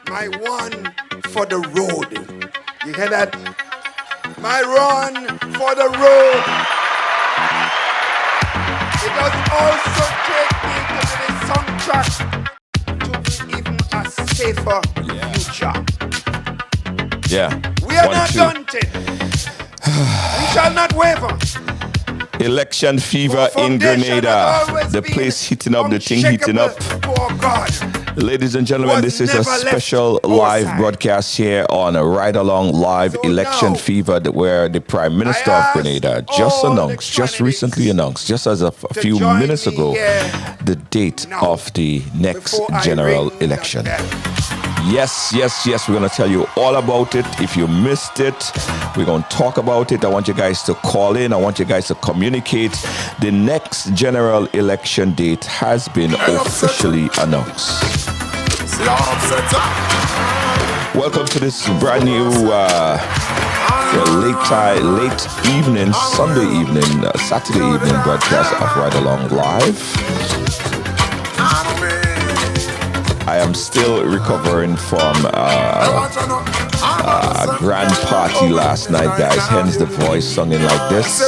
My one for the road. You hear that? My run for the road. It does also take me to the soundtrack to even a safer future. Yeah. We are not daunted. We shall not waver. Election fever in Grenada. The place heating up, the thing heating up. Ladies and gentlemen, this is a special live broadcast here on a Ride Along Live Election Fever, where the Prime Minister of Grenada just recently announced, just as a few minutes ago, the date of the next general election. Yes, we're going to tell you all about it. If you missed it, we're going to talk about it. I want you guys to call in. I want you guys to communicate. The next general election date has been officially announced. Welcome to this brand new late evening, Sunday evening, Saturday evening broadcast of Ride Along Live. I am still recovering from a grand party last night, guys, hence the voice singing like this.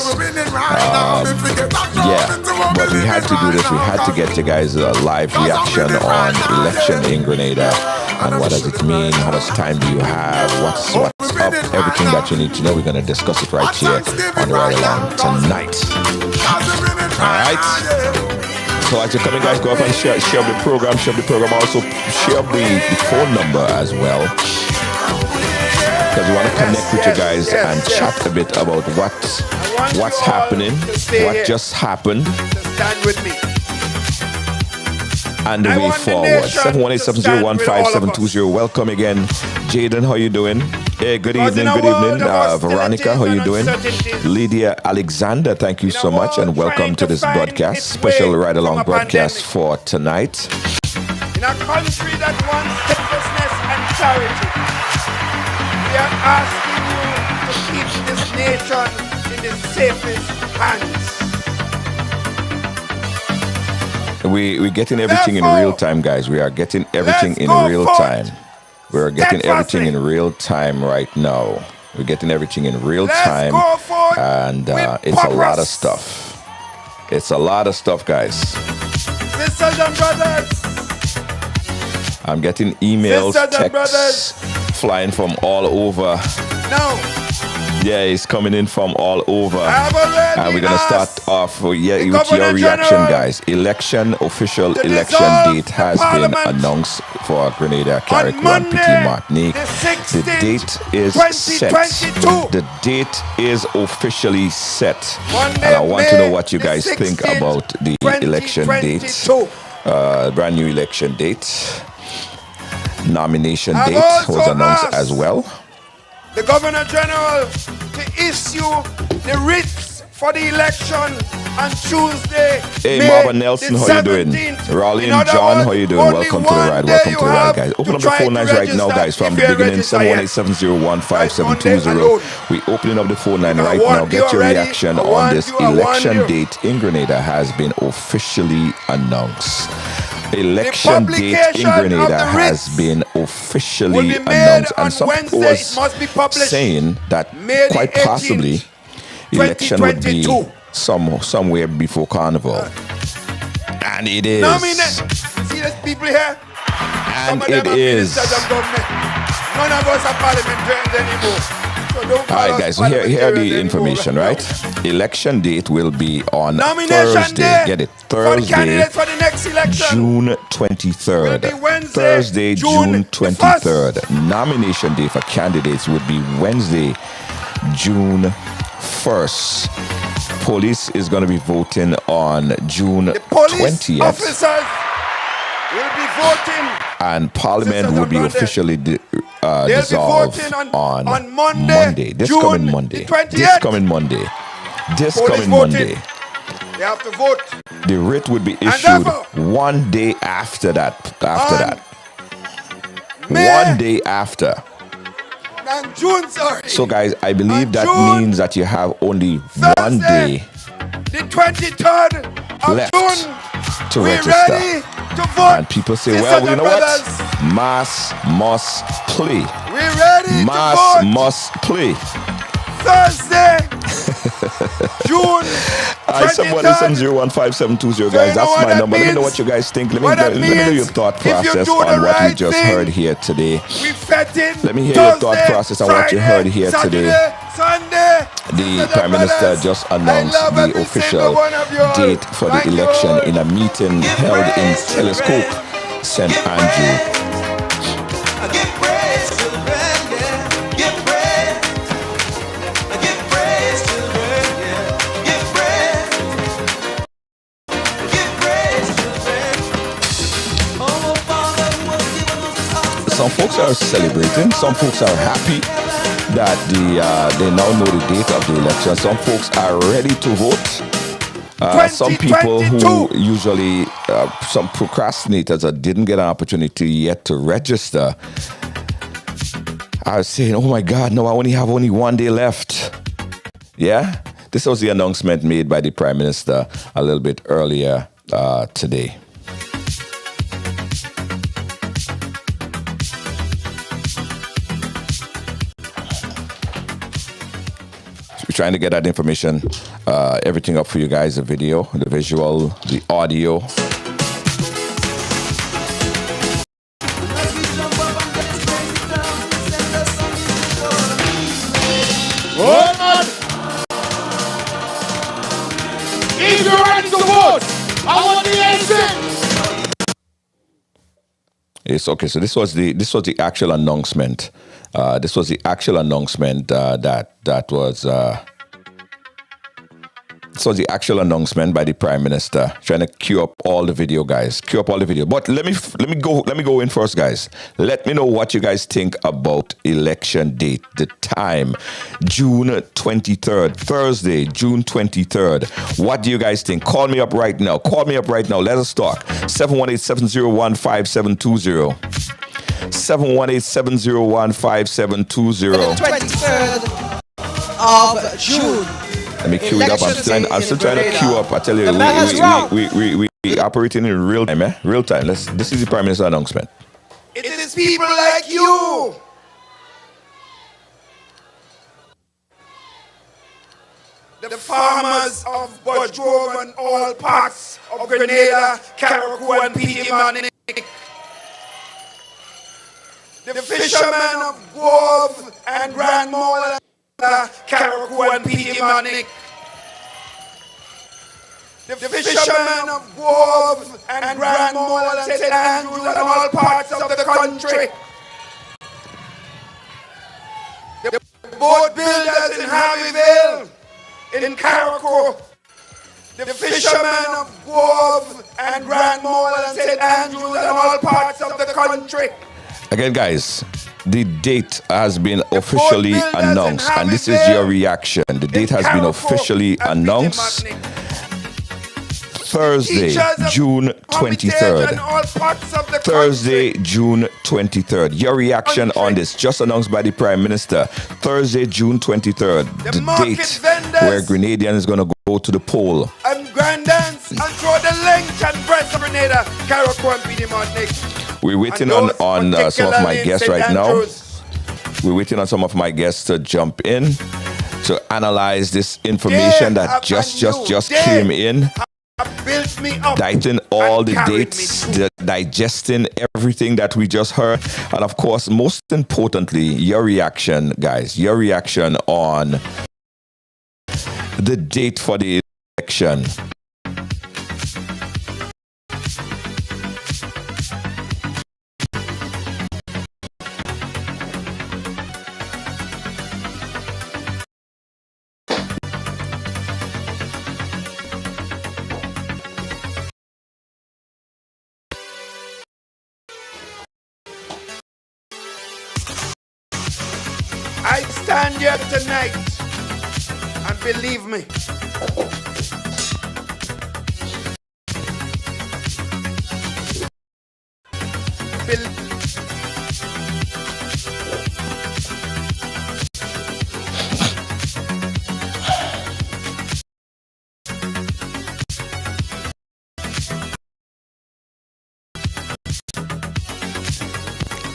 But we had to do this. We had to get you guys a live reaction on election in Grenada. And what does it mean? How much time do you have? What's up? Everything that you need to know. We're going to discuss it right here on the Ride Along tonight. All right. So as you're coming, guys, go up and share the program. Also share the phone number as well, because we want to connect with you guys and chat a bit about what's happening, what just happened, and the way forward. 718-701-5720. Welcome again, Jaden. How you doing? Hey, good evening. Veronica, how you doing? Lydia Alexander, thank you so much, and welcome to this broadcast, special ride-along broadcast for tonight. In a country that wants selflessness and charity, we are asking you to keep this nation in the safest hands. We're getting everything in real time, guys. We are getting everything in real time. We're getting everything in real time right now. We're getting everything in real time, and it's a lot of stuff. It's a lot of stuff, guys. Sisters and brothers, I'm getting emails, texts flying from all over. No. Yeah, it's coming in from all over. And we're going to start off with your reaction, guys. Official election date has been announced for Grenada, Carriacou, and Petit Martinique. The date is set. The date is officially set. And I want to know what you guys think about the election date. Brand new election date. Nomination date was announced as well. The Governor General to issue the writs for the election on Tuesday. Hey, Marvin Nelson, how you doing? Raleigh and John, how you doing? Welcome to the ride. Welcome to the ride, guys. Open up the phone lines right now, guys. From the beginning, 718-701-5720. We're opening up the phone line right now. Get your reaction on this election date in Grenada has been officially announced. Election date in Grenada has been officially announced, and some people was saying that quite possibly election would be somewhere before Carnival, and it is. See these people here? And it is. None of us are parliamentarians anymore. So all right, guys, so here are the information, right? Election date will be on Thursday. Get it? Thursday, June 23rd. Thursday, June 23rd. Nomination day for candidates would be Wednesday, June 1st. Police is going to be voting on June 20th. Officers will be voting. And Parliament will be officially dissolved on Monday. This coming Monday. They have to vote. The writ would be issued one day after that. One day after. So, guys, I believe that means that you have only one day the 23rd of left June, to register. And people say, well, you know what? Mass must play. We ready Mass to vote. must play. Thursday, June 23rd. 718-701-5720, guys. That's my number. Let me know what you guys think. Let me know your thought process on what we just heard here today. Let me hear your thought process on what you heard here today. Sunday, the Prime Minister just announced the official date for the election in a meeting held in Telescope, St. Andrew. Some folks are celebrating. Some folks are happy that they now know the date of the election. Some folks are ready to vote. Some people who usually, some procrastinators that didn't get an opportunity yet to register are saying, oh my God, no, I have only 1 day left. Yeah? This was the announcement made by the Prime Minister a little bit earlier today. We're trying to get that information, everything up for you guys, the video, the visual, the audio. Hold on. If you're ready to vote, I want the answer. It's okay. So this was the actual announcement. This was the actual announcement that was. This was the actual announcement by the Prime Minister. Trying to queue up all the video, guys. Queue up all the video. But let me go in first, guys. Let me know what you guys think about election date, the time, June 23rd, Thursday, June 23rd. What do you guys think? Call me up right now. Call me up right now. Let us talk. 718-701-5720. 718-701-5720. 23rd of June. Let me queue it up. I'm still trying to queue up. I tell you, we operating in real time, eh? Real time. This is the Prime Minister's announcement. It is people like you. The farmers of Budgrove and all parts of Grenada, Carriacou and Petimanic. The fishermen of Grove and Grand Mole, Carriacou and Petimanic. The fishermen of Grove and Grand Mole and St. Andrews and all parts of the country. The boat builders in Harveyville, in Carriacou. The fishermen of Grove and Grand Mole and St. Andrews and all parts of the country. Again, guys, the date has been officially announced, and this is your reaction. The date has been officially announced. Thursday, June 23rd. Thursday, June 23rd. Your reaction on this, just announced by the Prime Minister. Thursday, June 23rd. The date where Grenadians is going to go to the poll. And grandans and throw the length and breadth of Grenada, Carriacou and Petimanic. We're waiting on some of my guests right now. We're waiting on some of my guests to jump in to analyze this information that just came in. Digesting all the dates, digesting everything that we just heard. And of course, most importantly, your reaction, guys, your reaction on the date for the election. I stand here tonight, and believe me,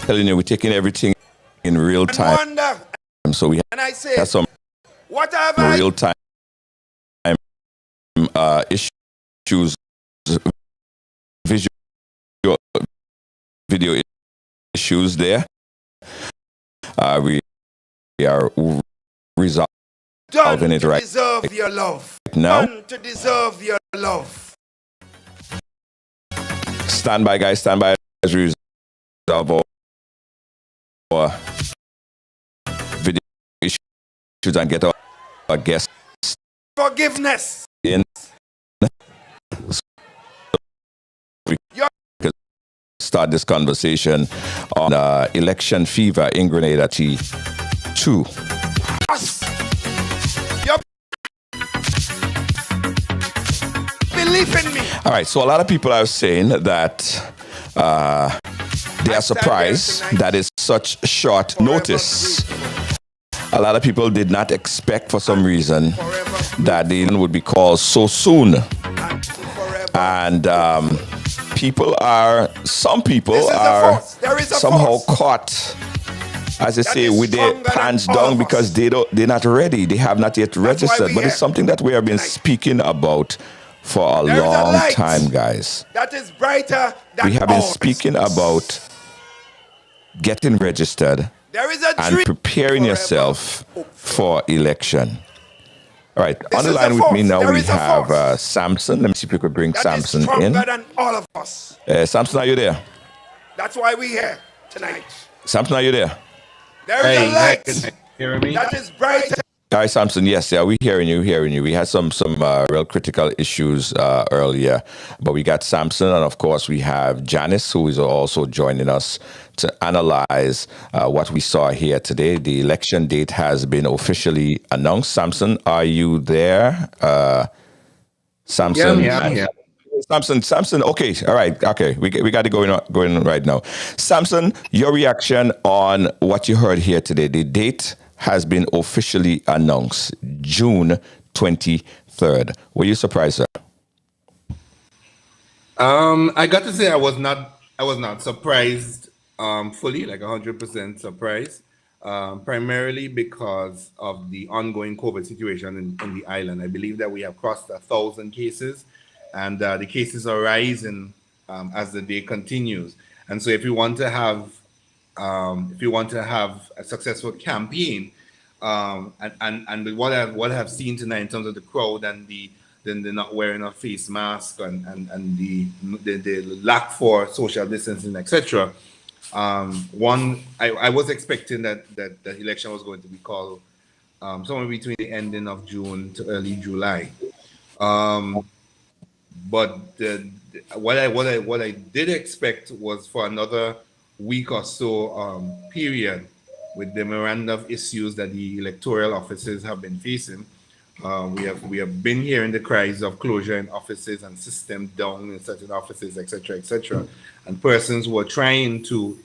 telling you, we're taking everything in real And time. wonder. So we And I have say, some what have I? real time issues, visual, video issues there. We are resolving Done it to right deserve your love. now. Done to deserve your love. Stand by, guys. Stand by as we resolve our video issues and get our guests Forgiveness. in. Your Start this conversation on election fever in Grenada T2. us. Your belief in me. All right, so a lot of people are saying that they are surprised that it's such short notice. A lot of people did not expect for some reason that the election would be called so soon. And some people are somehow caught, as they say, with their pants down because they're not ready. They have not yet registered. But it's something that we have been speaking about for a long time, guys. That is brighter than We have been all. speaking about getting registered There is a and dream preparing forever. yourself for election. All right, This on the is line a with me force. now There we is a have force. Samson. Let me see if we could bring That is Samson stronger in. than all of us. Samson, are you there? That's why we're here tonight. Samson, are you there? There is a light Can you hear me? that is brighter. All right, Samson. Yes, yeah, we're hearing you. We had some real critical issues earlier, but we got Samson, and of course we have Janice, who is also joining us to analyze what we saw here today. The election date has been officially announced. Samson, are you there? Samson. Yeah, I'm here. Samson. Okay, all right. Okay, we got it going right now. Samson, your reaction on what you heard here today? The date has been officially announced, June 23rd. Were you surprised, sir? I got to say I was not surprised fully, like 100% surprised. Primarily because of the ongoing COVID situation in the island. I believe that we have crossed 1,000 cases, and the cases are rising as the day continues. And so, if you want to have a successful campaign, and with what I've seen tonight in terms of the crowd and the not wearing a face mask and the lack for social distancing, etc. I was expecting that the election was going to be called somewhere between the ending of June to early July. But what I did expect was for another week or so period with the Miranda of issues that the electoral offices have been facing. We have been hearing the cries of closure in offices and system down in certain offices, etc., and persons who are trying to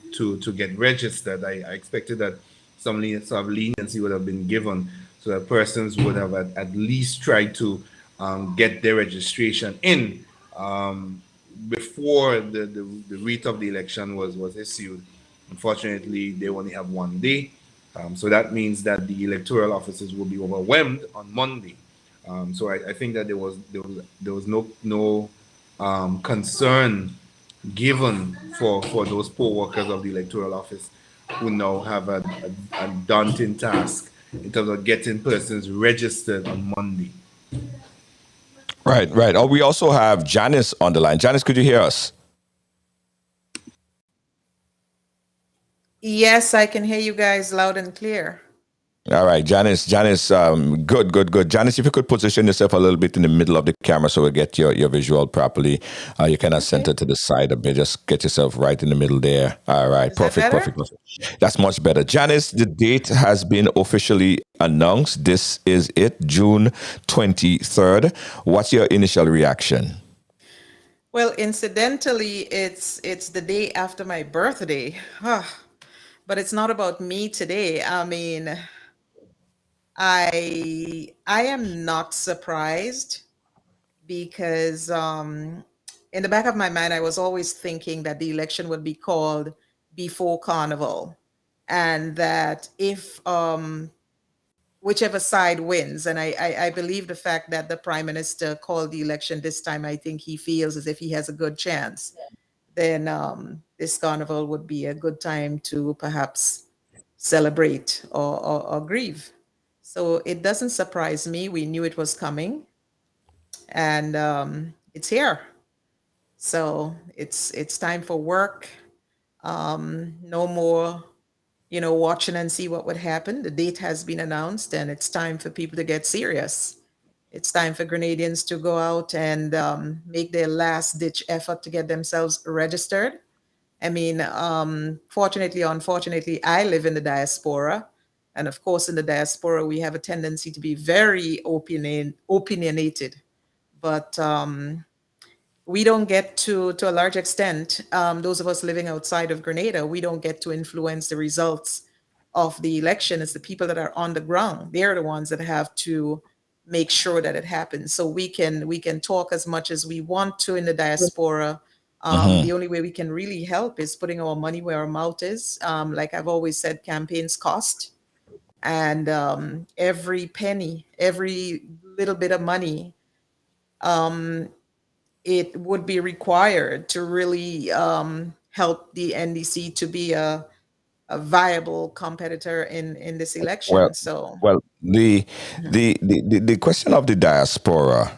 get registered. I expected that some leniency would have been given, so that persons would have at least tried to get their registration in before the wreath of the election was issued. Unfortunately, they only have one day. So that means that the electoral offices will be overwhelmed on Monday. So I think that there was no concern given for those poor workers of the electoral office who now have a daunting task in terms of getting persons registered on Monday. Right. Oh, we also have Janice on the line. Janice, could you hear us? Yes, I can hear you guys loud and clear. All right, Janice, good. Janice, if you could position yourself a little bit in the middle of the camera so we get your visual properly. You kind of center to the side a bit. Just get yourself right in the middle there. All right, Is that better? perfect. That's much better. Janice, the date has been officially announced. This is it, June 23rd. What's your initial reaction? Well, incidentally, it's the day after my birthday. But it's not about me today. I mean, I am not surprised because in the back of my mind I was always thinking that the election would be called before Carnival, and that if whichever side wins, and I believe the fact that the Prime Minister called the election this time, I think he feels as if he has a good chance, then this Carnival would be a good time to perhaps celebrate or grieve. So it doesn't surprise me. We knew it was coming, and it's here. So it's time for work. No more, watching and see what would happen. The date has been announced, and it's time for people to get serious. It's time for Grenadians to go out and make their last ditch effort to get themselves registered. I mean, fortunately, unfortunately, I live in the diaspora. And of course, in the diaspora, we have a tendency to be very opinionated. But we don't get to a large extent, those of us living outside of Grenada, we don't get to influence the results of the election. It's the people that are on the ground. They're the ones that have to make sure that it happens. So we can talk as much as we want to in the diaspora. The only way we can really help is putting our money where our mouth is. Like I've always said, campaigns cost, and every penny, every little bit of money, it would be required to really help the NDC to be a viable competitor in this Well, election. So, well, the question of the diaspora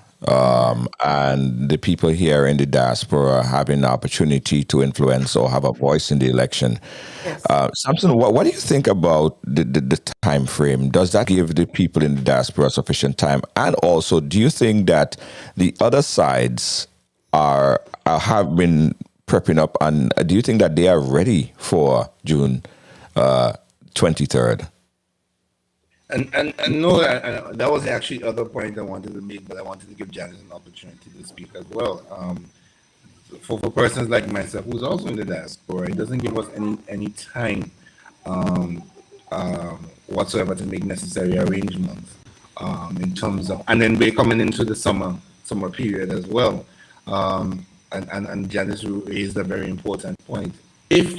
and the people here in the diaspora having the opportunity to influence or have a voice in the election. yes. Samson, what do you think about the time frame? Does that give the people in the diaspora sufficient time? And also, do you think that the other sides have been prepping up, and do you think that they are ready for June 23rd? And no, that was actually the other point I wanted to make, but I wanted to give Janice an opportunity to speak as well. For persons like myself, who's also in the diaspora, it doesn't give us any time whatsoever to make necessary arrangements in terms of, and then we're coming into the summer period as well. And Janice raised a very important point. If,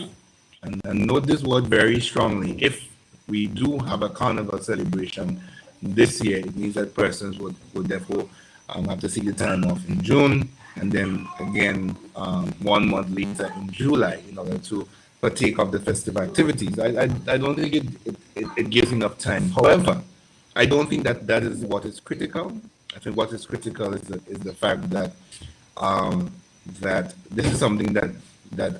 and note this word very strongly, if we do have a carnival celebration this year, it means that persons would therefore have to see the time off in June, and then again 1 month later in July in order to partake of the festive activities. I don't think it gives enough time. However, I don't think that is what is critical. I think what is critical is the fact that that this is something that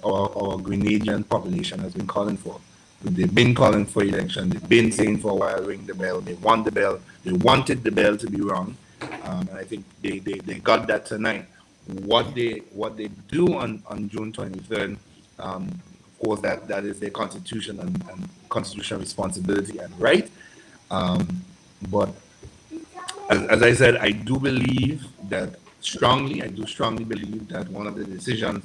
our Grenadian population has been calling for. They've been calling for election. They've been saying for a while, ring the bell. They want the bell. They wanted the bell to be rung, and I think they got that tonight. What they do on June 23rd, of course, that is their constitution and constitutional responsibility and right. But as I said, I do strongly believe that one of the decisions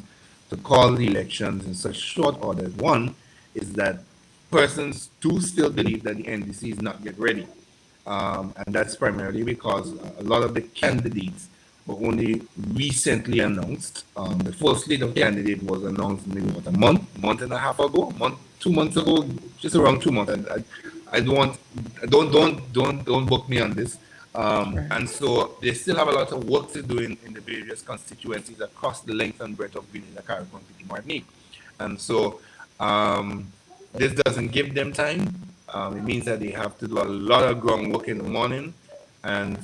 to call the elections in such short order, one, is that persons do still believe that the NDC is not yet ready. And that's primarily because a lot of the candidates were only recently announced. The first slate of candidates was announced maybe a month and a half ago, 2 months ago, just around 2 months. I don't book me on this. And so they still have a lot of work to do in the various constituencies across the length and breadth of Grenada, Carriacou, and Martinique. And so this doesn't give them time. It means that they have to do a lot of groundwork in the morning and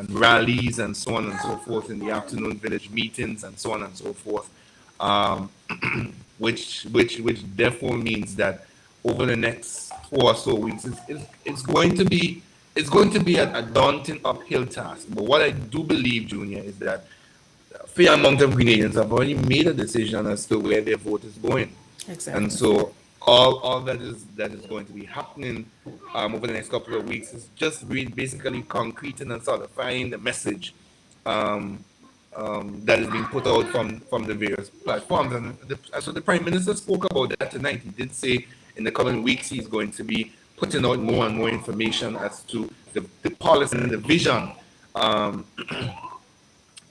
rallies and so on and so forth in the afternoon, village meetings and so on and so forth, which therefore means that over the next 4 or so weeks, it's going to be a daunting uphill task. But what I do believe, Junior, is that a fair amount of Grenadians have already made a decision as to where their vote is going. Exactly. And so all that is going to be happening over the next couple of weeks is just basically concreting and solidifying the message that is being put out from the various platforms. And so the Prime Minister spoke about that tonight. He did say in the coming weeks he's going to be putting out more and more information as to the policy and the vision. And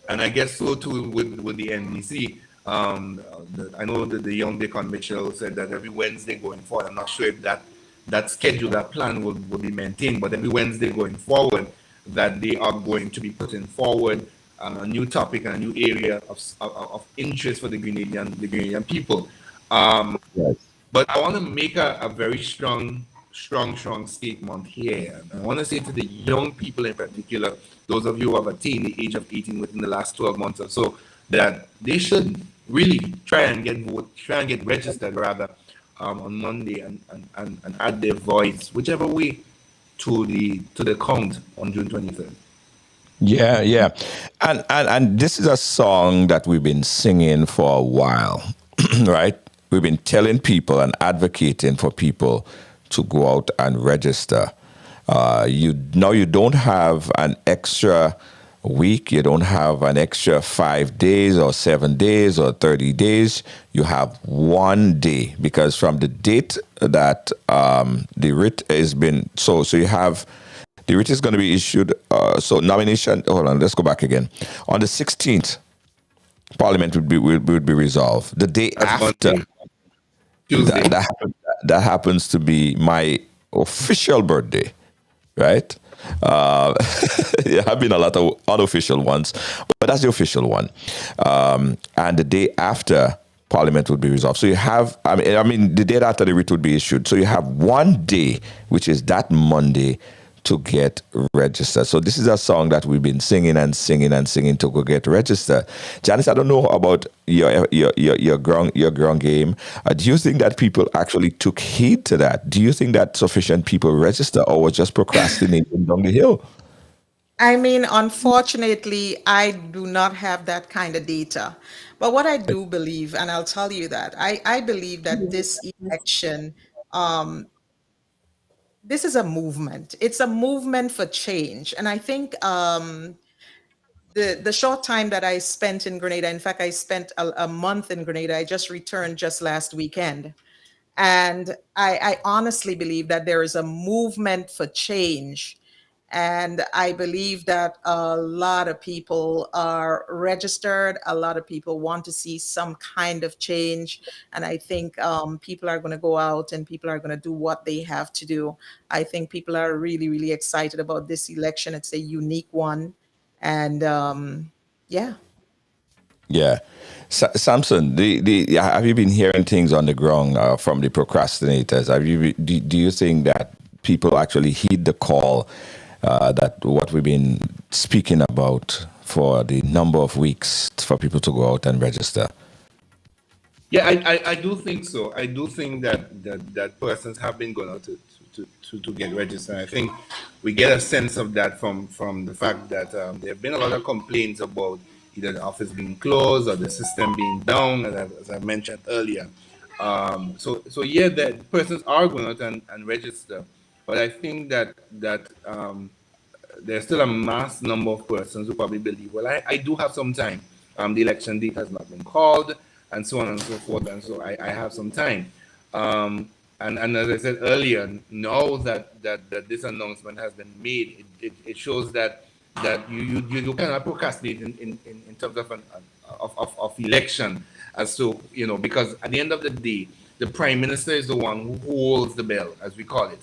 I guess so too with the NDC. I know that the young Deacon Mitchell said that every Wednesday going forward. I'm not sure if that schedule, that plan will be maintained, but every Wednesday going forward, that they are going to be putting forward a new topic and a new area of interest for the Grenadian people. Um, Yes. but I want to make a very strong statement here. I want to say to the young people in particular, those of you who have attained the age of 18 within the last 12 months or so, that they should really try and get registered rather on Monday and add their voice, whichever way, to the count on June 23rd. Yeah, yeah. And this is a song that we've been singing for a while, right? We've been telling people and advocating for people to go out and register. You don't have an extra week, you don't have an extra 5 days or 7 days or 30 days. You have one day because from the date that the writ has been so you have the writ is going to be issued. So nomination. Hold on. Let's go back again. On the 16th, Parliament would be resolved. The day That's after Monday, Tuesday. that happens to be my official birthday, right? There have been a lot of unofficial ones, but that's the official one. And the day after Parliament would be resolved. So you have, I mean, the day after the writ would be issued. So you have one day, which is that Monday, to get registered. So this is a song that we've been singing and singing and singing to go get registered. Janice, I don't know about your ground game. Do you think that people actually took heed to that? Do you think that sufficient people register or was just procrastinating down the hill? I mean, unfortunately, I do not have that kind of data. But what I do believe, and I'll tell you that, I believe that this election, um, this is a movement. It's a movement for change. And I think the short time that I spent in Grenada, in fact, I spent a month in Grenada. I just returned just last weekend. And I honestly believe that there is a movement for change. And I believe that a lot of people are registered. A lot of people want to see some kind of change. And I think people are going to go out and people are going to do what they have to do. I think people are really, really excited about this election. It's a unique one. And yeah. Yeah. Samson, have you been hearing things on the ground from the procrastinators? Do you think that people actually heed the call that what we've been speaking about for the number of weeks for people to go out and register? Yeah, I do think so. I do think that persons have been going out to get registered. I think we get a sense of that from the fact that there have been a lot of complaints about either the office being closed or the system being down, as I mentioned earlier. So yeah, that persons are going out and register, but I think that there's still a mass number of persons who probably believe, well, I do have some time. The election date has not been called, and so on and so forth, and so I have some time. And as I said earlier, now that this announcement has been made, it shows that you cannot procrastinate in terms of of election, as to, because at the end of the day, the prime minister is the one who holds the bell, as we call it.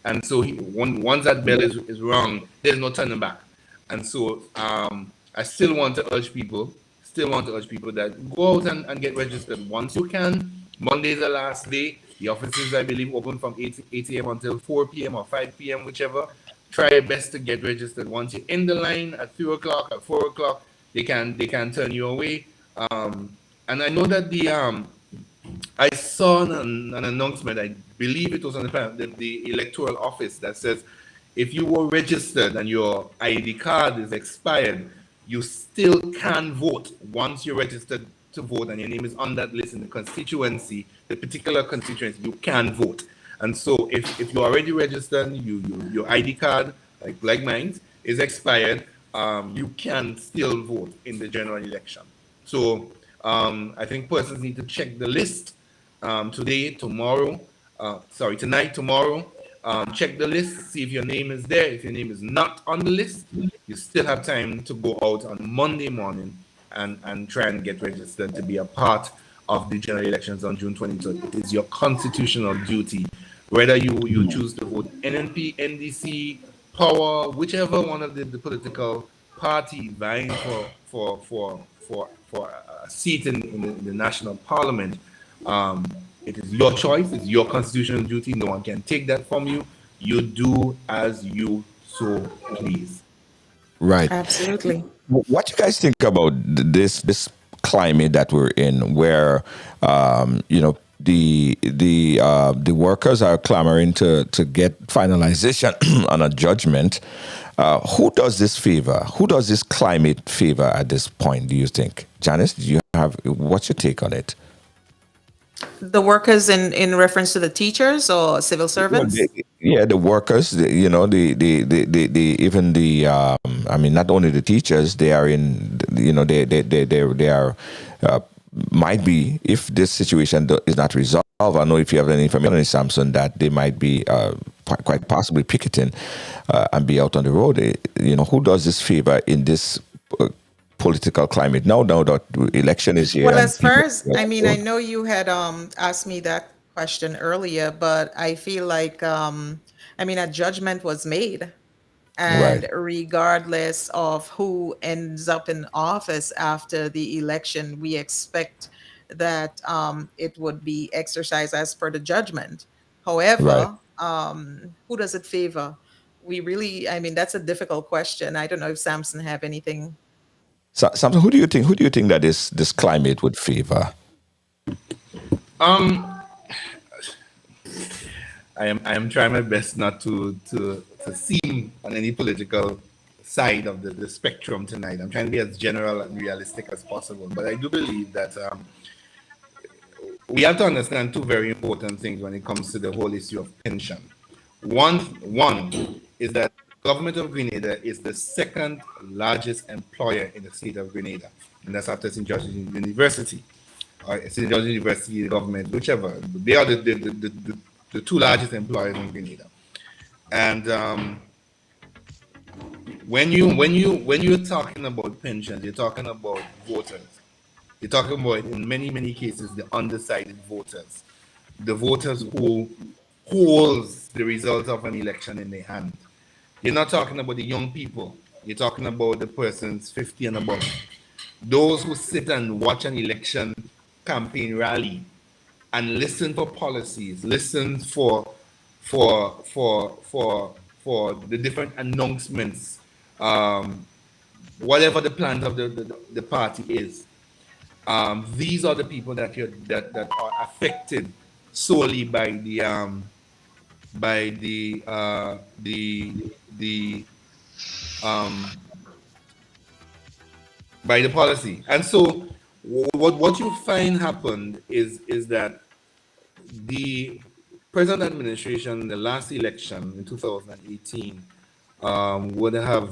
And so once that bell is rung, there's no turning back. And so I still want to urge people that go out and get registered once you can. Monday is the last day. The offices, I believe, open from 8 a.m. until 4 p.m. or 5 p.m., whichever. Try your best to get registered. Once you're in the line at 3 o'clock, at 4 o'clock, they can turn you away. And I know that I saw an announcement, I believe it was on the electoral office, that says if you were registered and your ID card is expired, you still can vote once you're registered to vote and your name is on that list in the constituency, the particular constituency, you can vote. And so if you're already registered, your ID card, like mine, is expired, you can still vote in the general election. So I think persons need to check the list tonight, tomorrow. Check the list, see if your name is there. If your name is not on the list, you still have time to go out on Monday morning and try and get registered to be a part of the general elections on June 23rd. It is your constitutional duty, whether you choose to vote NNP, NDC, Power, whichever one of the political party vying for a seat in the national parliament. It is your choice, it's your constitutional duty. No one can take that from you. You do as you so please. Right. Absolutely. What you guys think about this climate that we're in, where the workers are clamoring to get finalization on a judgment? Who does this favor? Who does this climate favor at this point? Do you think, Janice? Do you have what's your take on it? The workers in reference to the teachers or civil Well, servants? the workers, the even the, I mean, not only the teachers, they are in, they are, might be, if this situation is not resolved. I don't know if you have any information on Samson, that they might be quite possibly picketing and be out on the road. Who does this favor in this political climate now that election is here? Well, and as far people as, are I on the mean, I road? know you had asked me that question earlier, but I feel like I mean, a judgment was made. Right, And regardless of who ends up in office after the election, we expect that it would be exercised as per the judgment. right. However, who does it favor? We really, I mean, that's a difficult question. I don't know if Samson have anything. So, Samson, who do you think? Who do you think that this climate would favor? Um, I am trying my best not to seem on any political side of the spectrum tonight. I'm trying to be as general and realistic as possible. But I do believe that we have to understand two very important things when it comes to the whole issue of pension. One is that the government of Grenada is the second largest employer in the state of Grenada, and that's after St. George's University, or St. George's University, the government, whichever. They are the two largest employers in Grenada. And when you're talking about pensions, you're talking about voters. You're talking about, in many cases, the undecided voters, the voters who holds the result of an election in their hand. You're not talking about the young people. You're talking about the persons 50 and above. Those who sit and watch an election campaign rally and listen for policies, listen for the different announcements, whatever the plans of the party is. These are the people that are affected solely by um, by the policy. And so what you find happened is that the present administration, the last election in 2018, would have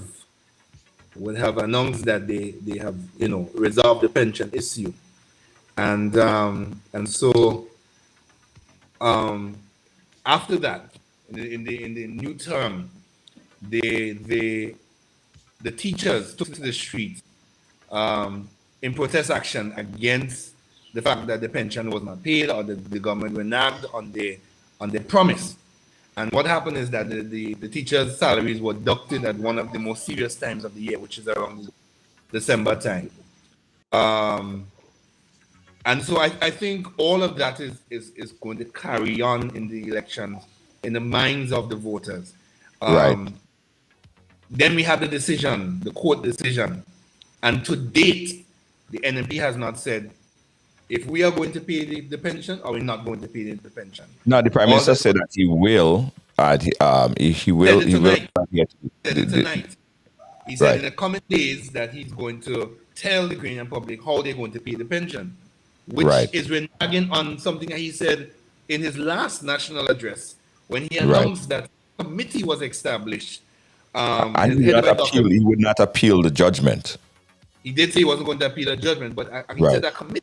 announced that they have resolved the pension issue, and so after that, in the new term, the teachers took to the street in protest action against the fact that the pension was not paid, or the government reneged on their promise. And what happened is that the teachers' salaries were deducted at one of the most serious times of the year, which is around December time. And so I think all of that is going to carry on in the elections, in the minds of the voters. Right. Then we have the decision, the court decision. And to date, the NMP has not said if we are going to pay the pension or we're not going to pay the pension. Now, the Prime Minister said that he will. He will. Said it He will. tonight. Said it tonight. He said in the coming days that he's going to tell the Ghanaian public how they're going to pay the pension, which is reneging on something that he said in his last national address when he announced that a committee was established. And he would not appeal the judgment. He did say he wasn't going to appeal the judgment, but he said that committee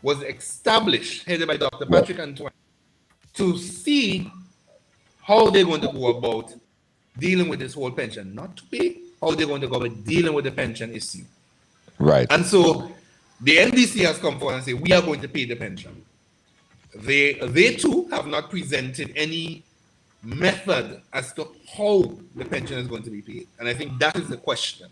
was established, headed by Dr. Patrick Antoine, to see how they're going to go about dealing with this whole pension, not to pay, how they're going to go about dealing with the pension issue. Right. And so the NDC has come forward and said, we are going to pay the pension. They too have not presented any method as to how the pension is going to be paid. And I think that is the question.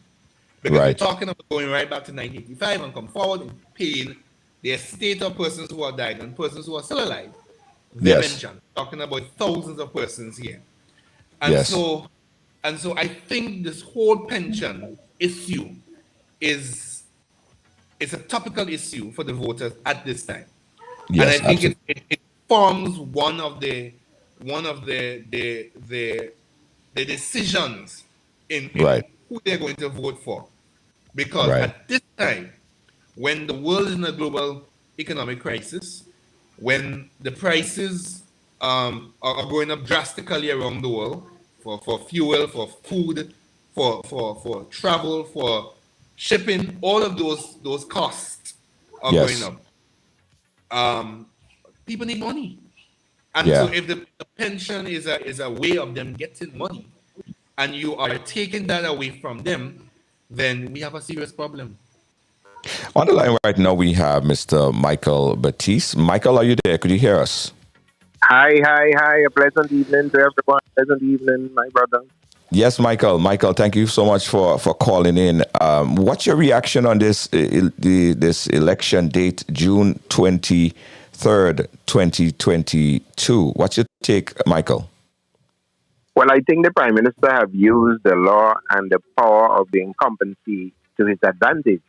Because we're Right. talking about going right back to 1985 and come forward and paying the estate of persons who have died and persons who are still alive. Their Yes. pension. Talking about thousands of persons here. And Yes. so I think this whole pension issue is a topical issue for the voters at this time. And I Yes. think Absolutely. it forms one of the decisions in Right. who they're going to vote for. Because Right. at this time, when the world is in a global economic crisis, when the prices are going up drastically around the world for fuel, for food, for travel, for shipping, all of those costs are going Yes. up. People need money. And so Yeah. if the pension is a way of them getting money and you are taking that away from them, then we have a serious problem. On the line right now, we have Mr. Michael Batiste. Michael, are you there? Could you hear us? Hi, hi, hi. A pleasant evening to everyone. Pleasant evening, my brother. Yes, Michael. Michael, thank you so much for calling in. What's your reaction on this election date, June 23rd, 2022? What's your take, Michael? Well, I think the Prime Minister have used the law and the power of the incumbency to his advantage.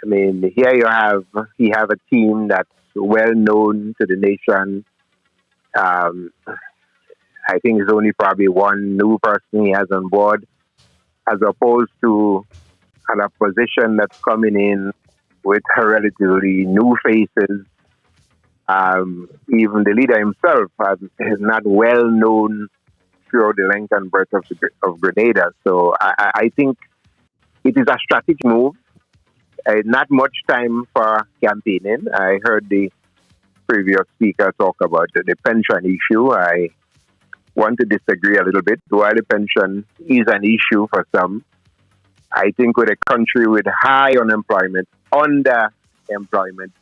I mean, here he have a team that's well known to the nation. I think it's only probably one new person he has on board, as opposed to an opposition that's coming in with relatively new faces. Even the leader himself is not well known throughout the length and breadth of Grenada. So I think it is a strategic move. Not much time for campaigning. I heard the previous speaker talk about the pension issue. I want to disagree a little bit. While the pension is an issue for some, I think with a country with high unemployment, underemployment,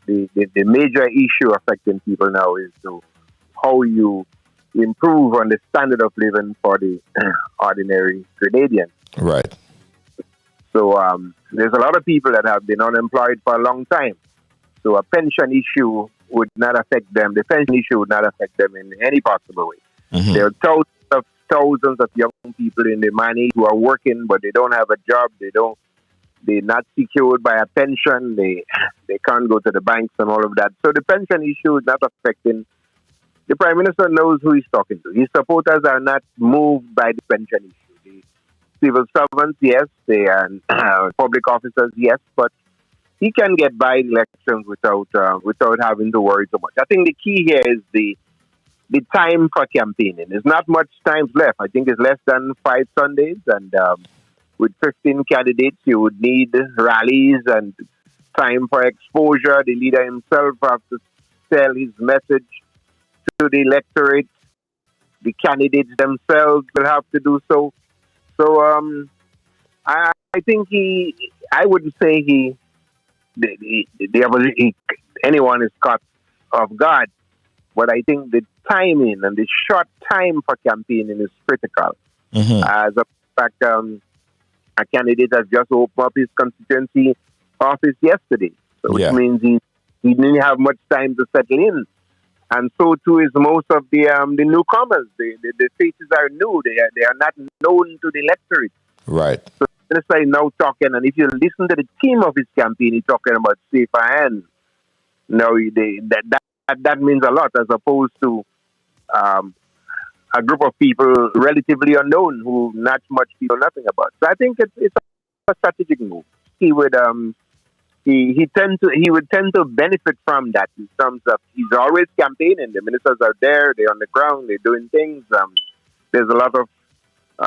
the major issue affecting people now is how you improve on the standard of living for the ordinary Grenadian. Right. So there's a lot of people that have been unemployed for a long time. So a pension issue would not affect them. The pension issue would not affect them in any possible way. Mm-hmm. There are thousands of young people in the money who are working, but they don't have a job. They're not secured by a pension. They can't go to the banks and all of that. So the pension issue is not affecting. The Prime Minister knows who he's talking to. His supporters are not moved by the pension issue. The civil servants, yes. They are public officers, yes. But he can get by elections without having to worry so much. I think the key here is the time for campaigning. There's not much time left. I think it's less than 5 Sundays, and with 15 candidates, you would need rallies and time for exposure. The leader himself has to sell his message to the electorate. The candidates themselves will have to do so. So I think I wouldn't say anyone is caught off guard, but I think the timing and the short time for campaigning is critical. Mm-hmm. As a fact, a candidate has just opened up his constituency office yesterday, so which means he didn't have much time to settle in. And so too is most of the newcomers. The faces are new. They are not known to the electorate. Right. So the minister is now talking, and if you listen to the theme of his campaign, he's talking about safer hands. Now that means a lot, as opposed to a group of people relatively unknown who not much people know nothing about. So I think it's a strategic move. He would he would tend to benefit from that in terms of he's always campaigning. The ministers are there, they're on the ground, they're doing things. There's a lot of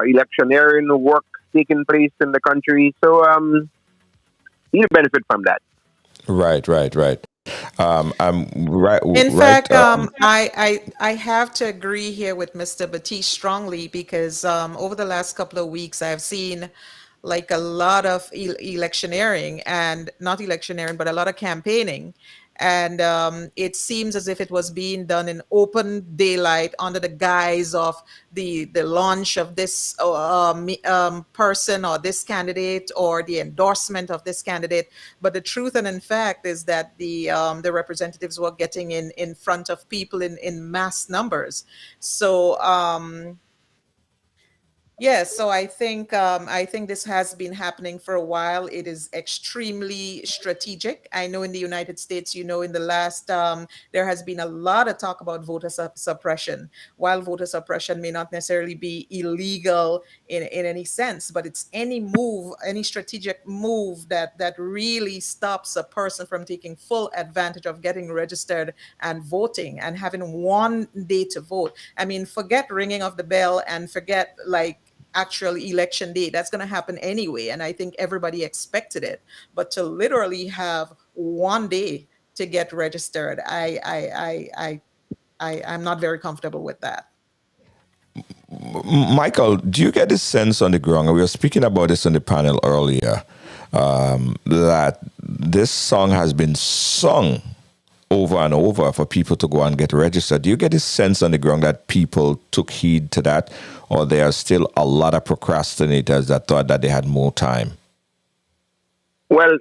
electioneering work taking place in the country, so he'll benefit from that. Right. In fact, I have to agree here with Mr. Batiste strongly, because over the last couple of weeks, I've seen like a lot of electioneering, and not electioneering, but a lot of campaigning. And it seems as if it was being done in open daylight under the guise of the launch of this person or this candidate, or the endorsement of this candidate. But the truth and in fact is that the representatives were getting in front of people in mass numbers. So yes, so I think this has been happening for a while. It is extremely strategic. I know in the United States, in the last there has been a lot of talk about voter suppression. While voter suppression may not necessarily be illegal in any sense, but it's any move, any strategic move that really stops a person from taking full advantage of getting registered and voting and having one day to vote. I mean, forget ringing of the bell and forget like actual election day. That's going to happen anyway, and I think everybody expected it. But to literally have one day to get registered, I'm not very comfortable with that. Michael, do you get this sense on the ground? We were speaking about this on the panel earlier, that this song has been sung over and over for people to go and get registered. Do you get this sense on the ground that people took heed to that, or there are still a lot of procrastinators that thought that they had more time? Well,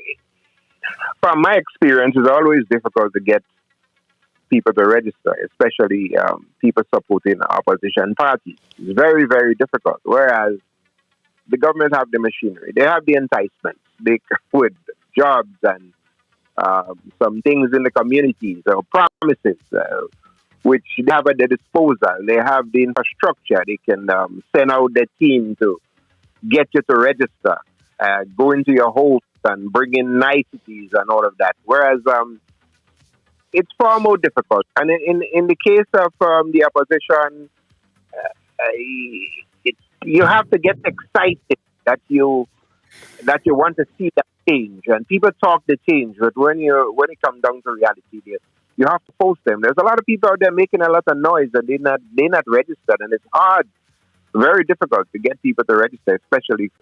from my experience, it's always difficult to get people to register, especially people supporting opposition parties. It's very, very difficult. Whereas the government have the machinery, they have the enticement, they with jobs and some things in the communities or promises, which they have at their disposal. They have the infrastructure. They can send out their team to get you to register, go into your house and bring in niceties and all of that. Whereas it's far more difficult. And in the case of the opposition, you have to get excited that you want to see that change. And people talk the change, but when it comes down to reality, you have to post them. There's a lot of people out there making a lot of noise and they're not registered, and it's hard, very difficult to get people to register, especially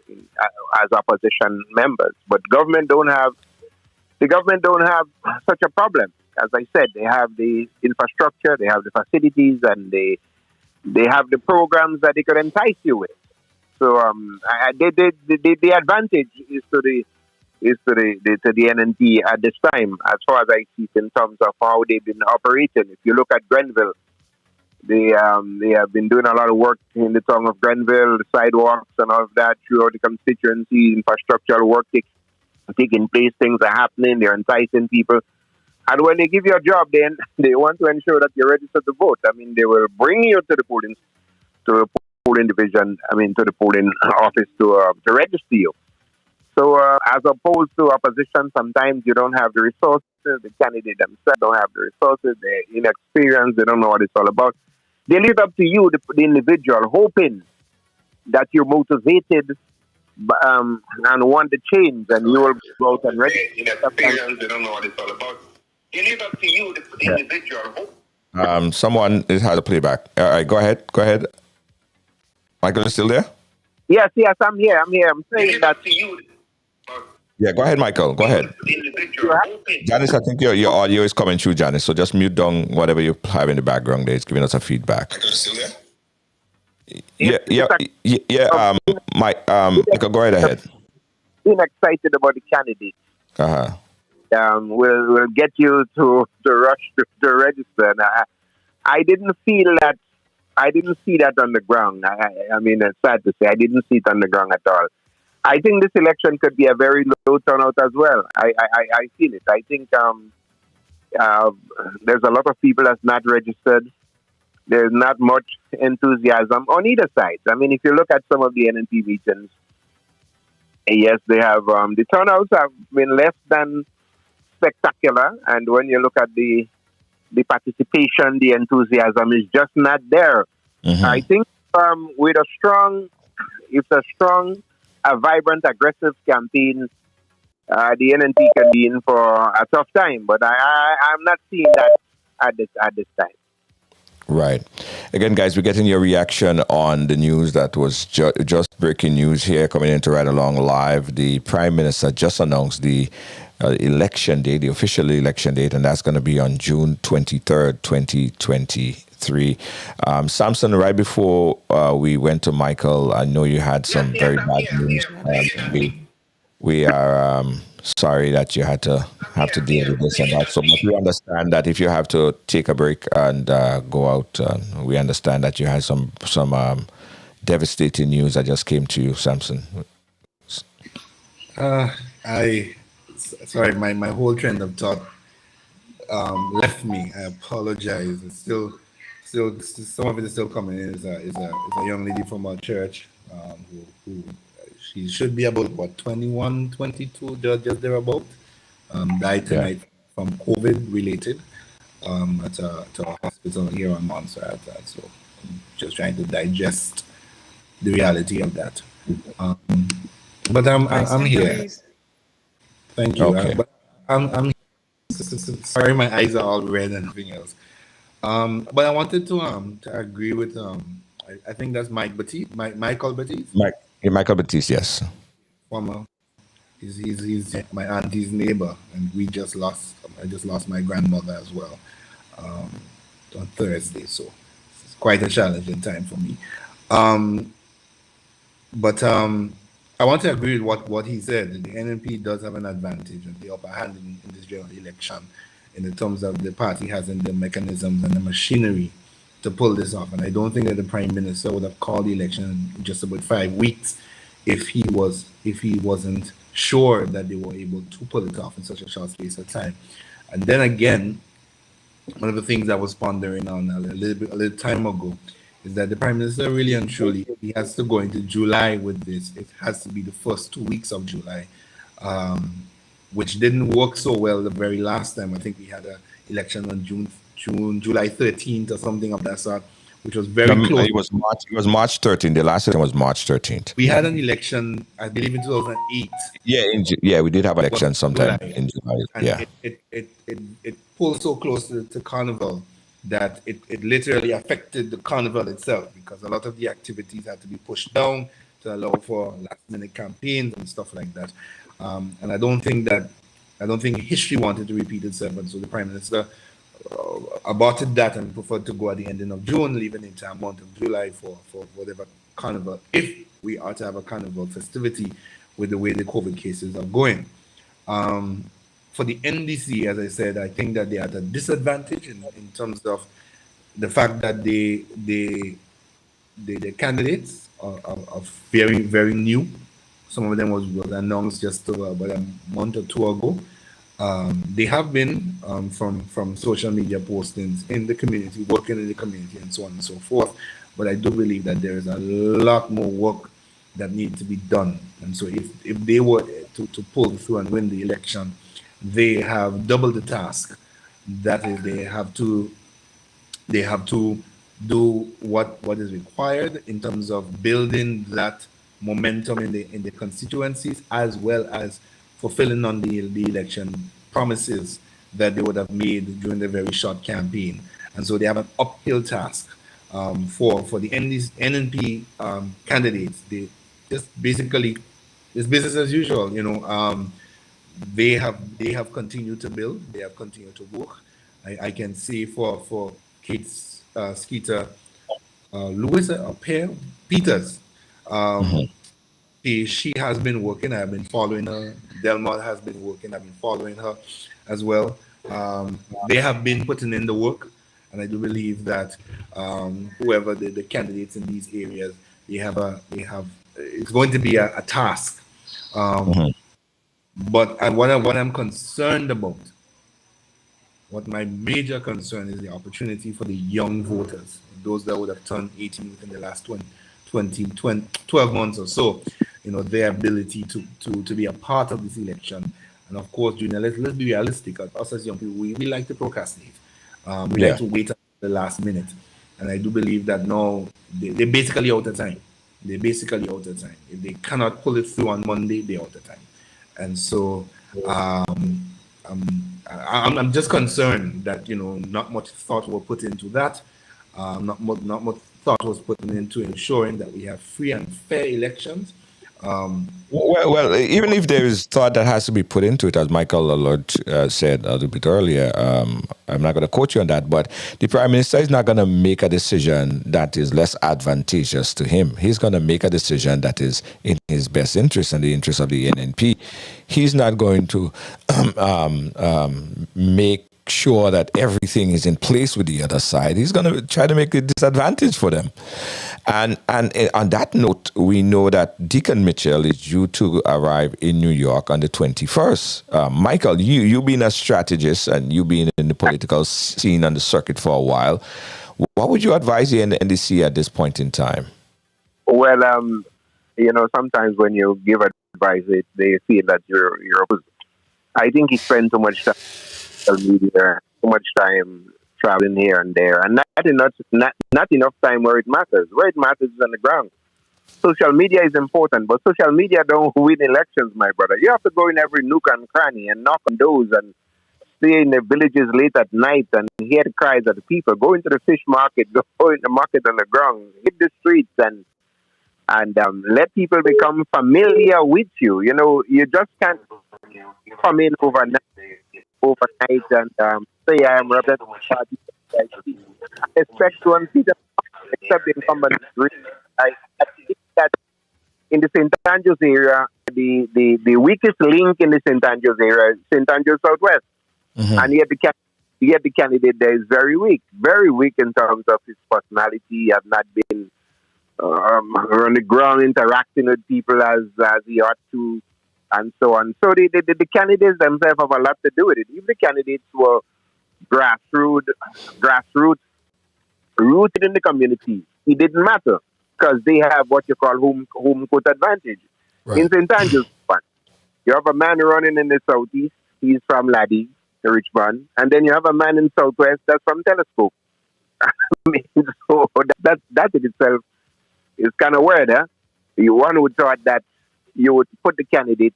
as opposition members. But the government don't have such a problem. As I said, they have the infrastructure, they have the facilities, and they have the programs that they could entice you with. So the advantage is to the NNP at this time, as far as I see it, in terms of how they've been operating. If you look at Grenville, they have been doing a lot of work in the town of Grenville, the sidewalks and all of that throughout the constituency, infrastructural work taking place, things are happening, they're enticing people. And when they give you a job, then they want to ensure that you're registered to vote. I mean, they will bring you to the polling division, to the polling office to register you. So as opposed to opposition, sometimes you don't have the resources. The candidate themselves don't have the resources. They're inexperienced. They don't know what it's all about. They leave it up to you, the individual, hoping that you're motivated and want to change, and you will go out and register. Inexperienced. They don't know what it's all about. They leave it up to you, the individual. Someone has a playback. All right, go ahead. Michael is still there? Yes, I'm here. I'm saying that to you. Yeah, go ahead, Michael. Go ahead. Janice, I think your audio is coming through, Janice. So just mute down whatever you have in the background there. It's giving us a feedback. Michael is still there? Yeah. Michael, go right ahead. Being excited about the candidate. Will get you to rush to register. And I didn't feel that. I didn't see that on the ground. I mean, it's sad to say, I didn't see it on the ground at all. I think this election could be a very low turnout as well. I feel it. I think there's a lot of people that's not registered. There's not much enthusiasm on either side. I mean, if you look at some of the NNP regions, yes, they have the turnouts have been less than spectacular. And when you look at the participation, the enthusiasm is just not there. Mm-hmm. I think with a strong, vibrant, aggressive campaign, the NNP can be in for a tough time. But I'm not seeing that at this time. Right. Again, guys, we're getting your reaction on the news that was just breaking news here, coming in to Ride Along Live. The Prime Minister just announced the election date, the official election date, and that's going to be on June 23rd, 2023. Samson, right before we went to Michael, I know you had some very bad news. We are sorry that you had to deal with this and that. So, but we understand that if you have to take a break and go out, we understand that you had some devastating news that just came to you, Samson. Sorry, my whole train of thought left me. I apologize. It's still some of it is still coming in. Is a young lady from our church who she should be about what 21, 22, just thereabout. Died tonight from COVID related at a hospital here on Montserrat. So I'm just trying to digest the reality of that. But I'm here. Thank you. Okay. But I'm sorry, my eyes are all red and everything else. But I wanted to agree with I think that's Michael Batiste. Michael Batiste, yes. Former, he's my auntie's neighbor, and I just lost my grandmother as well on Thursday, so it's quite a challenging time for me. But I want to agree with what he said. The NNP does have an advantage and the upper hand in this general election, in the terms of the party having the mechanisms and the machinery to pull this off. And I don't think that the Prime Minister would have called the election in just about 5 weeks if he wasn't sure that they were able to pull it off in such a short space of time. And then again, one of the things I was pondering on a little time ago is that the Prime Minister really and truly, he has to go into July with this. It has to be the first 2 weeks of July, which didn't work so well the very last time. I think we had an election on July 13th or something of that sort, which was very close. It was March 13th. The last one was March 13th. We had an election, I believe, in 2008. Yeah, we did have an election sometime in July. And yeah, it pulled so close to Carnival that it literally affected the Carnival itself, because a lot of the activities had to be pushed down to allow for last-minute campaigns and stuff like that. And I don't think history wanted to repeat itself, and so the Prime Minister aborted that and preferred to go at the ending of June, leaving into a month of July for whatever Carnival, if we are to have a Carnival festivity with the way the COVID cases are going. For the NDC, as I said, I think that they are at a disadvantage in terms of the fact that the candidates are very, very new. Some of them was announced just about a month or two ago. They have been from social media postings in the community, working in the community, and so on and so forth. But I do believe that there is a lot more work that needs to be done. And so if they were to pull through and win the election, they have double the task. That is, they have to do what is required in terms of building that momentum in the constituencies, as well as fulfilling on the election promises that they would have made during the very short campaign. And so they have an uphill task for the NNP candidates. They just basically, it's business as usual, They have continued to build. They have continued to work. I can say for Kate Skeeter Lewis Peters, she has been working. I have been following her. Delmar has been working. I've been following her as well. They have been putting in the work, and I do believe that whoever the candidates in these areas, they have it's going to be a task. But what I'm concerned about, what my major concern is, the opportunity for the young voters, those that would have turned 18 within the last 12 months or so, their ability to be a part of this election. And of course, Junior, let's be realistic. Us as young people, we like to procrastinate. We like to wait until the last minute. And I do believe that now they're basically out of time. If they cannot pull it through on Monday, they're out of time. And so I'm just concerned that not much thought were put into that. Not much thought was put into ensuring that we have free and fair elections. Well, even if there is thought that has to be put into it, as Michael Allard said a little bit earlier, I'm not going to quote you on that, but the Prime Minister is not going to make a decision that is less advantageous to him. He's going to make a decision that is in his best interest and the interest of the NNP. He's not going to make sure that everything is in place with the other side. He's going to try to make a disadvantage for them. And on that note, we know that Deacon Mitchell is due to arrive in New York on the 21st. Michael, you being a strategist and you being in the political scene on the circuit for a while, what would you advise the NDC at this point in time? Well, sometimes when you give advice, they feel that you're opposite. I think he spent too much time on social media, too much time traveling here and there, and not enough time where it matters. Where it matters is on the ground. Social media is important, but social media don't win elections, my brother. You have to go in every nook and cranny and knock on doors and stay in the villages late at night and hear the cries of the people. Go into the fish market, go in the market on the ground, hit the streets and let people become familiar with you. You know, you just can't come in overnight and say I am representing the party. I expect one seat, except the incumbent. I think that in the St. Andrews area, the weakest link in the St. Andrews area is St. Andrews Southwest. Mm-hmm. And yet the candidate there is very weak in terms of his personality. He has not been on the ground interacting with people as he ought to, and so on. So the candidates themselves have a lot to do with it. If the candidates were grassroots, rooted in the community, it didn't matter because they have what you call home court advantage. Right. In St. Andrews, you have a man running in the southeast. He's from Laddie, Richmond, and then you have a man in southwest that's from Telescope. So that in itself is kind of weird, huh? One would thought that you would put the candidate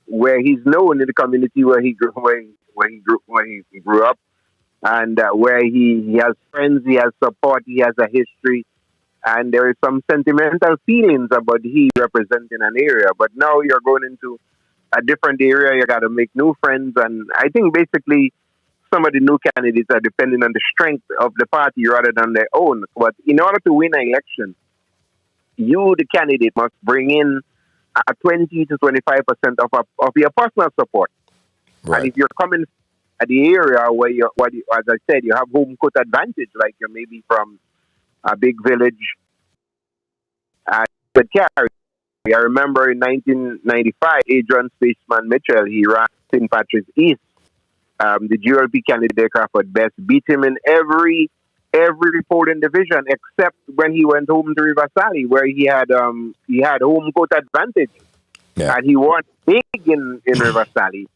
where he's known in the community where he grew up, and where he has friends, he has support, he has a history, and there is some sentimental feelings about he representing an area. But now you're going into a different area, you got to make new friends, and I think basically some of the new candidates are depending on the strength of the party rather than their own. But in order to win an election, you, the candidate, must bring in 20 to 25% of your personal support. Right. And if you're coming at the area where as I said, you have home court advantage, like you're maybe from a big village, but carry. I remember in 1995, Adrian Spaceman Mitchell, he ran St. Patrick's East. The GLP candidate Crawford Best beat him in every polling division except when he went home to River Valley, where he had home court advantage, and he won big in River Valley.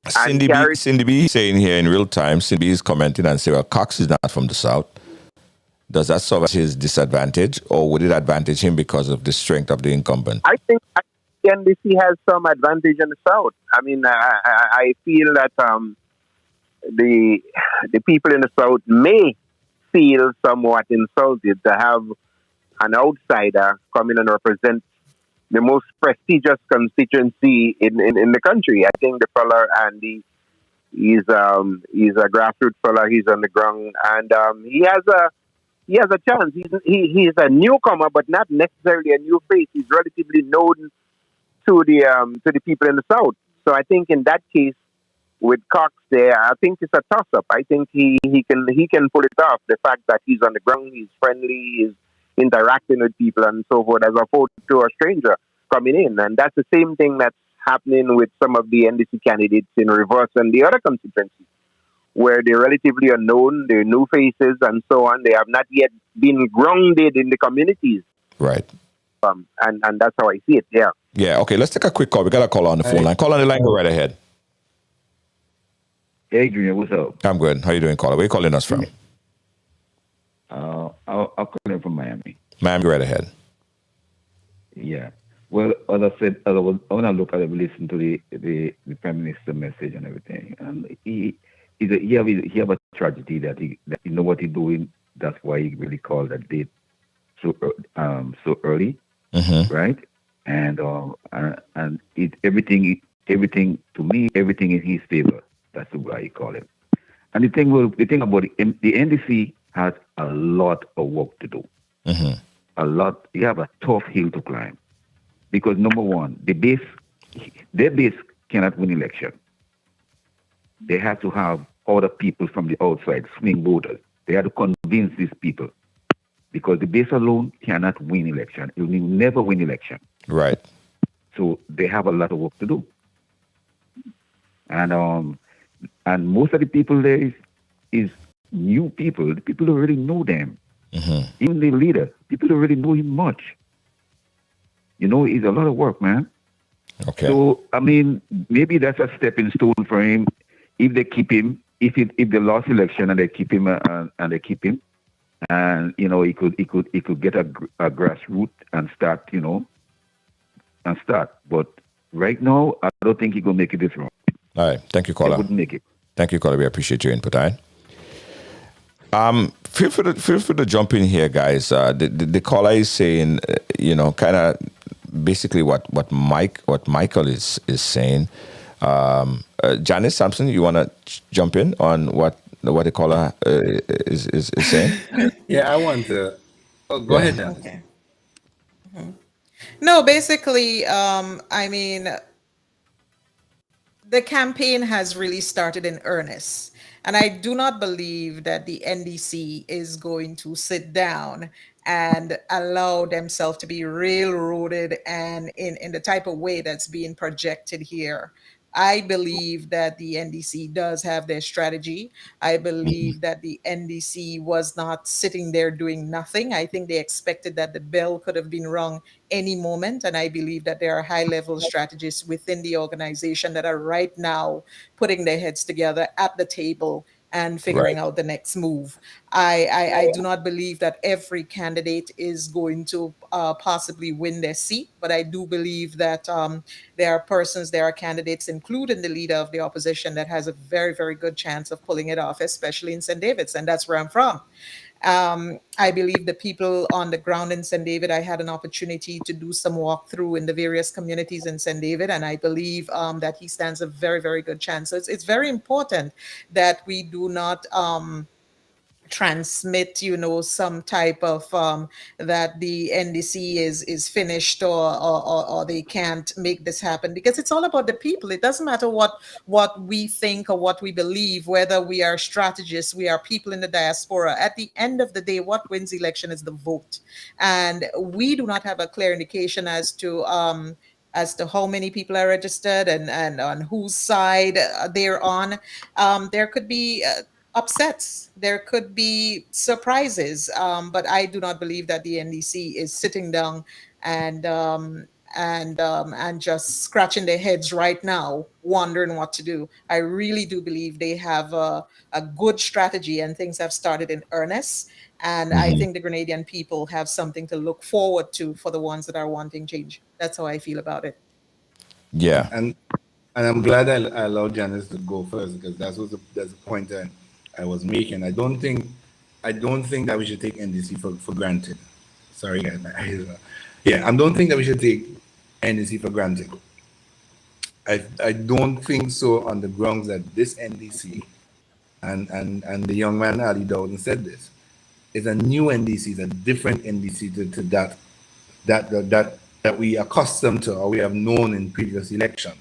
Cindy B saying here in real time. Cindy B is commenting and saying, "Well, Cox is not from the South. Does that solve his disadvantage, or would it advantage him because of the strength of the incumbent?" I think NBC has some advantage in the South. I mean, I feel that the people in the South may feel somewhat insulted to have an outsider come in and represent the most prestigious constituency in the country. I think the fella, Andy, he's a grassroots fella. He's on the ground, and he has a chance. He's a newcomer, but not necessarily a new face. He's relatively known to the people in the South. So I think in that case, with Cox there, I think it's a toss-up. I think he can pull it off. The fact that he's on the ground, he's friendly, he's interacting with people and so forth, as opposed to a stranger coming in. And that's the same thing that's happening with some of the NDC candidates in reverse and the other constituencies, where they're relatively unknown, they're new faces and so on. They have not yet been grounded in the communities. Right. And that's how I see it, yeah. Yeah, okay, let's take a quick call. We got a call on the phone line. Call on the line, go right ahead. Hey, Adrian, what's up? I'm good. How you doing, caller? Where are you calling us from? I'll call in from Miami. Miami, go right ahead. Yeah. Well, as I said, when I look at it, listen to the Prime Minister message and everything, and he have a tragedy that he know what he's doing That's why he really called that date so early, Mm-hmm. right? And everything to me, everything in his favor. That's why he called it. And the thing about the NDC has a lot of work to do. Mm-hmm. A lot. You have a tough hill to climb because number one, their base cannot win election. They have to have other people from the outside, swing voters. They have to convince these people because the base alone cannot win election. It will never win election. Right. So they have a lot of work to do. And most of the people there is new people. The people already know them. Mm-hmm. Even the leader, people already know him much. It's a lot of work, man. Okay. So I mean, maybe that's a stepping stone for him. If they keep him, if they lost election and they keep him and he could get a grassroots and start, But right now, I don't think he gonna make it this round. All right. Thank you, He caller. wouldn't make it. Thank you, caller. We appreciate your input. All right. Feel free to jump in here, guys. The caller is saying, kind of basically what Michael is saying. Janice Sampson, you want to jump in on what the caller is saying? Yeah, I want to. Oh, go ahead, Dan. Okay. No, basically, I mean, the campaign has really started in earnest. And I do not believe that the NDC is going to sit down and allow themselves to be railroaded and in the type of way that's being projected here. I believe that the NDC does have their strategy. I believe that the NDC was not sitting there doing nothing. I think they expected that the bell could have been rung any moment. And I believe that there are high level strategists within the organization that are right now putting their heads together at the table and figuring Right. out the next move. I do not believe that every candidate is going to possibly win their seat, but I do believe that there are candidates, including the leader of the opposition, that has a very, very good chance of pulling it off, especially in St. David's, and that's where I'm from. I believe the people on the ground in St. David, I had an opportunity to do some walkthrough in the various communities in St. David, and I believe that he stands a very, very good chance. So it's very important that we do not transmit some type of that the NDC is finished or they can't make this happen, because it's all about the people. It doesn't matter what we think or what we believe, whether we are strategists, we are people in the diaspora. At the end of the day, what wins election is the vote, and we do not have a clear indication as to how many people are registered and on whose side they're on. There could be upsets. There could be surprises, but I do not believe that the NDC is sitting down and and just scratching their heads right now, wondering what to do. I really do believe they have a good strategy and things have started in earnest. And I Mm-hmm. think the Grenadian people have something to look forward to for the ones that are wanting change. That's how I feel about it. Yeah. And I'm glad I allowed Janice to go first, because that's the point that I was making. I don't think that we should take NDC for granted. Sorry, guys. I don't think that we should take NDC for granted. I don't think so, on the grounds that this NDC and the young man Ali Dowden said this is a new NDC, is a different NDC to that we accustomed to or we have known in previous elections.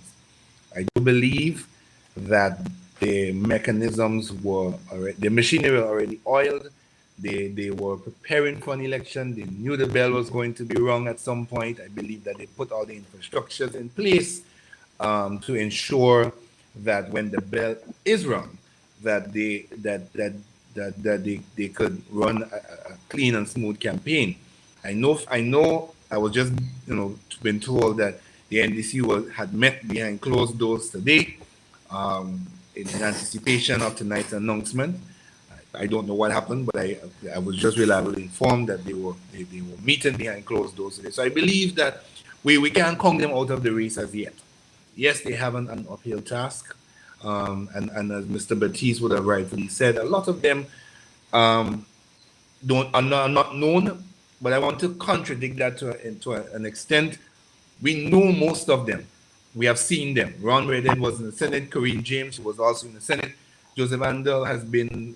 I do believe that the mechanisms were already, the machinery were already oiled. They were preparing for an election. They knew the bell was going to be rung at some point. I believe that they put all the infrastructures in place to ensure that when the bell is rung, that they could run a clean and smooth campaign. I know. I was just been told that the NDC had met behind closed doors today, in anticipation of tonight's announcement. I don't know what happened, but I was just reliably informed that they were meeting behind closed doors today. So I believe that we can't count them out of the race as yet. Yes, they have an uphill task, and as Mr. Batiste would have rightfully said, a lot of them are not known, but I want to contradict that to an extent. We know most of them. We have seen them. Ron Redding was in the Senate. Corinne James was also in the Senate. Joseph Andel has been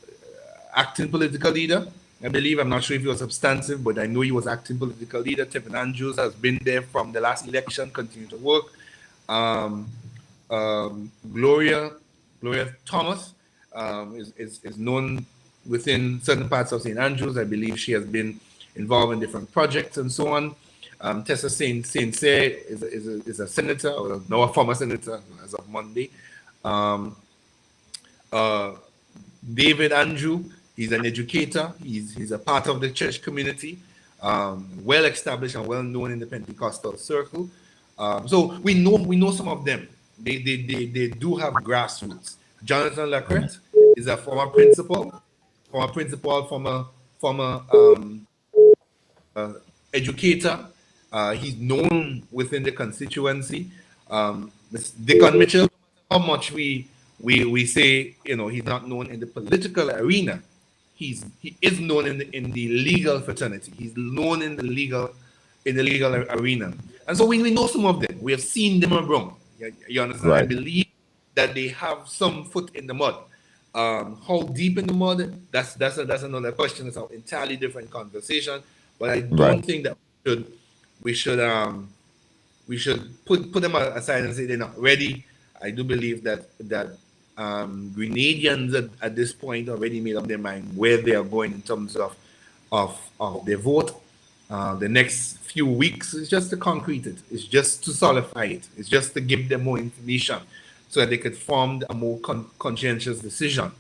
acting political leader. I believe, I'm not sure if he was substantive, but I know he was acting political leader. Tiffin Andrews has been there from the last election, continued to work. Gloria Thomas is known within certain parts of St. Andrews. I believe she has been involved in different projects and so on. Tessa Saint Cyr is a senator, or no, a former senator as of Monday. David Andrew, he's an educator. He's a part of the church community, well established and well known in the Pentecostal circle. So we know some of them. They do have grassroots. Jonathan Lacrette is a former principal, former educator. He's known within the constituency. Dickon Mitchell, how much we say, he's not known in the political arena, he is known in the legal fraternity. He's known in the legal arena, and so we know some of them. We have seen them around. You understand? Right. I believe that they have some foot in the mud. How deep in the mud? That's another question. It's an entirely different conversation. But I don't think that we should put them aside and say they're not ready. I do believe that Grenadians at this point already made up their mind where they are going in terms of their vote. The next few weeks is just to concrete it. It's just to solidify it. It's just to give them more information so that they could form a more conscientious decision.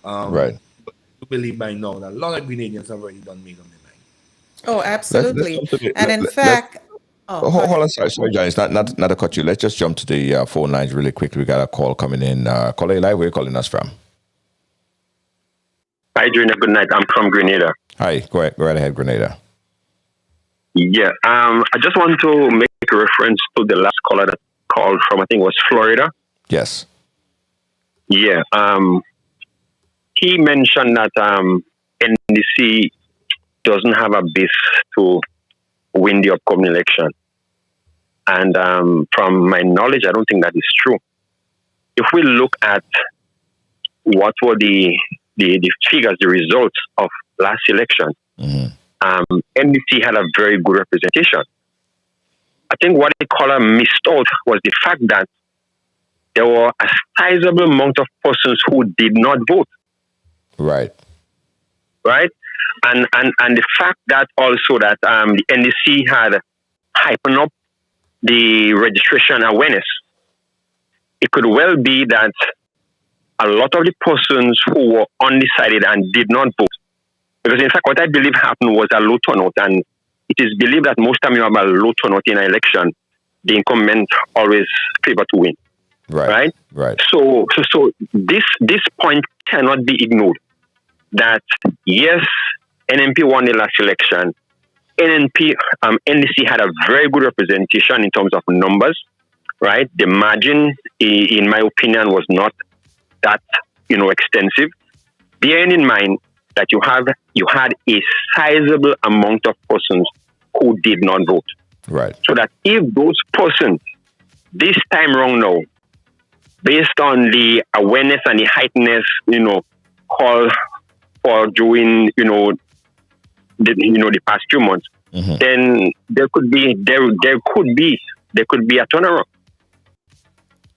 Right. But I believe by now that a lot of Grenadians have already done made up their mind. Oh, absolutely. In fact, hold on, sorry, Johnny, not to cut you. Let's just jump to the phone lines really quickly. We got a call coming in. Caller live, where are you calling us from? Hi, Junior. Good night. I'm from Grenada. Hi, go right ahead, Grenada. Yeah, I just want to make a reference to the last caller that called from, I think it was Florida. Yes. Yeah. He mentioned that NDC doesn't have a base to win the upcoming election. And from my knowledge, I don't think that is true. If we look at what were the figures, the results of last election, NDC had a very good representation. I think what the caller missed out was the fact that there were a sizable amount of persons who did not vote. Right. Right? And the fact that also that the NDC had hyped up the registration awareness, it could well be that a lot of the persons who were undecided and did not vote, because in fact what I believe happened was a low turnout, and it is believed that most time you have a low turnout in an election, the incumbent always favor to win. Right. So this point cannot be ignored. That yes, NMP won the last election. NDC had a very good representation in terms of numbers, right? The margin, in my opinion, was not that extensive. Bearing in mind that you had a sizable amount of persons who did not vote. Right. So that if those persons this time around now, based on the awareness and the heightenedness, call for during the past few months, then there could be a turnaround.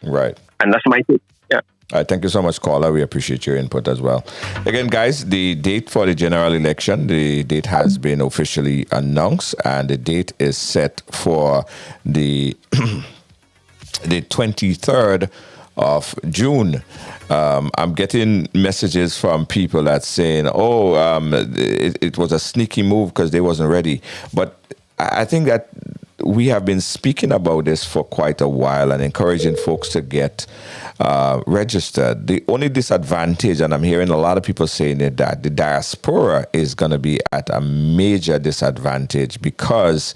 Right. And that's my take. Yeah. All right, thank you so much, caller. We appreciate your input as well. Again, guys, the date for the general election, the date has been officially announced, and the date is set for the the 23rd of June. I'm getting messages from people that's saying, it was a sneaky move because they wasn't ready. But I think that we have been speaking about this for quite a while and encouraging folks to get registered. The only disadvantage, and I'm hearing a lot of people saying it, that the diaspora is going to be at a major disadvantage because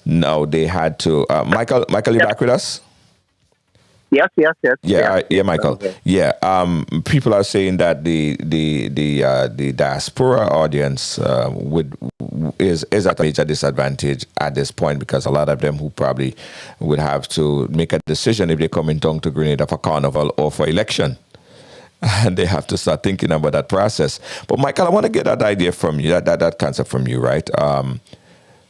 now they had to... Michael, you back with us? Yes, yes, yes, Yeah, yeah, yeah, yes. Michael. Yeah, people are saying that the diaspora audience would is at a major disadvantage at this point because a lot of them who probably would have to make a decision if they come in down to Grenada for carnival or for election. And they have to start thinking about that process. But Michael, I want to get that idea from you, that concept from you, right?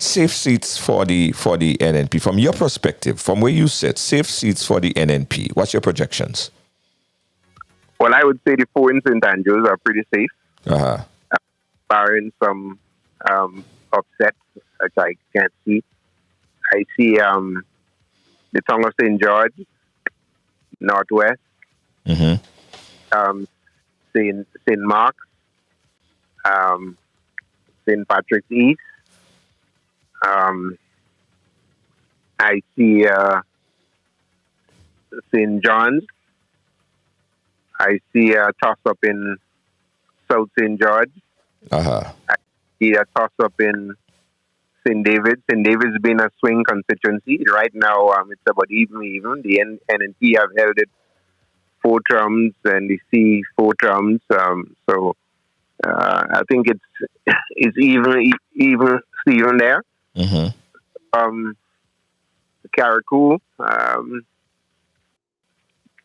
Safe seats for the NNP from your perspective, from where you sit. Safe seats for the NNP. What's your projections? Well, I would say the four in St. Andrews are pretty safe, Uh-huh. barring some upsets, which I can't see. I see the tongue of St. George, Northwest, Mm-hmm. um, St. Mark's, um, St. Patrick's East. Um, I see St. John's. I see a toss up in South St. George. Uh-huh. I see a toss up in St. David. St. David's been a swing constituency. Right now, it's about even. The NNP have held it four terms and the C four terms. I think it's even there. Mm-hmm. Um, Carriacou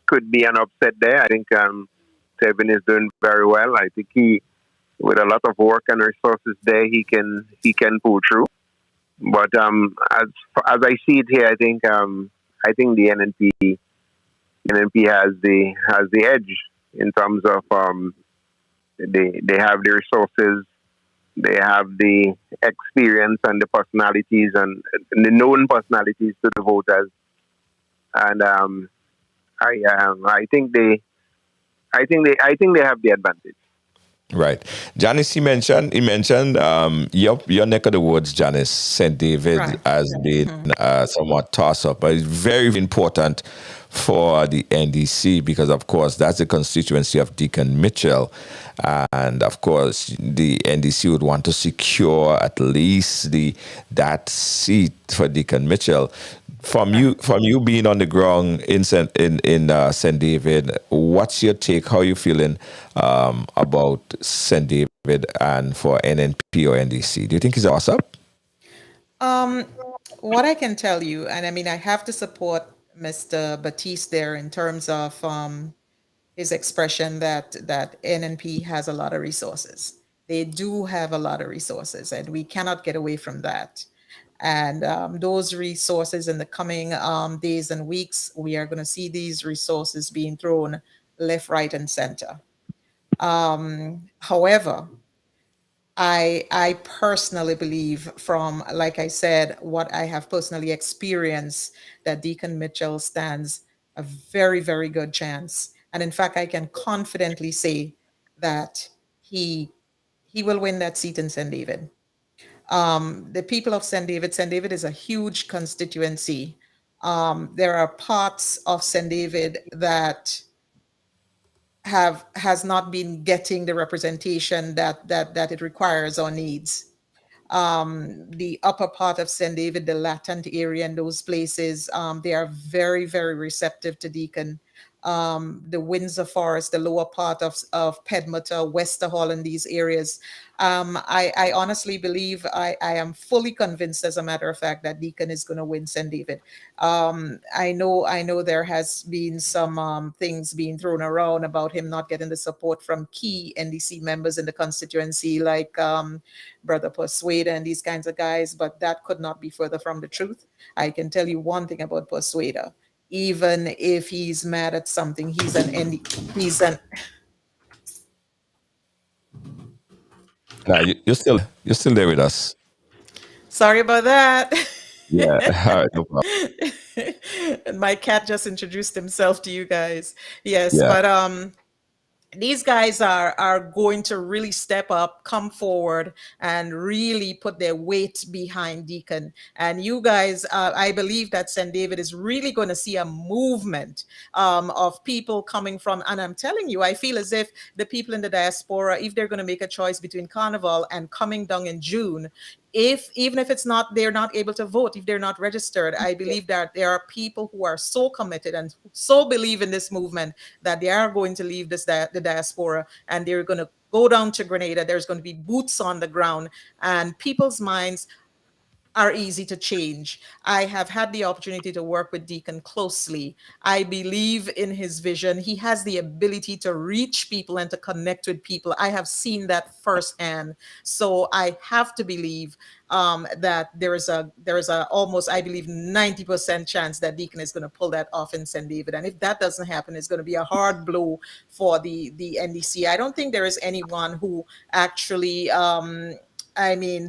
could be an upset there. I think Tevin is doing very well. I think he, with a lot of work and resources there, he can pull through. But as I see it here, I think the NNP has the edge in terms of they have the resources, they have the experience and the personalities and the known personalities to the voters, and I think they have the advantage. Right. Janice, he mentioned your neck of the woods, Janice, St. David Right. has been somewhat toss up, but it's very important for the NDC because, of course, that's the constituency of Deacon Mitchell. And, of course, the NDC would want to secure at least that seat for Deacon Mitchell. From you being on the ground in St. David, what's your take? How are you feeling about St. David and for NNP or NDC? Do you think he's awesome? Um, what I can tell you, and I mean, I have to support Mr. Batiste there in terms of his expression that NNP has a lot of resources. They do have a lot of resources, and we cannot get away from that. And those resources in the coming days and weeks, we are going to see these resources being thrown left, right, and center. However, I personally believe from, like I said, what I have personally experienced, that Deacon Mitchell stands a very, very good chance. And in fact, I can confidently say that he he will win that seat in St. David. The people of St. David is a huge constituency. There are parts of St. David that has not been getting the representation that it requires or needs. The upper part of St. David, the latent area, and those places, they are very, very receptive to Deacon. The Windsor Forest, the lower part of Pedmota, Wester Hall, and these areas. I honestly believe, I am fully convinced, as a matter of fact, that Deacon is going to win St. David. I know there has been some things being thrown around about him not getting the support from key NDC members in the constituency, like Brother Persuader and these kinds of guys, but that could not be further from the truth. I can tell you one thing about Persuader. Even if he's mad at something, he's an Now you're still there with us. sorry about that. Yeah. All right, no problem. And my cat just introduced himself to you guys. Yes, Yeah. but these guys are going to really step up, come forward, and really put their weight behind Deacon. And you guys, I believe that St. David is really going to see a movement of people coming from. And I'm telling you, I feel as if the people in the diaspora, if they're going to make a choice between Carnival and coming down in June, even if it's not, they're not able to vote, if they're not registered, I believe that there are people who are so committed and so believe in this movement that they are going to leave the diaspora, and they're going to go down to Grenada. There's going to be boots on the ground, and people's minds are easy to change. I have had the opportunity to work with Deacon closely. I believe in his vision. He has the ability to reach people and to connect with people. I have seen that firsthand. So I have to believe that there is a almost, I believe, 90% chance that Deacon is going to pull that off in St. David. And if that doesn't happen, it's going to be a hard blow for the NDC. I don't think there is anyone who actually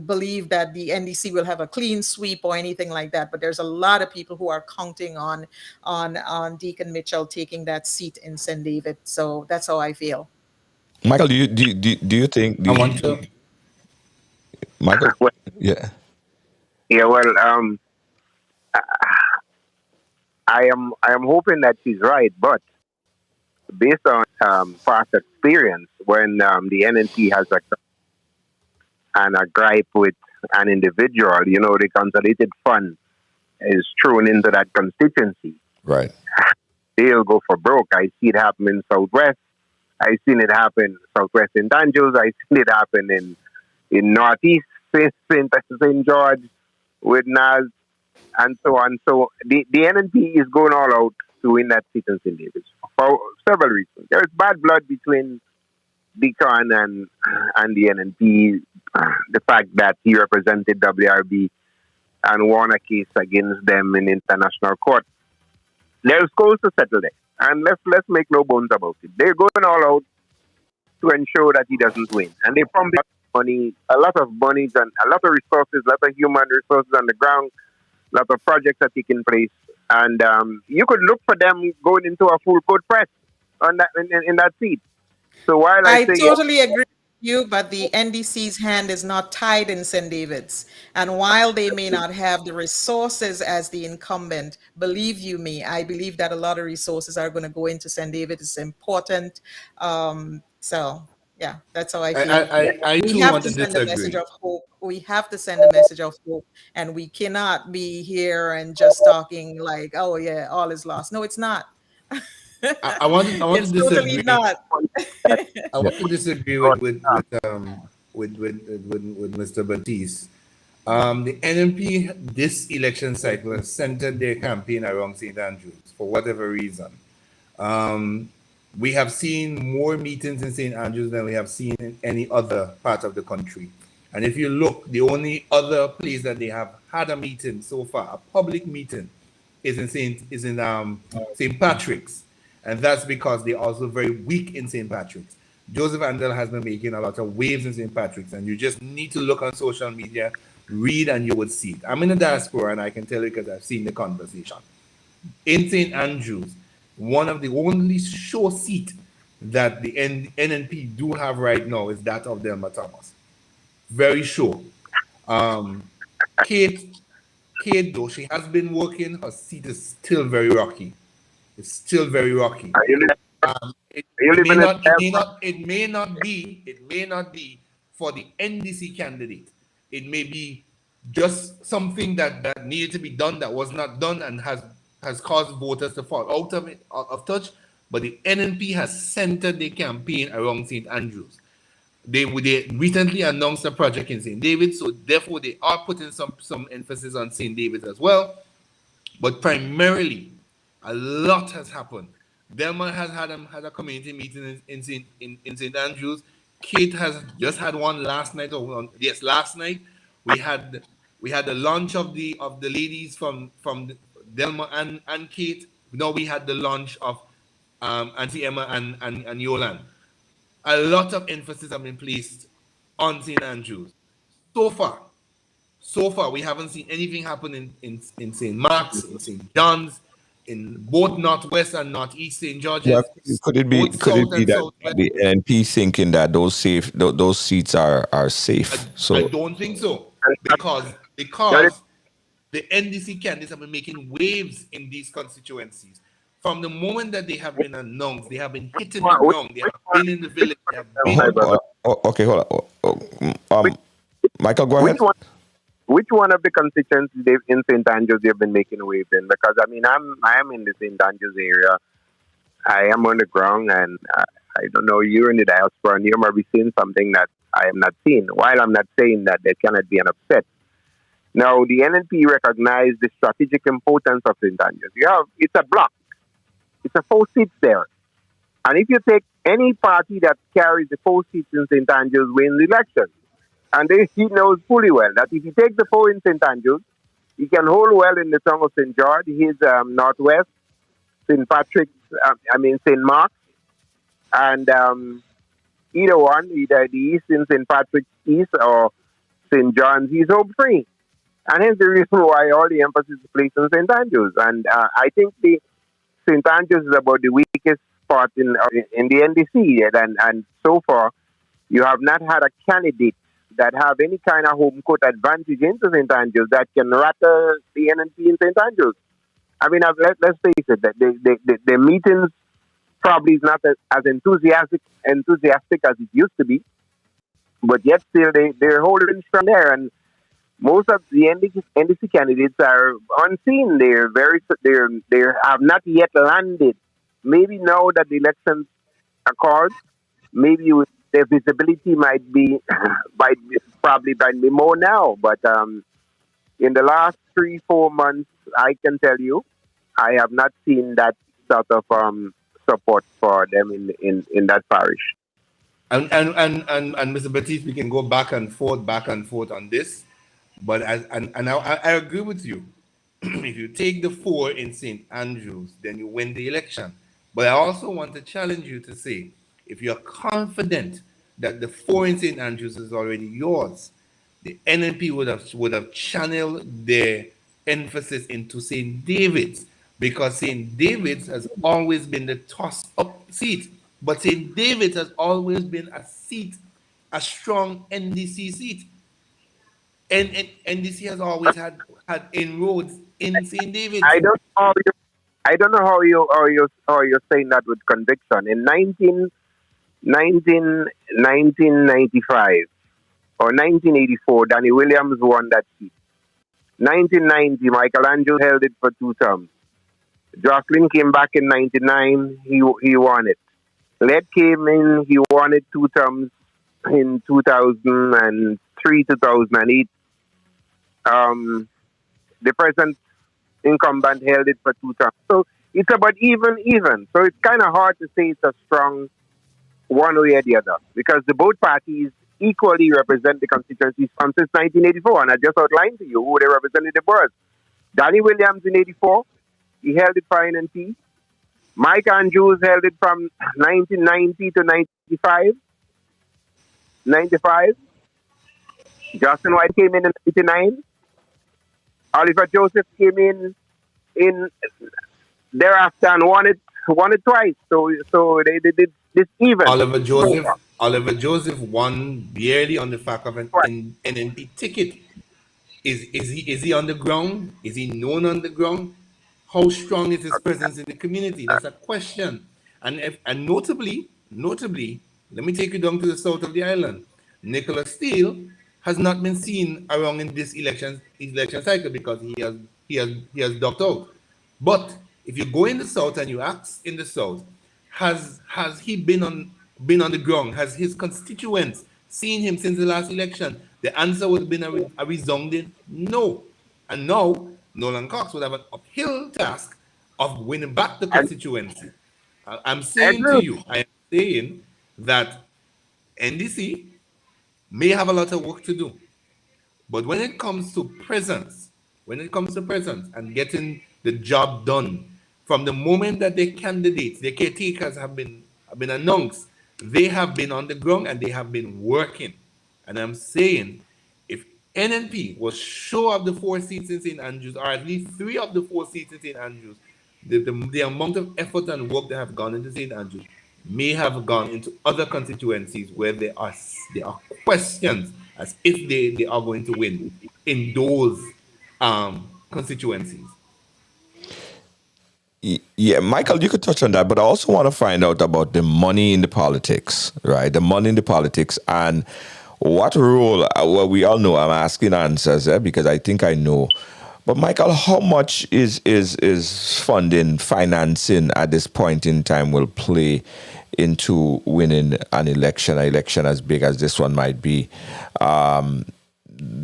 believe that the NDC will have a clean sweep or anything like that. But there's a lot of people who are counting on Deacon Mitchell taking that seat in St. David. So that's how I feel. Michael, do you think I want to. Michael? Well, Yeah. yeah, well, I am hoping that she's right, but based on past experience, when the NNP has a gripe with an individual, the consolidated fund is thrown into that constituency, Right. they'll go for broke. I see it happen in Southwest. I've seen it happen Southwest in Danjus. I've seen it happen in Northeast, St. George, with Nas, and so on. So the NNP is going all out to win that seat in St. David's for several reasons. There is bad blood between Deacon and the NNP. The fact that he represented WRB and won a case against them in international court. There's goals to settle there. And let's make no bones about it. They're going all out to ensure that he doesn't win. And they pump money, a lot of monies and a lot of resources, a lot of human resources on the ground, a lot of projects are taking place. And you could look for them going into a full court press on that in that seat. So while I say totally agree with you, but the NDC's hand is not tied in St. David's. And while they may not have the resources as the incumbent, believe you me, I believe that a lot of resources are going to go into St. David. It's important. So yeah, that's how I feel. I We too have want to to send a message disagree. of hope. We have to send a message of hope, and we cannot be here and just talking like, oh yeah, all is lost. No, it's not. I want to It's totally disagree. not. I want to disagree with Mr. Batiste. The NMP this election cycle has centered their campaign around St. Andrews for whatever reason. We have seen more meetings in St. Andrews than we have seen in any other part of the country. And if you look, the only other place that they have had a meeting so far, a public meeting, is in St. Patrick's. And that's because they're also very weak in St. Patrick's. Joseph Andel has been making a lot of waves in St. Patrick's, and you just need to look on social media, read, and you would see it. I'm in the diaspora, and I can tell you because I've seen the conversation. In St. Andrews, one of the only show seat that the NNP do have right now is that of Delma Thomas. Very sure. Kate, though she has been working, her seat is still very rocky. It's still very rocky. It may not be for the NDC candidate. It may be just something that needed to be done that was not done and has caused voters to fall out of touch. But the NNP has centered the campaign around St. Andrews. They recently announced a project in St. David, so therefore they are putting some emphasis on St. David as well. But primarily, a lot has happened. Delma has had a community meeting in St. Andrews. Kate has just had one last night. Last night we had the launch of the ladies from Delma and Kate. Now we had the launch of Auntie Emma and Yolan. A lot of emphasis have been placed on St. Andrews. So far, we haven't seen anything happen in St. Mark's, in St. John's, in both Northwest and Northeast St. George's. Yeah, could it be that Southwest. the NP thinking that those seats are safe? I don't think so, because the NDC candidates have been making waves in these constituencies. From the moment that they have been announced, they have been hitting the ground. They have been in the village. They have been. Okay, hold on. Michael, go ahead. which one of the constituencies in St. Andrews they've been making waves in? Because I mean, I am in the St. Andrews area. I am on the ground, and I don't know, you're in the diaspora, and you might be seeing something that I am not seeing. While I'm not saying that there cannot be an upset. Now, the NNP recognized the strategic importance of St. Andrews. It's a block. It's a 4 seats there. And if you take any party that carries the 4 seats in St. Andrews wins the election. And he knows fully well that if he takes the 4 in St. Andrews, he can hold well in the tongue of St. George, his Northwest, St. Patrick's, St. Mark's, and either one, either the East in St. Patrick's East or St. John's, he's home free. And hence the reason why all the emphasis is placed on St. Andrews. And I think the St. Andrews is about the weakest spot in the NDC. And so far, you have not had a candidate that have any kind of home court advantage into St. Andrews that can rattle the NNP in St. Andrews. I mean, let's face it, the meetings probably is not as enthusiastic as it used to be, but yet still they're holding strong there. And most of the NDC candidates are unseen. They have not yet landed. Maybe now that the elections are called, maybe their visibility might be more now. But in the last 3-4 months, I can tell you, I have not seen that sort of support for them in that parish. And Mr. Batiste, we can go back and forth on this. But I agree with you. If you take the 4 in St. Andrews, then you win the election. But I also want to challenge you to say, if you're confident that the 4 in St. Andrews is already yours, the NNP would have channeled their emphasis into St. David's, because St. David's has always been the toss-up seat. But St. David's has always been a strong NDC seat. And NDC has always had inroads in St. David's. I don't know how you're saying that with conviction. In 1995 or 1984, Danny Williams won that seat. 1990, Michael Andrews held it for 2 terms. Jocelyn came back in 99, he won it. Led came in, he won it 2 terms in 2003, 2008. The present incumbent held it for 2 terms. So it's about even. So it's kind of hard to say it's a strong one way or the other, because the both parties equally represent the constituencies from since 1984. And I just outlined to you who they represented the boroughs. Danny Williams in 84, he held it for NNP. Mike Andrews held it from 1990 to 95. Justin White came in 99. Oliver Joseph came in thereafter and won it twice. So they did this even. Oliver Joseph won barely on the fact of an NNP ticket. Is he on the ground? Is he known on the ground? How strong is his presence in the community? That's a question. And notably, let me take you down to the south of the island. Nicholas Steele has not been seen around in this election cycle because he has dropped out. But if you go in the south and you ask in the south, has he been on the ground? Has his constituents seen him since the last election? The answer would have been a resounding no. And now Nolan Cox would have an uphill task of winning back the constituency. I'm saying to you, I am saying that NDC may have a lot of work to do. But when it comes to presence and getting the job done, from the moment that their candidates, their caretakers have been announced, they have been on the ground and they have been working. And I'm saying, if NNP was sure of the 4 seats in St. Andrews, or at least 3 of the 4 seats in St. Andrews, the amount of effort and work that have gone into St. Andrews may have gone into other constituencies where there are questions as if they are going to win in those constituencies. Yeah, Michael, you could touch on that, but I also want to find out about the money in the politics, right? The money in the politics, and what role, well, we all know I'm asking answers because I think I know. But Michael, how much is funding, financing at this point in time will play into winning an election as big as this one might be?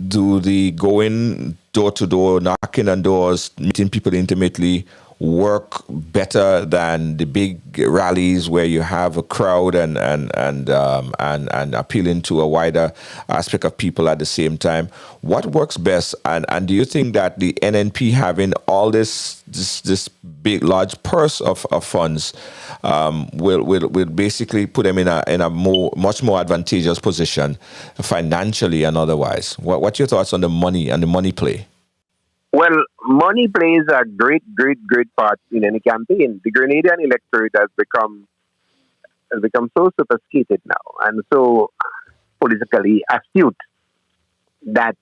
Do the going door to door, knocking on doors, meeting people intimately work better than the big rallies where you have a crowd and appealing to a wider aspect of people at the same time? What works best? And do you think that the NNP having all this big large purse of funds will basically put them in a much more advantageous position financially and otherwise? What's your thoughts on the money and the money play? Well, money plays a great, great, great part in any campaign. The Grenadian electorate has become so sophisticated now and so politically astute that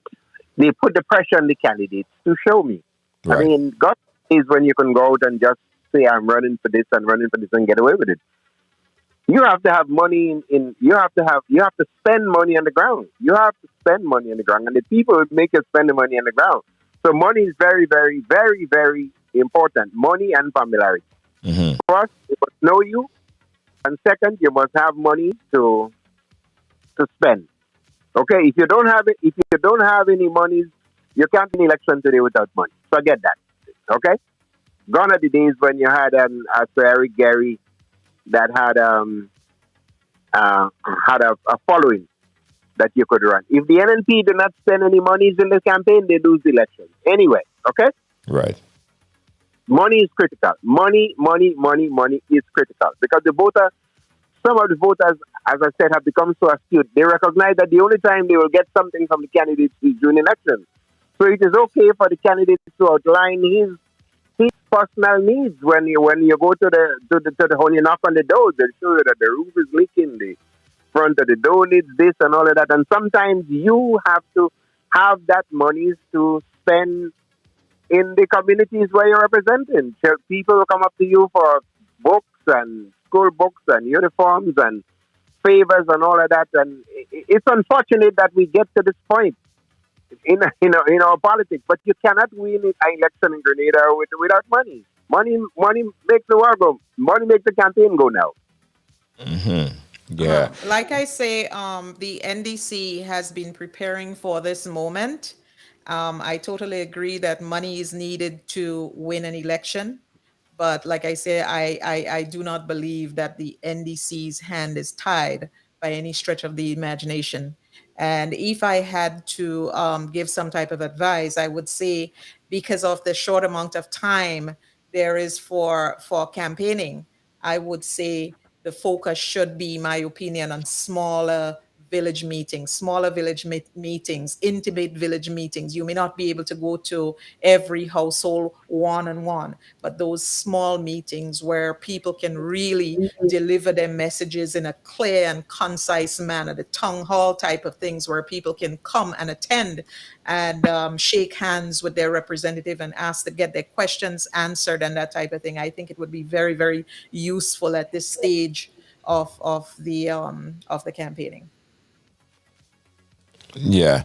they put the pressure on the candidates to show me. Right. I mean, God is when you can go out and just say, I'm running for this and running for this and get away with it. You have to have money you have to spend money on the ground. You have to spend money on the ground, and the people make you spend the money on the ground. So money is very, very, very, very important. Money and familiarity. Mm-hmm. First, they must know you, and second, you must have money to spend. Okay, if you don't have any money, you can't win election today without money. Forget that. Okay, gone are the days when you had a Sir Eric Gary that had a following that you could run. If the NNP do not spend any monies in the campaign, they lose the election. Anyway, okay? Right. Money is critical. Money is critical. Because some of the voters, as I said, have become so astute. They recognize that the only time they will get something from the candidates is during elections. So it is okay for the candidates to outline his personal needs when you go to the when you knock on the door, they show you that the roof is leaking, the front of the door needs this and all of that. And sometimes you have to have that money to spend in the communities where you're representing. People will come up to you for books and school books and uniforms and favors and all of that. And it's unfortunate that we get to this point in our politics. But you cannot win an election in Grenada without money. Money makes the world go. Money makes the campaign go now. Mm-hmm. Yeah. Like I say, the NDC has been preparing for this moment. I totally agree that money is needed to win an election. But like I say, I do not believe that the NDC's hand is tied by any stretch of the imagination. And if I had to give some type of advice, I would say because of the short amount of time there is for campaigning, I would say the focus should be, my opinion, on smaller village meetings, intimate village meetings. You may not be able to go to every household one on one, but those small meetings where people can really deliver their messages in a clear and concise manner, the town hall type of things where people can come and attend and shake hands with their representative and ask to get their questions answered and that type of thing. I think it would be very, very useful at this stage of the campaigning. Yeah.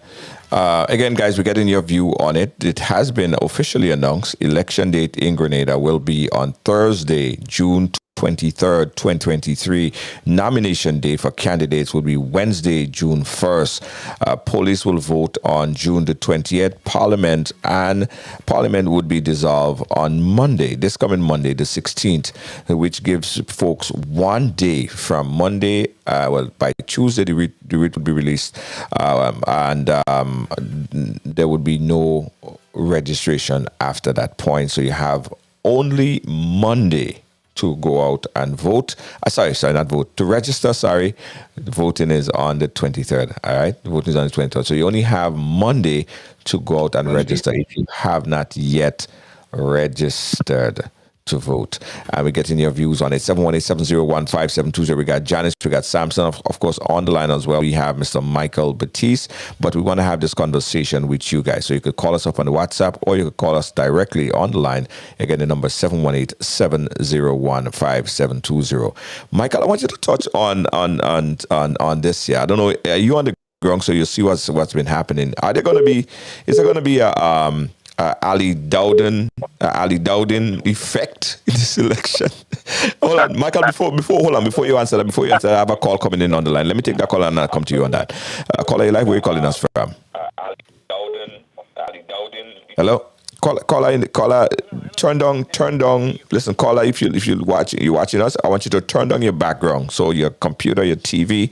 Again, guys, we're getting your view on it. It has been officially announced. Election date in Grenada will be on Thursday, June 23rd, 2023. Nomination day for candidates will be Wednesday, June 1st. Police will vote on June the 20th. Parliament would be dissolved on Monday, this coming Monday, the 16th, which gives folks 1 day from Monday. By Tuesday, the writ would be released, and there would be no registration after that point. So you have only Monday to go out and vote. Not vote, to register, The voting is on the 23rd, all right? The voting is on the 23rd. So you only have Monday to go out and register if you have not yet registered to vote. And we're getting your views on it. 718-701-5720. We got Janice, we got Samson, of course, on the line as well. We have Mr. Michael Batiste, but we want to have this conversation with you guys. So you could call us up on the WhatsApp or you could call us directly on the line. Again, the number is 718-701-5720. Michael, I want you to touch on this here. I don't know, are you on the background so you see what's been happening. Are there going to be? Is there going to be a Ali Dowden effect in this election? Hold on, Michael. Before you answer that, I have a call coming in on the line. Let me take that call and I'll come to you on that. Caller, you live? Where are you calling us from? Ali Dowden. Hello. Caller, turn down. Listen, caller, if you're watching us, I want you to turn down your background. So your computer, your TV,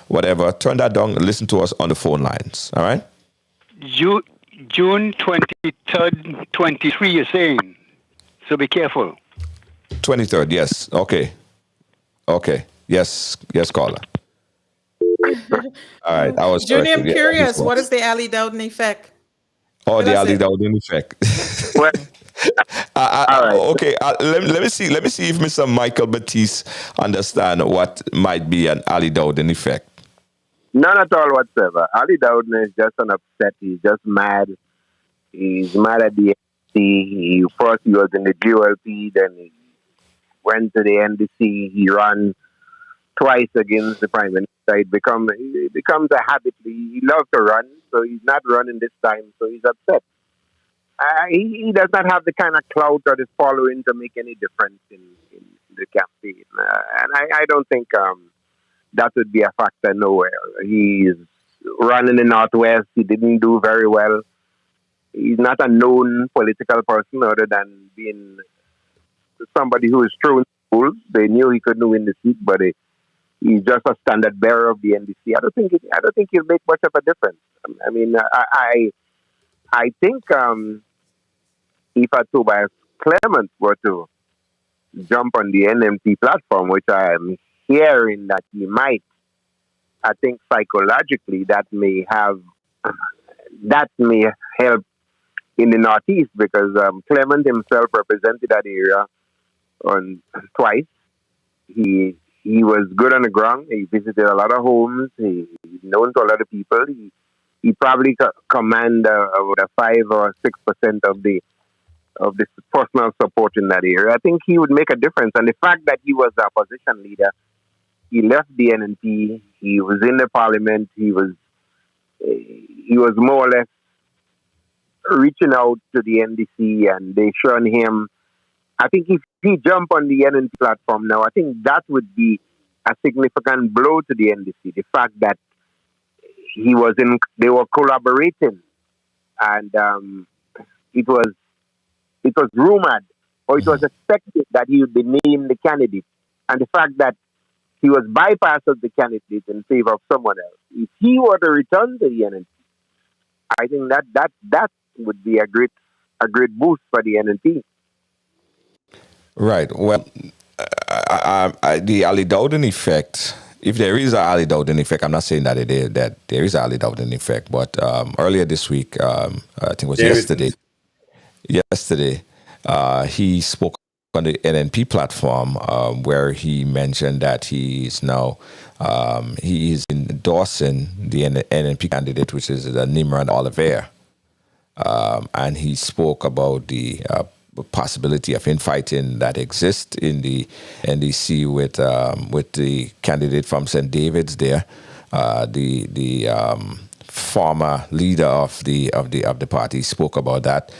whatever, turn that down and listen to us on the phone lines. All right? June 23rd, 23, you're saying. So be careful. 23rd, yes. Okay. Yes, caller. All right. I was Junior, I'm corrected. curious, what is the Ali Dowden effect? Oh, What the is Ali it? Dowden effect. Well, all right. Okay, let me see if Mr. Michael Batiste understand what might be an Ali Dowden effect. None at all whatsoever. Ali Dowden is just an upset. He's just mad. He's mad at the NDC. First he was in the GOLP, then he went to the NDC. He ran twice against the Prime Minister. It becomes a habit. He loves to run, so he's not running this time, so he's upset. He does not have the kind of clout or the following to make any difference in the campaign. And I don't think that would be a factor nowhere. He's running in the Northwest. He didn't do very well. He's not a known political person other than being somebody who is true in schools. They knew he couldn't win the seat, but he's just a standard bearer of the NDC. I don't think he'll make much of a difference. I mean, I think if Tobias Clement were to jump on the NMP platform, which I am hearing that he might, I think psychologically that may help in the Northeast because Clement himself represented that area on twice. He was good on the ground. He visited a lot of homes. He's known to a lot of people. He probably command about a 5 or 6% of the personal support in that area. I think he would make a difference. And the fact that he was the opposition leader, he left the NNP. He was in the parliament. He was more or less reaching out to the NDC, and they shown him. I think if he jumped on the NNP platform now, I think that would be a significant blow to the NDC. The fact that they were collaborating, and it was rumored or it was expected that he would be named the candidate, and the fact that he was bypassed as the candidate in favor of someone else. If he were to return to the NNP, I think that would be a great boost for the NNP. Right. Well, the Ali Dowden effect, if there is an Ali Dowden effect, I'm not saying that that there is an Ali Dowden effect, but earlier this week, I think it was yesterday, he spoke on the NNP platform where he mentioned that he is now he is endorsing the NNP candidate, which is Nimrod Oliver, and he spoke about the possibility of infighting that exists in the NDC with the candidate from St. David's there, the former leader of the party spoke about that.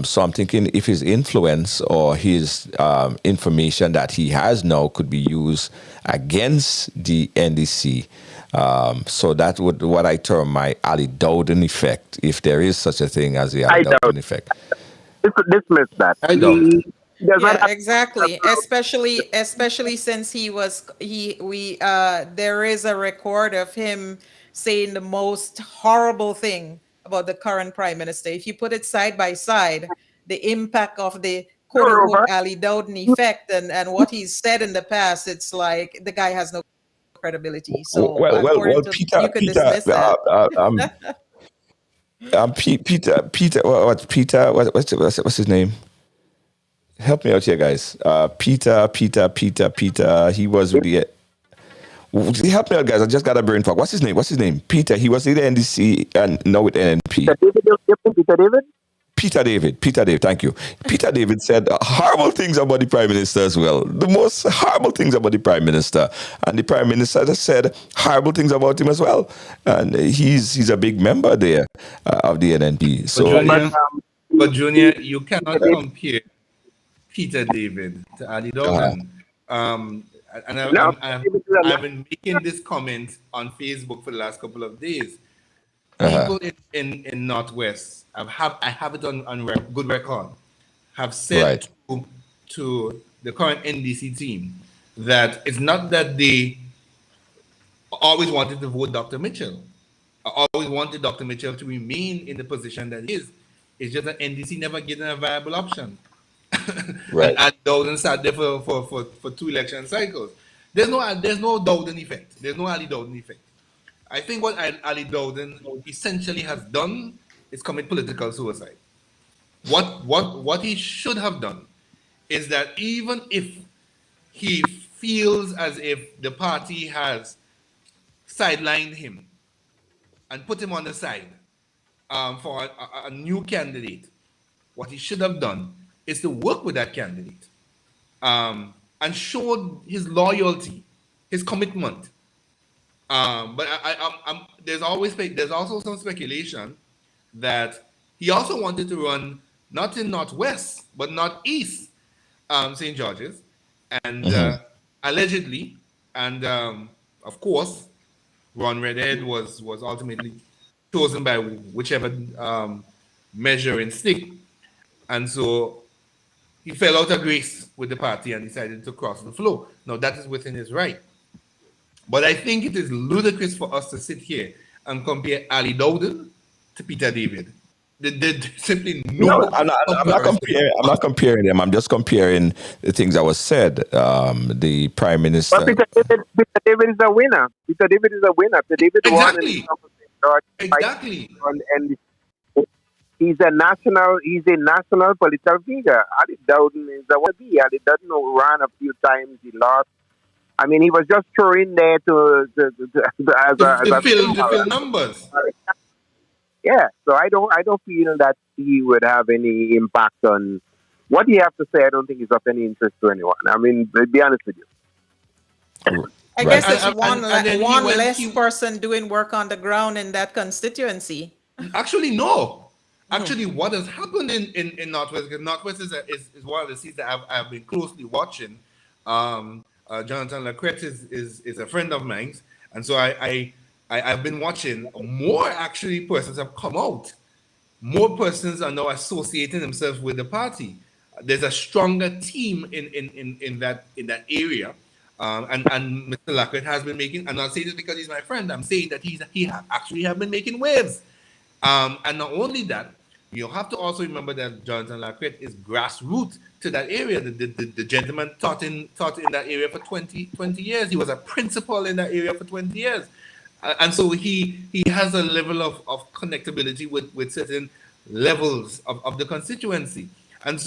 So I'm thinking if his influence or his information that he has now could be used against the NDC. So that would what I term my Ali Dowden effect, if there is such a thing as the Ali Dowden effect. Dismiss that. I don't. Yeah, exactly. Especially since there is a record of him saying the most horrible thing about the current prime minister. If you put it side by side, the impact of the quote unquote Ali Dowden effect and what he's said in the past, it's like the guy has no credibility. So well, Peter, you could dismiss that. What's his name? Help me out here, guys. Peter. He was with the. Help me out, guys. I just got a brain fog. What's his name? Peter. He was in the NDC and now with NNP. Peter David? Peter David, thank you. Peter David said horrible things about the Prime Minister as well. The most horrible things about the Prime Minister. And the Prime Minister has said horrible things about him as well. And he's a big member there of the NNP. So, But Junior, you cannot compare Peter David to Ali Dowden. And I've been making this comment on Facebook for the last couple of days. People in Northwest, I have it on good record, have said to the current NDC team that it's not that they always wanted to vote Dr. Mitchell. I always wanted Dr. Mitchell to remain in the position that he is. It's just that NDC never gave them a viable option. Right. And Dowden sat there for 2 election cycles. There's no Dowden effect. There's no Ali Dowden effect. I think what Ali Dowden essentially has done is commit political suicide. What he should have done is that even if he feels as if the party has sidelined him and put him on the side for a new candidate, what he should have done is to work with that candidate and show his loyalty, his commitment. But there's also some speculation that he also wanted to run not in Northwest but Northeast St. George's, and allegedly, and of course, Ron Redhead was ultimately chosen by whichever measuring stick, and so he fell out of grace with the party and decided to cross the floor. Now that is within his right. But I think it is ludicrous for us to sit here and compare Ali Dowden to Peter David. There's simply no. I'm not comparing them. I'm just comparing the things that was said. The Prime Minister. But Peter David is a winner. Peter David is a winner. Peter David Exactly. won. Exactly. And he's a national political figure. Ali Dowden is a wannabe. Ali Dowden ran a few times. He lost. I mean, he was just thrown in there to fill numbers. Yeah, so I don't feel that he would have any impact on what he has to say. I don't think is of any interest to anyone. I mean, to be honest with you. I guess it's And then one less person doing work on the ground in that constituency. Actually, no. Actually, what has happened in Northwest, because Northwest is one of the seats that I've been closely watching. Jonathan Lacrette is a friend of mine, and so I've been watching. More actually persons have come out. More persons are now associating themselves with the party. There's a stronger team in that area, and Mr. Lacrette has been making. I'm not saying this because he's my friend. I'm saying that he actually have been making waves. And not only that, you have to also remember that Jonathan Lacrette is grassroots to that area. The gentleman taught in that area for 20 years. He was a principal in that area for 20 years. And so he has a level of connectability with certain levels of the constituency. And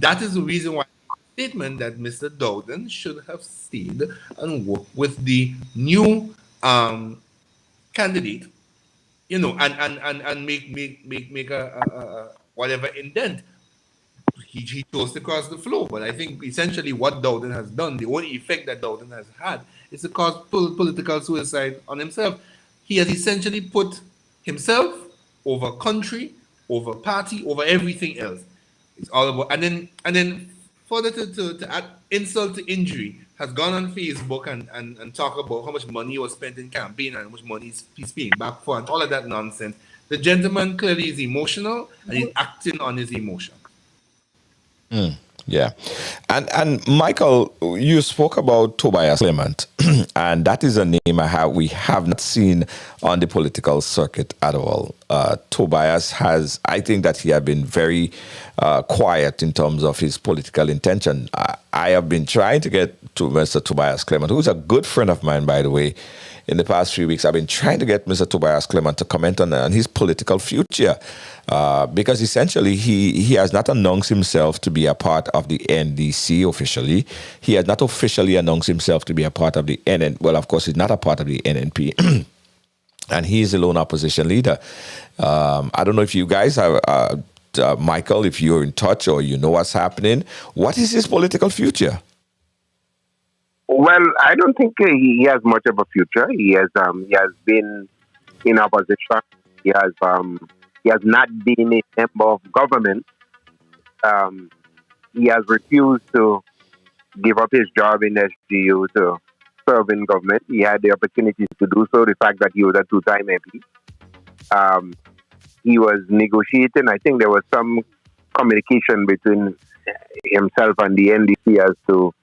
that is the reason why the statement that Mr. Dowden should have stayed and worked with the new candidate, and make a whatever indent. He chose to cross the floor, but I think essentially what Dowden has done, the only effect that Dowden has had, is to cause political suicide on himself. He has essentially put himself over country, over party, over everything else. It's all about, and then further to add insult to injury, has gone on Facebook and talk about how much money was spent in campaign and how much money he's paying back for and all of that nonsense. The gentleman clearly is emotional and he's acting on his emotion. Yeah. And Michael, you spoke about Tobias Clement, and that is a name we have not seen on the political circuit at all. Tobias I think that he has been very quiet in terms of his political intention. I have been trying to get to Mr. Tobias Clement, who's a good friend of mine, by the way. In the past few weeks, I've been trying to get Mr. Tobias Clement to comment on his political future, because essentially he has not announced himself to be a part of the NDC officially. He has not officially announced himself to be a part of the NN. Well, of course, he's not a part of the NNP, and he is the lone opposition leader. I don't know if you guys have Michael, if you're in touch or you know what's happening, what is his political future? Well, I don't think he has much of a future. He has been in opposition. He has not been a member of government. Um, he has refused to give up his job in SGU to serve in government. He had the opportunity to do so. The fact that he was a two-time MP, um, he was negotiating. I think there was some communication between himself and the NDC as to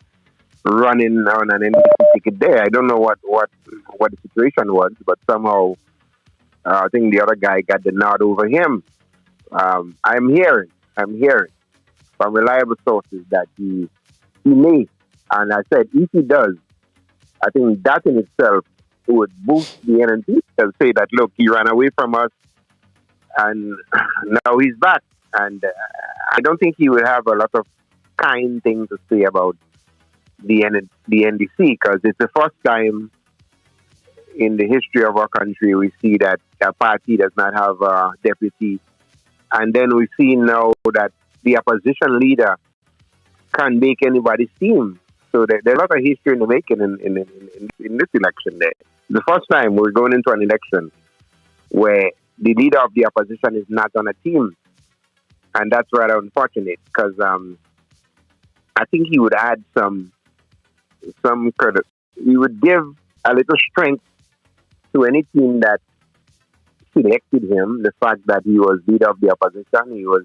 running on an NDC ticket there. I don't know what the situation was, but somehow I think the other guy got the nod over him. I'm hearing from reliable sources that he may, and I said if he does, I think that in itself would boost the NNP and say that look, he ran away from us, and now he's back. And I don't think he will have a lot of kind things to say about the NDC, because it's the first time in the history of our country we see that a party does not have a deputy, and then we see now that the opposition leader can make anybody's team. So there's a lot of history in the making in this election. There, the first time we're going into an election where the leader of the opposition is not on a team, and that's rather unfortunate, because I think he would add some credit. He would give a little strength to any team that selected him. The fact that he was leader of the opposition, he was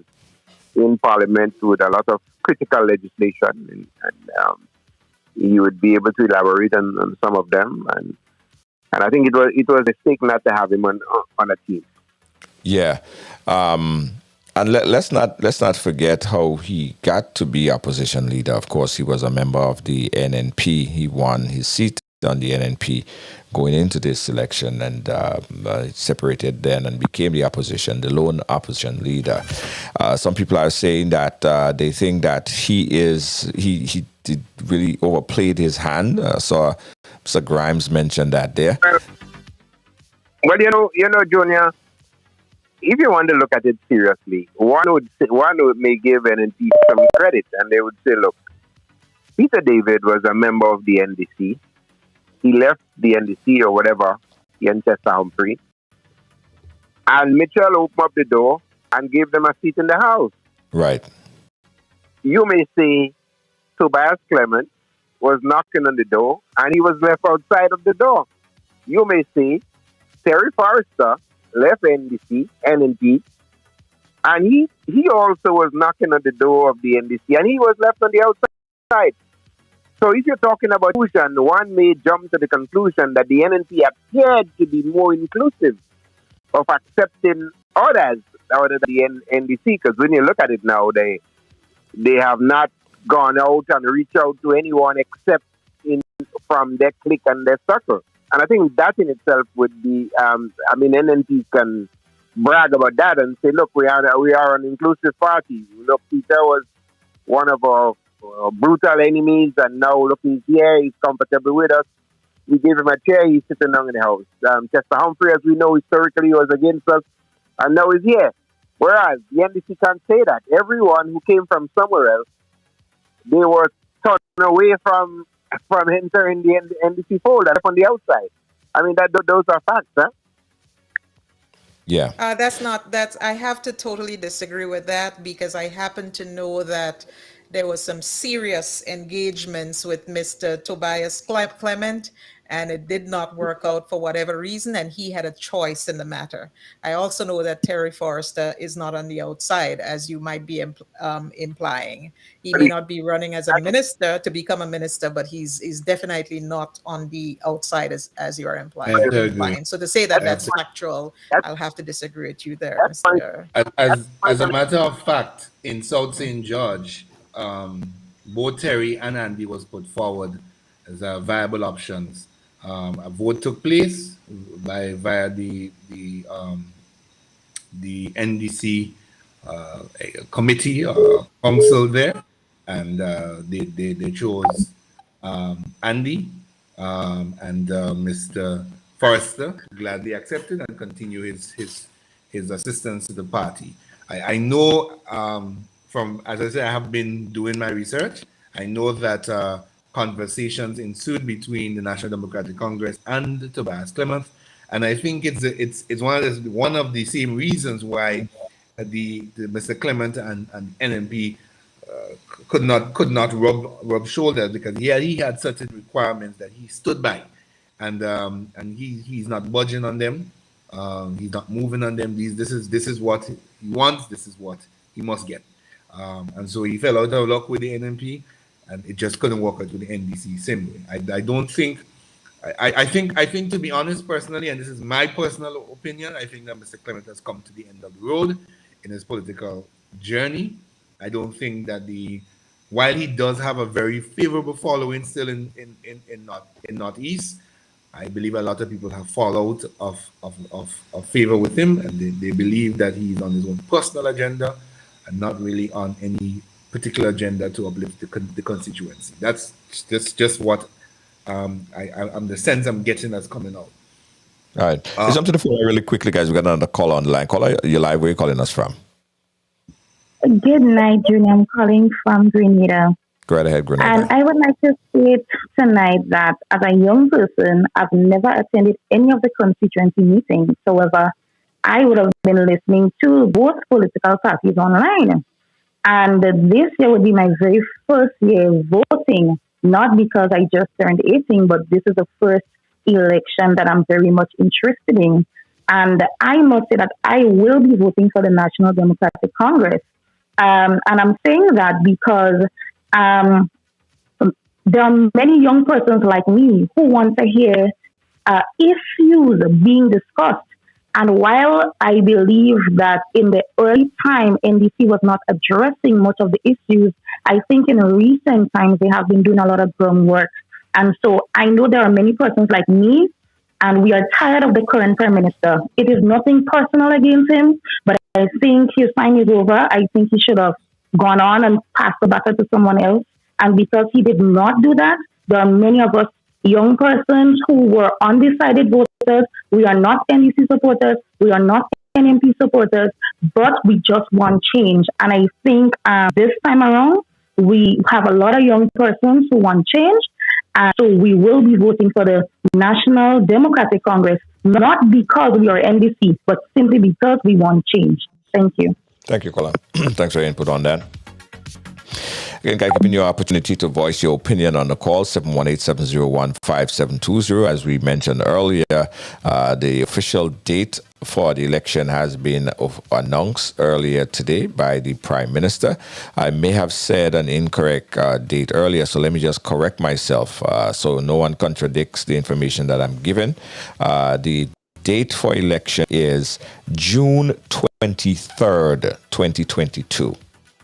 in parliament with a lot of critical legislation, and he would be able to elaborate on some of them. And I think it was a mistake not to have him on a team. Yeah. And let's not forget how he got to be opposition leader. Of course, he was a member of the NNP. He won his seat on the NNP going into this election, and separated then and became the lone opposition leader. Some people are saying that they think that he did really overplayed his hand. So Mr. Grimes mentioned that there. Well, you know, Junior, if you want to look at it seriously, one may give NNP some credit, and they would say, look, Peter David was a member of the NDC. He left the NDC or whatever, in Chester Humphrey, and Mitchell opened up the door and gave them a seat in the House. Right. You may say Tobias Clement was knocking on the door and he was left outside of the door. You may say Terry Forrester left NNP, and he also was knocking on the door of the NDC, and he was left on the outside. So if you're talking about inclusion, one may jump to the conclusion that the NNP appeared to be more inclusive of accepting others other than the NDC, because when you look at it now, they have not gone out and reached out to anyone except from their clique and their circle. And I think that in itself would be, NNP can brag about that and say, look, we are an inclusive party. Look, Peter was one of our brutal enemies, and now look, he's here, he's comfortable with us. We gave him a chair, he's sitting down in the House. Chester Humphrey, as we know, historically was against us, and now he's here. Whereas the NDC can't say that. Everyone who came from somewhere else, they were turned away from entering the NDC fold and on the outside. I mean, those are facts, huh? Yeah. I have to totally disagree with that, because I happen to know that there was some serious engagements with Mr. Tobias Clement, and it did not work out for whatever reason, and he had a choice in the matter. I also know that Terry Forrester is not on the outside, as you might be implying. He may not be running as a minister to become a minister, but he's definitely not on the outside as you're implying. So to say that that's factual, I'll have to disagree with you there, Mr. As a matter of fact, in South St. George, both Terry and Andy was put forward as viable options. A vote took place via the NDC committee or council there, and they chose Andy, and Mr. Forrester gladly accepted and continued his assistance to the party. I know from, as I said, I have been doing my research. I know that conversations ensued between the National Democratic Congress and Tobias Clement, and I think it's one of the same reasons why the Mr. Clement and NMP could not rub shoulders, because he had certain requirements that he stood by, and he's not budging on them. He's not moving on them. This is what he wants. This is what he must get. And so he fell out of luck with the NMP, and it just couldn't work out with the NDC same way. I don't think. I think to be honest, personally, and this is my personal opinion, I think that Mr. Clement has come to the end of the road in his political journey. I don't think that while he does have a very favorable following still in Northeast, I believe a lot of people have fallen out of favor with him, and they believe that he's on his own personal agenda and not really on any particular agenda to uplift the constituency. That's just what I'm the sense I'm getting that's coming out. All right. Let's jump to the phone really quickly, guys. We got another call on the line. Caller, you're live. Where are you calling us from? Good night, Junior. I'm calling from Grenada. Go right ahead, Grenada. And I would like to state tonight that as a young person, I've never attended any of the constituency meetings. However, I would have been listening to both political parties online. And this year would be my very first year voting, not because I just turned 18, but this is the first election that I'm very much interested in. And I must say that I will be voting for the National Democratic Congress. And I'm saying that because there are many young persons like me who want to hear issues being discussed. And while I believe that in the early time, NDC was not addressing much of the issues, I think in recent times they have been doing a lot of groundwork. And so I know there are many persons like me, and we are tired of the current Prime Minister. It is nothing personal against him, but I think his time is over. I think he should have gone on and passed the baton to someone else. And because he did not do that, there are many of us young persons who were undecided voters. We are not NDC supporters. We are not NMP supporters, but we just want change. And I think this time around, we have a lot of young persons who want change. So we will be voting for the National Democratic Congress, not because we are NDC, but simply because we want change. Thank you. Thank you, Kola. Thanks for your input on that. Again, guys, giving you an opportunity to voice your opinion on the call, 718-701-5720. As we mentioned earlier, the official date for the election has been announced earlier today by the Prime Minister. I may have said an incorrect date earlier, so let me just correct myself so no one contradicts the information that I'm given. The date for election is June 23rd, 2022.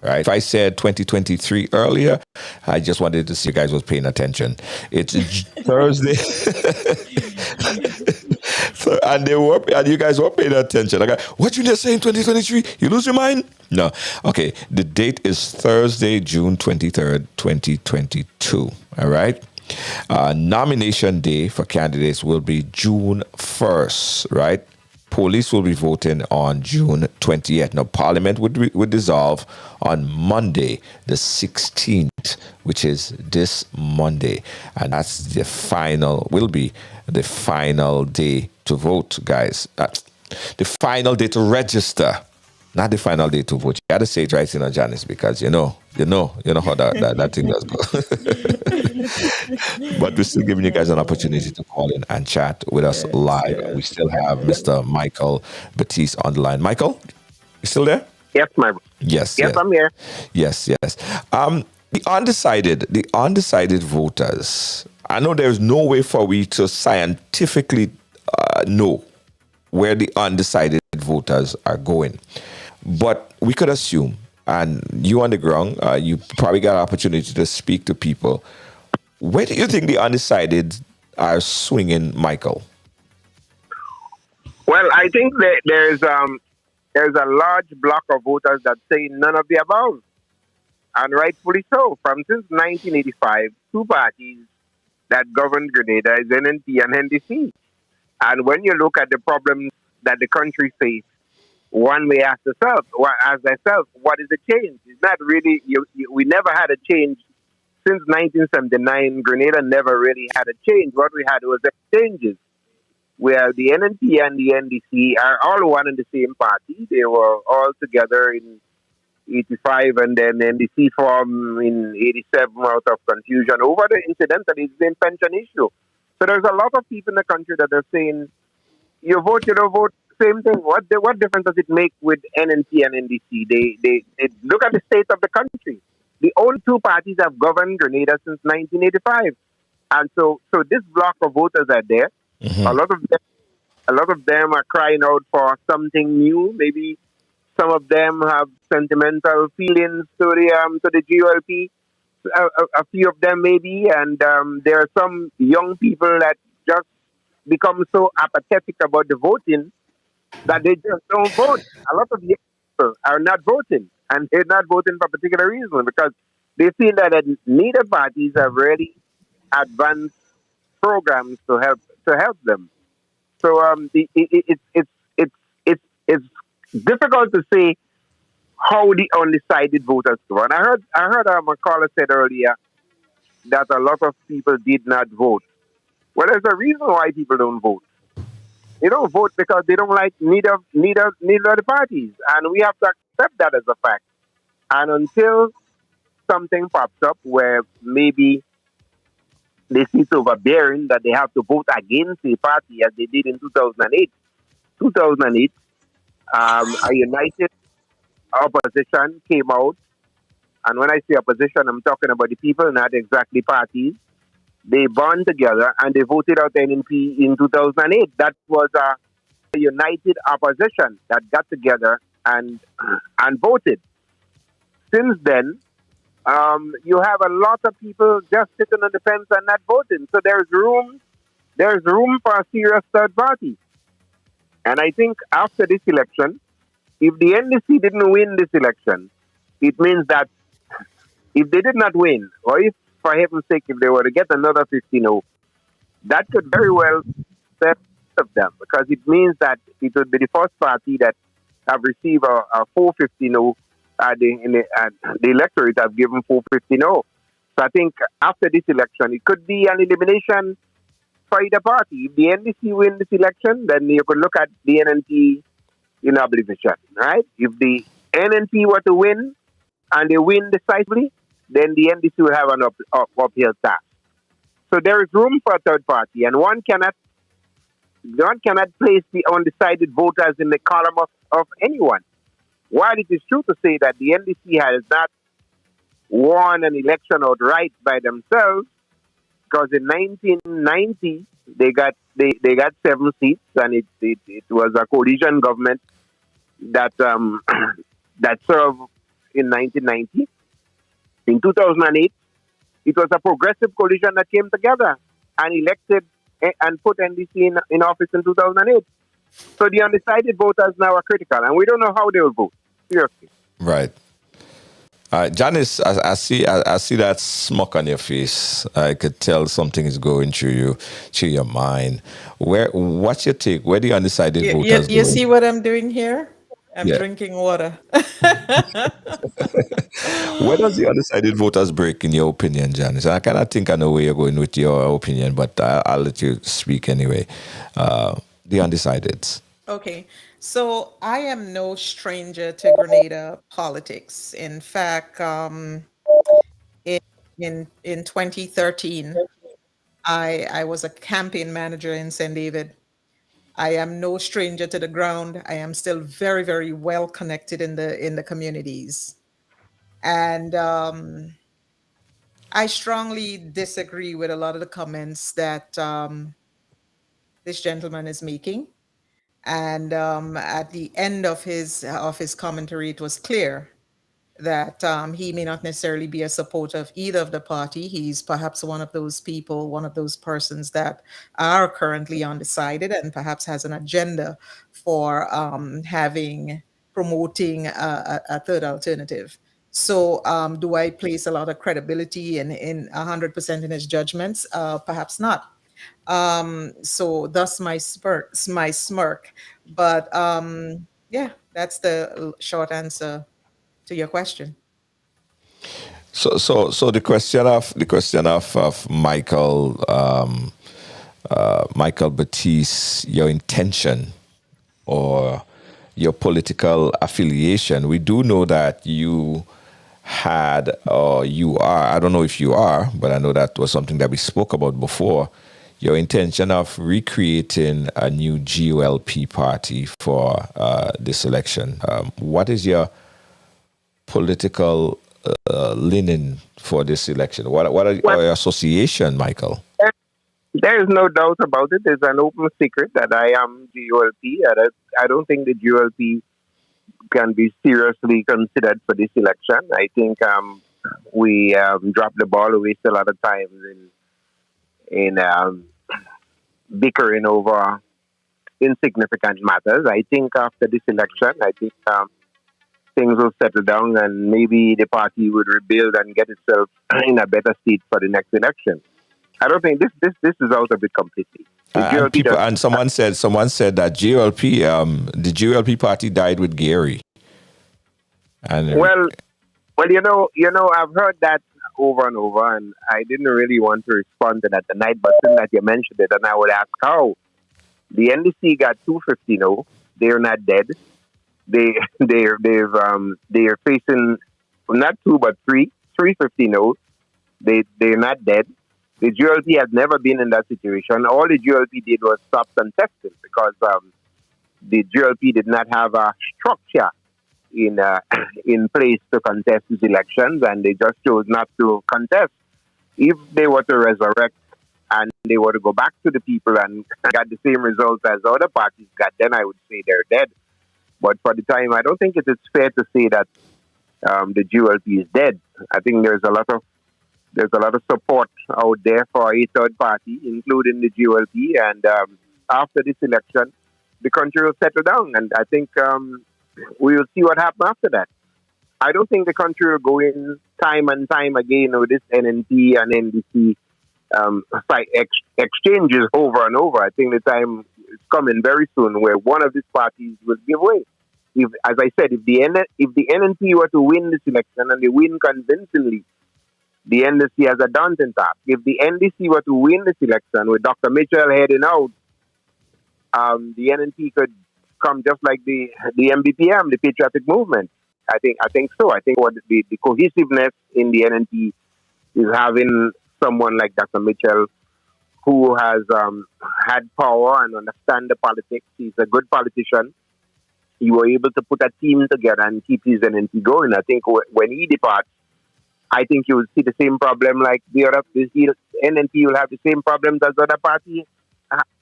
Right. If I said 2023 earlier, I just wanted to see you guys was paying attention. It's Thursday. And you guys were paying attention. Like, what you just saying 2023? You lose your mind? No. Okay. The date is Thursday, June 23rd, 2022. All right. Nomination day for candidates will be June 1st, right? Police will be voting on June 20th. Now, Parliament would dissolve on Monday, the 16th, which is this Monday. And that's will be the final day to vote, guys. The final day to register, not the final day to vote. You got to say it right, Janice, because you know how that thing does go. But we're still giving you guys an opportunity to call in and chat with us live. Yes. We still have Mr. Michael Batiste on the line. Michael, you still there? Yes, Yes, I'm here. Yes. The undecided voters. I know there's no way for we to scientifically know where the undecided voters are going, but we could assume. And you on the ground, you probably got an opportunity to speak to people. Where do you think the undecided are swinging, Michael? Well, I think that there's a large block of voters that say none of the above, and rightfully so. Since 1985, two parties that governed Grenada is NNP and NDC. And when you look at the problems that the country faces one may ask yourself, ask thyself, what is the change? It's not really. We never had a change since 1979. Grenada never really had a change. What we had was exchanges where the NNP and the NDC are all one and the same party. They were all together in 85, and then NDC formed in 87 out of confusion over the incidentally the same pension issue. So there's a lot of people in the country that are saying, you vote, you don't vote, same thing. What difference does it make with NNP and NDC? They look at the state of the country. The only two parties have governed Grenada since 1985, and so this block of voters are there. A lot of them are crying out for something new. Maybe some of them have sentimental feelings to the GOLP. A few of them maybe, and there are some young people that just become so apathetic about the voting that they just don't vote. A lot of young people are not voting, and they're not voting for a particular reason because they feel that neither parties have really advanced programs to help them. So it's difficult to say how the undecided voters go. And I heard my caller said earlier that a lot of people did not vote. Well, there's a reason why people don't vote. They don't vote because they don't like neither of the parties, and we have to accept that as a fact. And until something pops up where maybe they see it overbearing that they have to vote against a party as they did in 2008. 2008, a united opposition came out, and when I say opposition, I'm talking about the people, not exactly parties. They bond together and they voted out NNP in 2008. That was a united opposition that got together and voted. Since then, you have a lot of people just sitting on the fence and not voting. So there's room for a serious third party. And I think after this election, if the NDC didn't win this election, it means that if they did not win, or if, for heaven's sake, if they were to get another 15-0, that could very well set of them, because it means that it would be the first party that have received a 4-15-0. The electorate have given 4-15-0. So I think after this election, it could be an elimination for either party. If the NDC win this election, then you could look at the NNP in oblivion, right? If the NNP were to win and they win decisively, then the NDC will have an uphill task. So there is room for a third party, and one cannot place the undecided voters in the column of anyone. While it is true to say that the NDC has not won an election outright by themselves, because in 1990 they got 7 seats, and it was a coalition government that that served in 1990. In 2008, it was a progressive coalition that came together and elected and put NDC in office in 2008. So the undecided voters now are critical, and we don't know how they will vote. Seriously. Right. Janice, I see that smoke on your face. I could tell something is going through your mind. What's your take? Where the undecided voters You going? see what I'm doing here? I'm Yeah. drinking water. Where does the undecided voters break, in your opinion, Janice? I kind of think I know where you're going with your opinion, but I'll let you speak anyway. The undecideds. Okay, so I am no stranger to Grenada politics. In fact, in 2013, I was a campaign manager in St. David. I am no stranger to the ground. I am still very, very well connected in the communities, and I strongly disagree with a lot of the comments that this gentleman is making. And at the end of his commentary, it was clear that he may not necessarily be a supporter of either of the party. He's perhaps one of those people, one of those persons that are currently undecided and perhaps has an agenda for promoting a third alternative. So do I place a lot of credibility in 100% in his judgments? Perhaps not. So thus my smirk. But yeah, That's the short answer to your question. So the question of Michael Michael Batiste, your intention or your political affiliation. We do know that you had or you are, I don't know if you are, but I know that was something that we spoke about before, your intention of recreating a new GOLP party for this election. What is your political linen for this election? What are Well, your association, Michael? there is no doubt about it. It's an open secret that I am GOLP. I don't think the GOLP can be seriously considered for this election. I think we dropped the ball, waste a lot of time in bickering over insignificant matters. I think after this election, I think things will settle down and maybe the party would rebuild and get itself in a better state for the next election. I don't think this is out of it completely. The And GOP people does, and someone said that GLP the GLP party died with Gary. And well, I've heard that over and over, and I didn't really want to respond to that tonight. But since that you mentioned it, and I would ask how the NDC got 250 now. They're not dead. They're facing not two but 350 now. They're not dead. The GLP has never been in that situation. All the GLP did was stop contesting because the GLP did not have a structure in place to contest these elections, and they just chose not to contest. If they were to resurrect and they were to go back to the people and got the same results as other parties got, then I would say they're dead. But for the time, I don't think it is fair to say that the GLP is dead. I think there's a lot of support out there for a third party, including the GLP. And after this election, the country will settle down, and I think we will see what happens after that. I don't think the country will go in time and time again with this NNP and NDC exchanges over and over. I think the time is coming very soon where one of these parties will give way. If, as I said, if the NNP were to win this election and they win convincingly, the NDC has a daunting task. If the NDC were to win this election with Dr. Mitchell heading out, the NNP could come just like the MBPM, the Patriotic Movement. I think so. I think what the cohesiveness in the NNP is having someone like Dr. Mitchell who has had power and understand the politics. He's a good politician. He was able to put a team together and keep his NNP going. I think when he departs, I think you will see the same problem like the NNP will have the same problems as other party have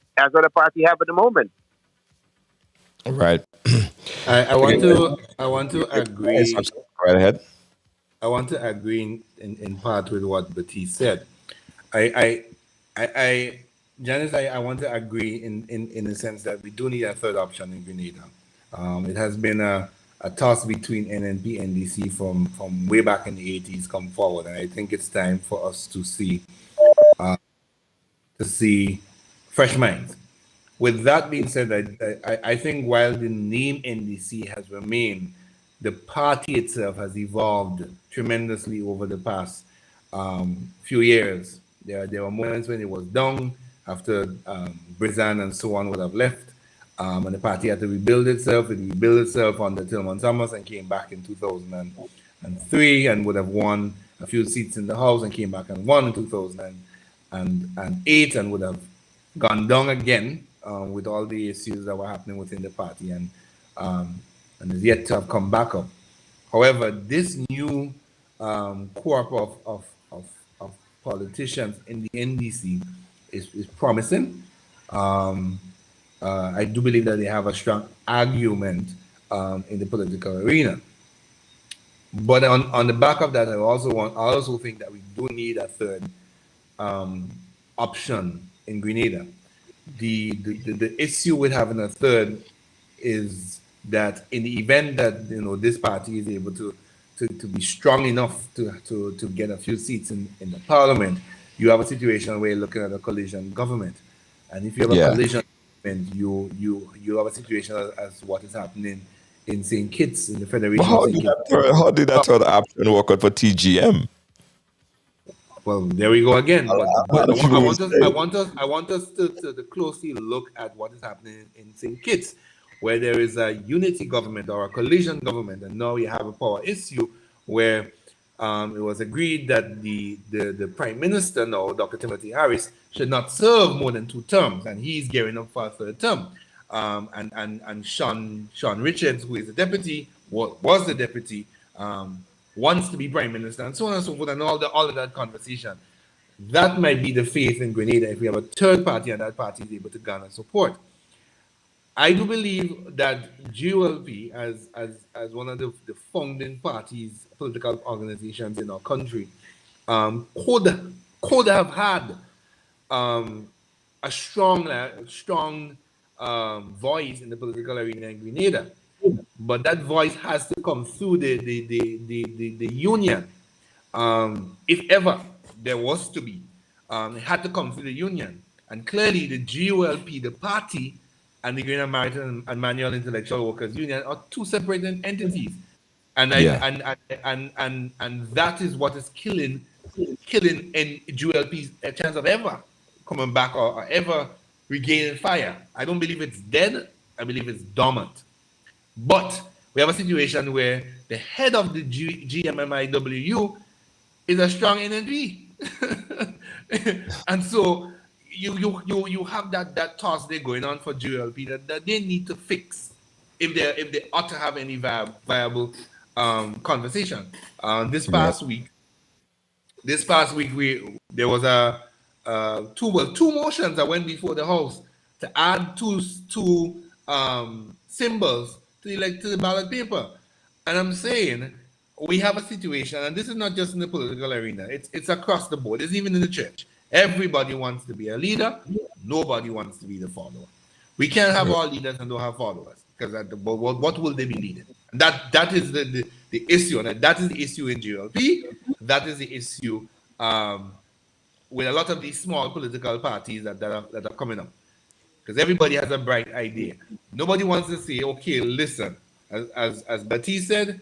at the moment. right. I want to agree. Right ahead. I want to agree in part with what Batiste said. I Janice, I want to agree in the sense that we do need a third option in Grenada. It has been a toss between NNP and NDC from way back in the 80s come forward, and I think it's time for us to see fresh minds. With that being said, I think while the name NDC has remained, the party itself has evolved tremendously over the past few years. There were moments when it was down after Brizan and so on would have left, and the party had to rebuild itself. It rebuilt itself under Tillman Thomas and came back in 2003 and would have won a few seats in the House and came back and won in 2008 and would have gone down again with all the issues that were happening within the party and is yet to have come back up. However, this new corp of politicians in the NDC is promising. I do believe that they have a strong argument in the political arena. But on the back of that, I also think that we do need a third option in Grenada. The issue with having a third is that in the event that this party is able to be strong enough to get a few seats in the parliament, you have a situation where you're looking at a coalition government, and if you have a coalition government, you have a situation as what is happening in St. Kitts, in the But Federation of St. Kitts. how did that third option work out for TGM? Well, there we go again. But A lot of people will say. I want us to closely look at what is happening in St. Kitts, where there is a unity government or a coalition government, and now we have a power issue where it was agreed that the Prime Minister now, Dr. Timothy Harris, should not serve more than 2 terms, and he's gearing up for a 3rd term. And Sean Richards, who is the deputy, was the deputy, wants to be Prime Minister, and so on and so forth, and all of that conversation. That might be the faith in Grenada if we have a third party and that party is able to garner support. I do believe that GOLP, as one of the founding parties, political organizations in our country, could have had a strong voice in the political arena in Grenada, but that voice has to come through the union. If ever there was to be, it had to come through the union, and clearly the GOLP, the party, and the Grenada Maritime and Manual Intellectual Workers Union are 2 separate entities, and that is what is killing in GOLP's chance of ever coming back or ever regaining fire. I don't believe it's dead. I believe it's dormant. But we have a situation where the head of the GMMIW is a strong NNP. And so you have that toss there going on for GLP that they need to fix if they ought to have any viable conversation. This past week there was two motions that went before the House to add two symbols to the ballot paper. And I'm saying we have a situation, and this is not just in the political arena, it's across the board. It's even in the church. Everybody wants to be a leader. Nobody wants to be the follower. We can't have all leaders and don't have followers, because what will they be leading? That is the issue, and that is the issue in GLP. That is the issue with a lot of these small political parties that are coming up, because everybody has a bright idea. Nobody wants to say, okay, listen, as Betty said,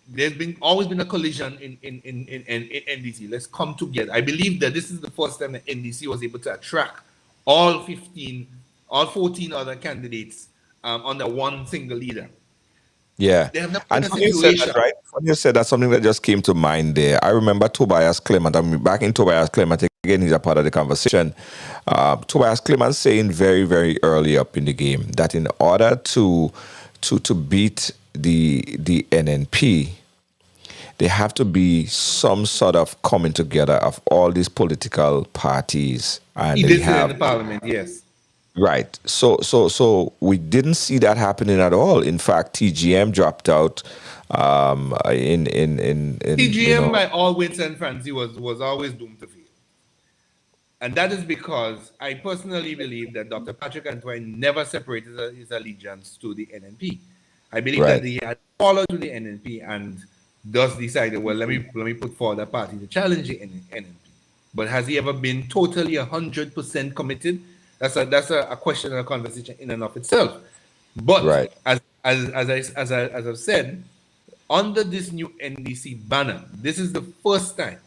there's always been a collision in NDC. Let's come together. I believe that this is the first time that NDC was able to attract all 14 other candidates under one single leader. Yeah. They have not And been a funny you said situation. that, right? Funny you said that, something that just came to mind there. I remember Tobias Clement. I'm back in Tobias Clement again. He's a part of the conversation. Tobias Clement saying very, very early up in the game that in order to beat the NNP, there have to be some sort of coming together of all these political parties, and He they did say have in the parliament, yes. right. So we didn't see that happening at all. In fact, TGM dropped out. In TGM, by all wits and fancy, was always doomed to fail. And that is because I personally believe that Dr. Patrick Antoine never separated his allegiance to the NNP. I believe Right. that he had followed to the NNP and thus decided, well, let me put forward a party to challenge the NNP. But has he ever been totally 100% committed? That's a question and a conversation in and of itself. But Right. as I've said, under this new NDC banner, this is the first time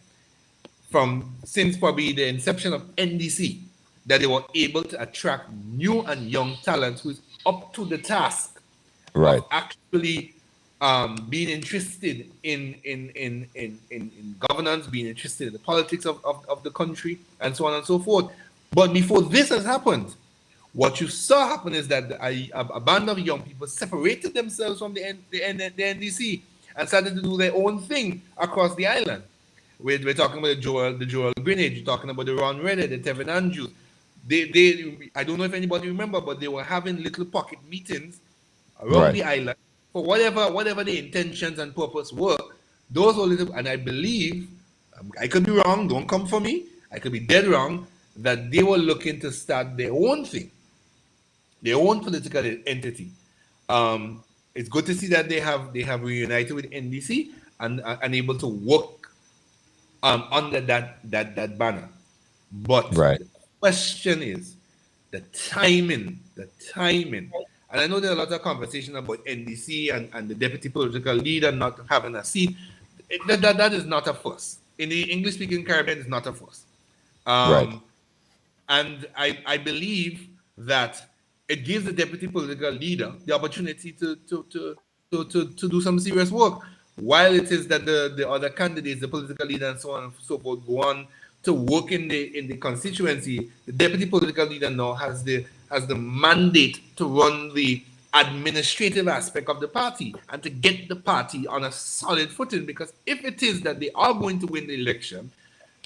since probably the inception of NDC that they were able to attract new and young talent who's up to the task Right. of actually being interested in governance, being interested in the politics of the country, and so on and so forth. But before this has happened, what you saw happen is that a band of young people separated themselves from the NDC and started to do their own thing across the island. We're talking about the Joel Greenidge, you're talking about the Ron Redder, the Tevin Andrews. They I don't know if anybody remember, but they were having little pocket meetings around Right. the island for whatever the intentions and purpose were. Those were little, and I believe, I could be wrong, don't come for me, I could be dead wrong, that they were looking to start their own thing, their own political entity. It's good to see that they have reunited with NDC and able to work under that banner. But Right. the question is the timing And I know there are a lot of conversation about NDC and the deputy political leader not having a seat. That is not a fuss. In the English-speaking Caribbean, it's not a fuss. Right. And I believe that it gives the deputy political leader the opportunity to do some serious work. While it is that the other candidates, the political leader and so on and so forth, go on to work in the constituency, the deputy political leader now has the mandate to run the administrative aspect of the party and to get the party on a solid footing. Because if it is that they are going to win the election,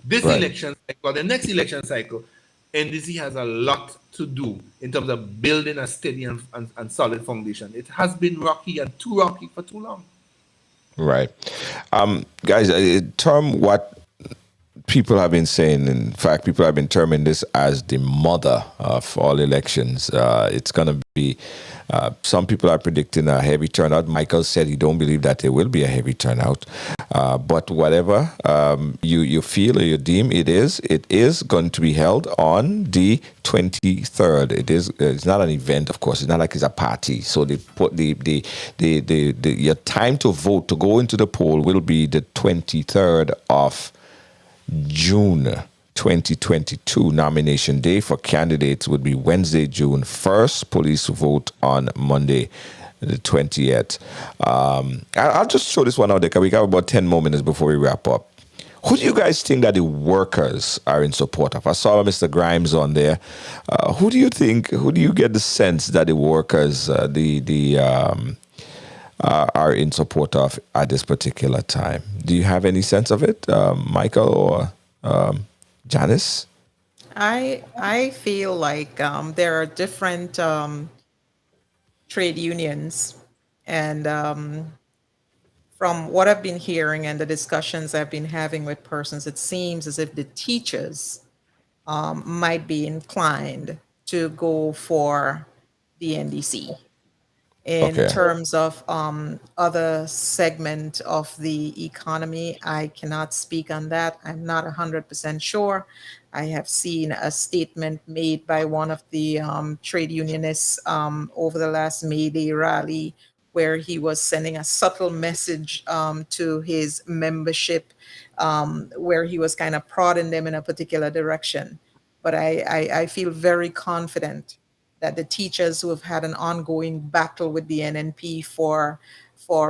this Right. election cycle, or the next election cycle, NDC has a lot to do in terms of building a steady and solid foundation. It has been rocky and too rocky for too long. Right. Guys, term what people have been saying, in fact, people have been terming this as the mother of all elections. It's going to be, some people are predicting a heavy turnout. Michael said he don't believe that there will be a heavy turnout. But whatever you feel or you deem it is going to be held on the 23rd. It's not an event, of course. It's not like it's a party. So they put your time to vote, to go into the poll will be the 23rd of June 2022. Nomination day for candidates would be Wednesday, June 1st. Police vote on Monday, the 20th. I'll just show this one out there because we got about 10 more minutes before we wrap up. Who do you guys think that the workers are in support of? I saw Mr. Grimes on there. Who do you get the sense that the workers are in support of at this particular time? Do you have any sense of it, Michael or Janice? I feel like there are different trade unions, and from what I've been hearing and the discussions I've been having with persons, it seems as if the teachers might be inclined to go for the NDC. In Okay. terms of other segment of the economy, I cannot speak on that. I'm not 100% sure. I have seen a statement made by one of the trade unionists over the last May Day rally, where he was sending a subtle message to his membership, where he was kind of prodding them in a particular direction. But I feel very confident that the teachers who have had an ongoing battle with the NNP for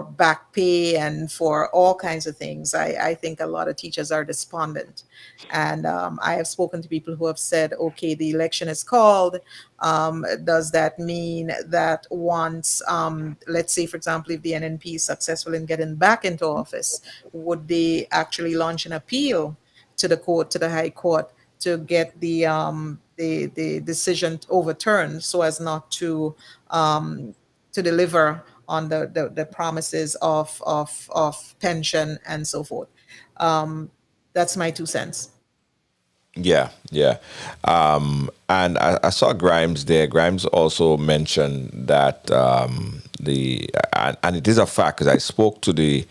back pay and for all kinds of things, I think a lot of teachers are despondent. And I have spoken to people who have said, okay, the election is called. Does that mean that once, let's say, for example, if the NNP is successful in getting back into office, would they actually launch an appeal to the court, to the High Court, to get the decision overturned, so as not to deliver on the promises of pension and so forth? That's my 2 cents. Yeah. And I saw Grimes there. Grimes also mentioned that and it is a fact because I spoke to the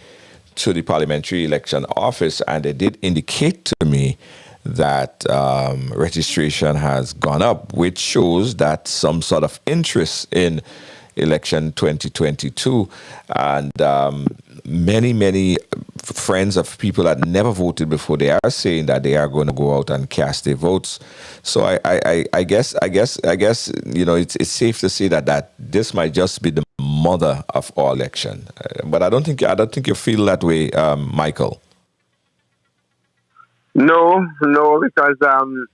parliamentary election office, and they did indicate to me that registration has gone up, which shows that some sort of interest in election 2022. And many friends of people that never voted before, they are saying that they are going to go out and cast their votes. So I guess it's safe to say that this might just be the mother of all election. But I don't think you feel that way, Michael. No, because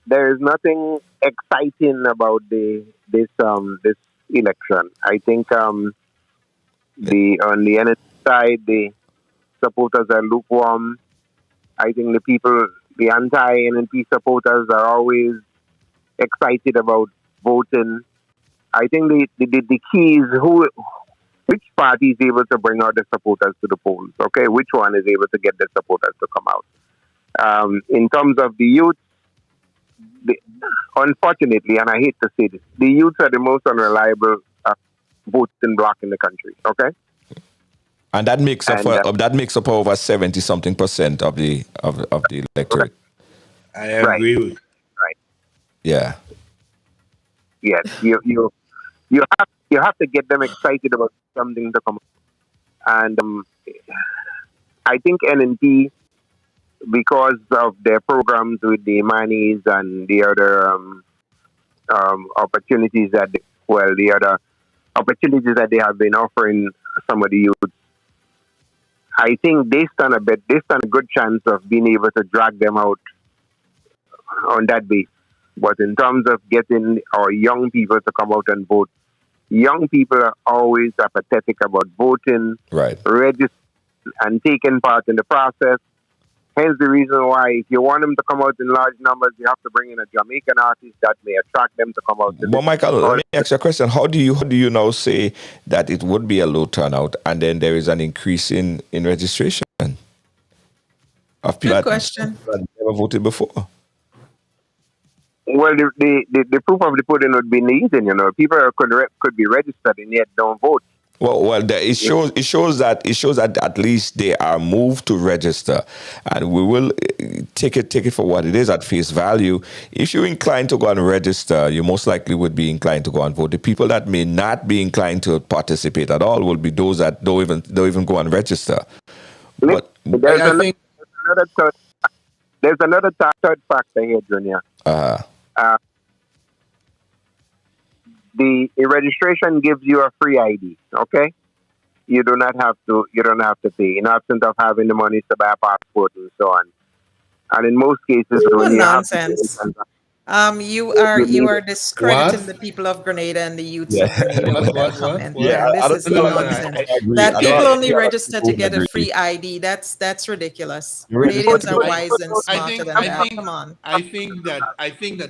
there is nothing exciting about this election. I think on the NSC side, the supporters are lukewarm. I think the anti-NNP supporters are always excited about voting. I think the key is which party is able to bring out the supporters to the polls. Okay, which one is able to get the supporters to come out? In terms of the youth, unfortunately, and I hate to say this, the youth are the most unreliable voting bloc in the country. Okay, and that makes up over 70-something% of the electorate. I agree with. Right. Yeah. Yes, you have you have to get them excited about something to come. And I think NNT, because of their programs with the Manis and the other opportunities the other opportunities that they have been offering some of the youth, I think they stand a good chance of being able to drag them out on that base. But in terms of getting our young people to come out and vote, young people are always apathetic about voting, Right. registering, and taking part in the process. Hence the reason why, if you want them to come out in large numbers, you have to bring in a Jamaican artist that may attract them to come out. Well, Michael, let me ask you a question. How do you now say that it would be a low turnout and then there is an increase in registration of people Good question. that never voted before? Well, the proof of the pudding would be in the eating. People could be registered and yet don't vote. It shows that at least they are moved to register, and we will take it for what it is at face value. If you're inclined to go and register, you most likely would be inclined to go and vote. The people that may not be inclined to participate at all will be those that don't even go and register. But There's another third factor here, Junior. The registration gives you a free ID. Okay, you don't have to pay in absence of having the money to buy a passport and so on. And in most cases, when you Nonsense. You are discrediting the people of Grenada and the youths of Grenada with that comment. Yeah, This is nonsense. That people only register to get a agree. free ID. That's ridiculous. Grenadians are wise and smarter than that. Come on. I think that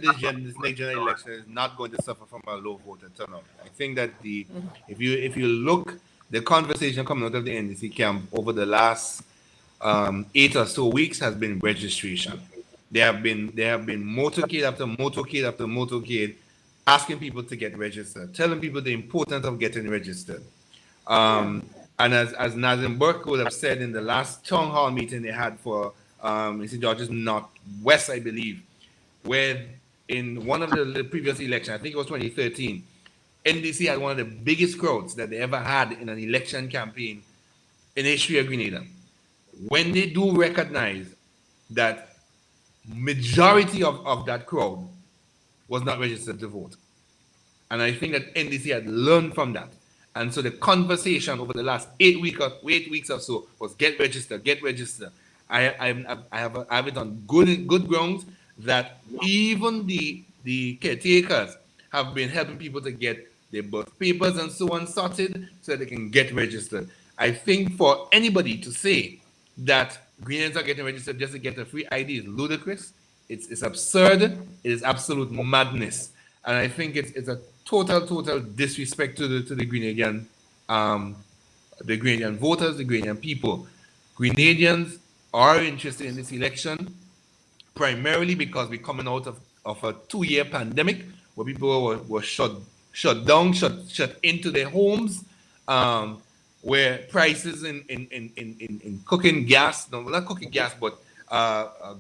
this next general election is not going to suffer from a low voter turnout. I think that if you look, the conversation coming out of the NDC camp over the last 8 or so weeks has been registration. There have been motorcade after motorcade after motorcade asking people to get registered, telling people the importance of getting registered. And as Nazim Burke would have said in the last town hall meeting they had for St. George's Northwest, I believe, where in one of the previous elections, I think it was 2013, NDC had one of the biggest crowds that they ever had in an election campaign in the history of Grenada. When they do recognize that majority of that crowd was not registered to vote. And I think that NDC had learned from that. And so the conversation over the last 8 weeks or so was get registered. I have it on good grounds that even the caretakers have been helping people to get their birth papers and so on sorted so that they can get registered. I think for anybody to say that Grenadians are getting registered just to get a free ID is ludicrous. It's absurd. It is absolute madness. And I think it's a total disrespect to the Grenadian voters, the Grenadian people. Grenadians are interested in this election primarily because we're coming out of a 2-year pandemic where people were shut down, shut into their homes, where prices in cooking gas, no, not cooking gas, but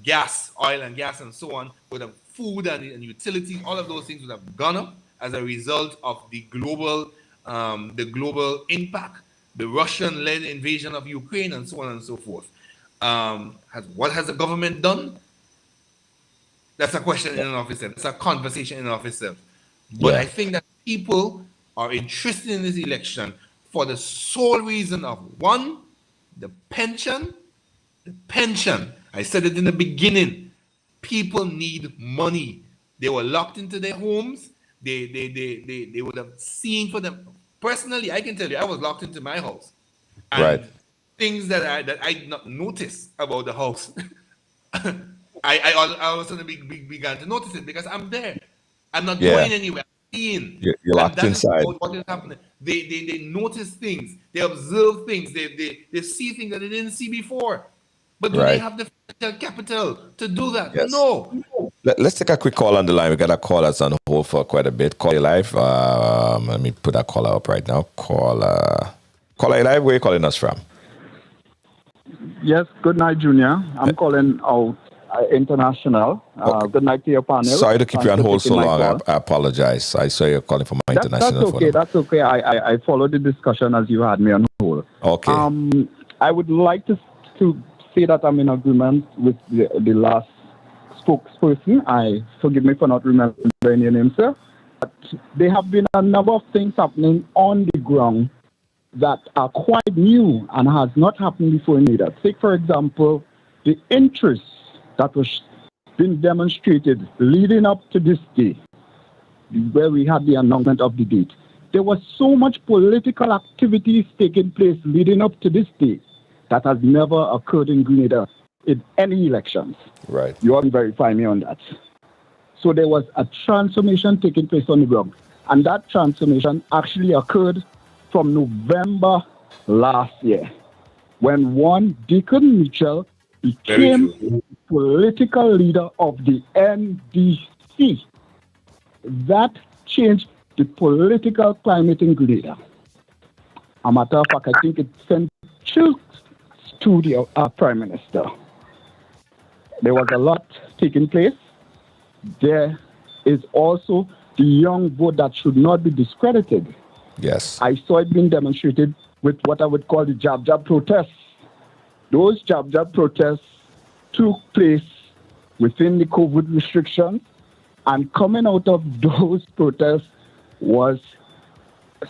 gas, oil and gas and so on, would have food and utilities, all of those things would have gone up as a result of the global impact, the Russian-led invasion of Ukraine and so on and so forth. What has the government done? That's a question in and of itself. That's a conversation in and of itself. But I think that people are interested in this election for the sole reason of, one, the pension. I said it in the beginning. People need money. They were locked into their homes. They would have seen for them. Personally, I can tell you, I was locked into my house. And things that I did not notice about the house, I all of a sudden began to notice it because I'm there. I'm not going anywhere. You're locked inside. What is happening? They notice things. They observe things. They see things that they didn't see before. But do they have the financial capital to do that? Yes. No. Let's take a quick call on the line. We got a caller on hold for quite a bit. Call you live. Let me put that caller up right now. Caller you live. Where are you calling us from? Yes, good night, Junior. I'm calling out International. Okay. Good night to your panel. Sorry to keep you Thanks on for hold so taking my long. call. I apologize. I saw you calling from my That's international phone okay. number. That's okay. I followed the discussion as you had me on hold. Okay. I would like to say that I'm in agreement with the last spokesperson. I forgive me for not remembering your name, sir. But there have been a number of things happening on the ground that are quite new and has not happened before in Grenada. Take, for example, the interest that was being demonstrated leading up to this day, where we had the announcement of the date. There was so much political activities taking place leading up to this day that has never occurred in Grenada in any elections. Right. You all can verify me on that. So there was a transformation taking place on the ground. And that transformation actually occurred from November last year, when one Deacon Mitchell became political leader of the NDC. That changed the political climate in Grenada. A matter of fact, I think it sent chills to the Prime Minister. There was a lot taking place. There is also the young vote that should not be discredited. Yes. I saw it being demonstrated with what I would call the jab protests. Those jab protests took place within the COVID restrictions, and coming out of those protests was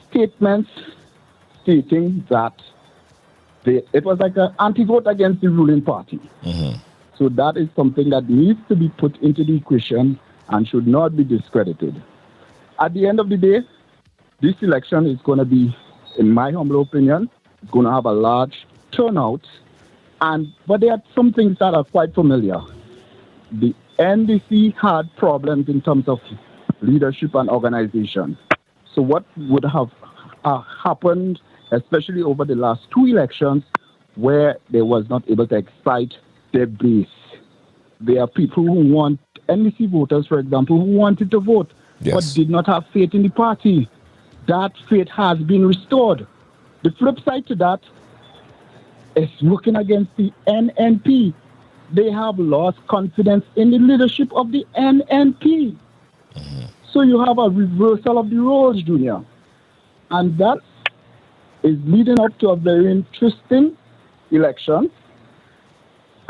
statements stating that it was like an anti-vote against the ruling party. Mm-hmm. So that is something that needs to be put into the equation and should not be discredited. At the end of the day, this election is going to be, in my humble opinion, it's going to have a large turnout. But there are some things that are quite familiar. The NDC had problems in terms of leadership and organization. So what would have happened, especially over the last two elections, where they was not able to excite their base? There are people who want NDC voters, for example, who wanted to vote, but did not have faith in the party. That faith has been restored. The flip side to that is working against the NNP. They have lost confidence in the leadership of the NNP. Mm-hmm. So you have a reversal of the roles, Junior. And that is leading up to a very interesting election.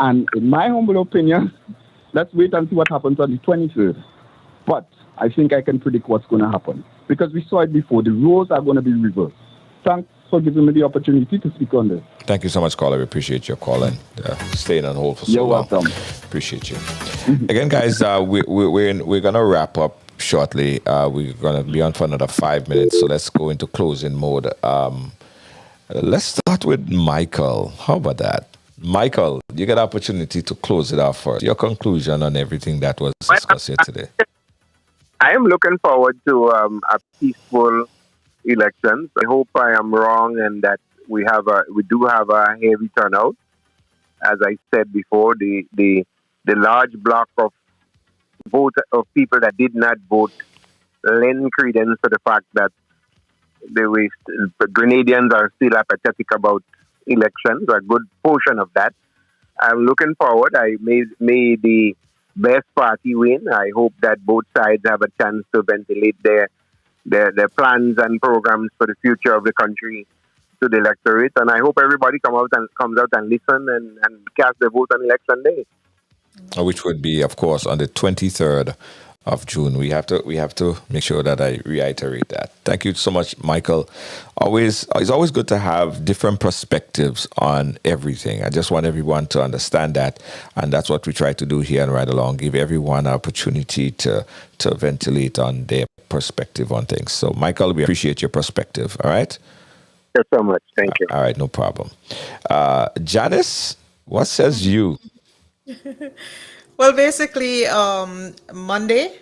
And in my humble opinion, let's wait and see what happens on the 23rd. But I think I can predict what's going to happen, because we saw it before. The roles are going to be reversed. Thanks for giving me the opportunity to speak on this. Thank you so much, caller. We appreciate your call and staying on hold for so You're long. welcome. Appreciate you. Again, guys, we're going to wrap up shortly. We're going to be on for another 5 minutes, so let's go into closing mode. Let's start with Michael. How about that? Michael, you get the opportunity to close it off first. Your conclusion on everything that was discussed here today. I am looking forward to a peaceful elections. I hope I am wrong and that we do have a heavy turnout. As I said before, the large block of people that did not vote lend credence to the fact that the Grenadians are still apathetic about elections. A good portion of that. I'm looking forward. I may the best party win. I hope that both sides have a chance to ventilate their plans and programs for the future of the country to the electorate. And I hope everybody comes out and listen and cast their vote on election day. Which would be, of course, on the 23rd of June. We have to make sure that I reiterate that. Thank you so much, Michael. It's always good to have different perspectives on everything. I just want everyone to understand that, and that's what we try to do here and Ride Along. Give everyone an opportunity to ventilate on their perspective on things. So, Michael, we appreciate your perspective. All right. Thanks so much. Thank you. All right, no problem. Janice, what says you? Well, basically, Monday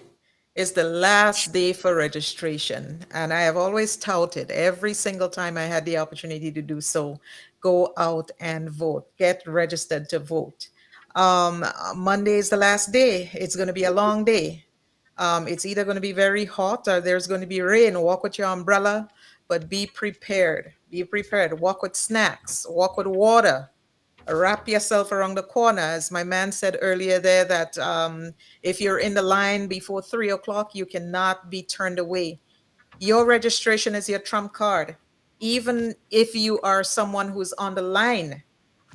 is the last day for registration. And I have always touted every single time I had the opportunity to do so, go out and vote, get registered to vote. Monday is the last day. It's going to be a long day. It's either going to be very hot or there's going to be rain. Walk with your umbrella, but be prepared. Be prepared. Walk with snacks, walk with water. wrap yourself around the corner. As my man said earlier there, that if you're in the line before 3 o'clock, you cannot be turned away. Your registration is your trump card. Even if you are someone who's on the line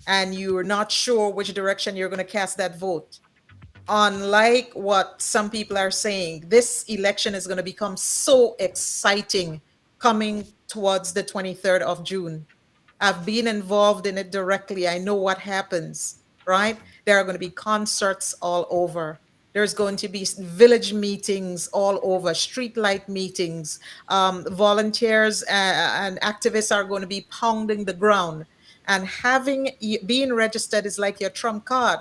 and you're not sure which direction you're going to cast that vote, unlike what some people are saying, this election is going to become so exciting coming towards the 23rd of June. I've been involved in it directly. I know what happens, right? There are going to be concerts all over. There's going to be village meetings all over, street light meetings. Volunteers and activists are going to be pounding the ground. And being registered is like your trump card,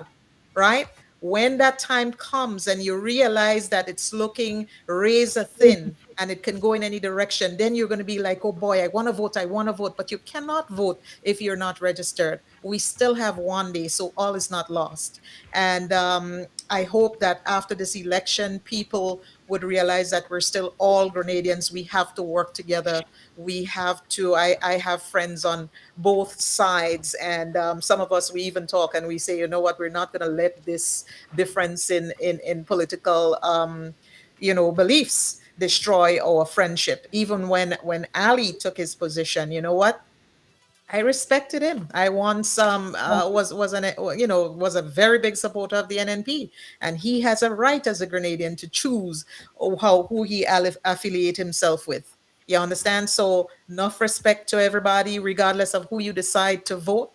right? When that time comes and you realize that it's looking razor thin and it can go in any direction, then you're going to be like, oh boy, I want to vote, but you cannot vote if you're not registered. We still have one day, so all is not lost. And I hope that after this election, people would realize that we're still all Grenadians. We have to work together. We have to, I have friends on both sides, and some of us, we even talk and we say, you know what, we're not going to let this difference in political beliefs destroy our friendship. Even when Ali took his position, you know what, I respected him. I once was a very big supporter of the NNP, and he has a right as a Grenadian to choose who he affiliate himself with. You understand? So enough respect to everybody, regardless of who you decide to vote.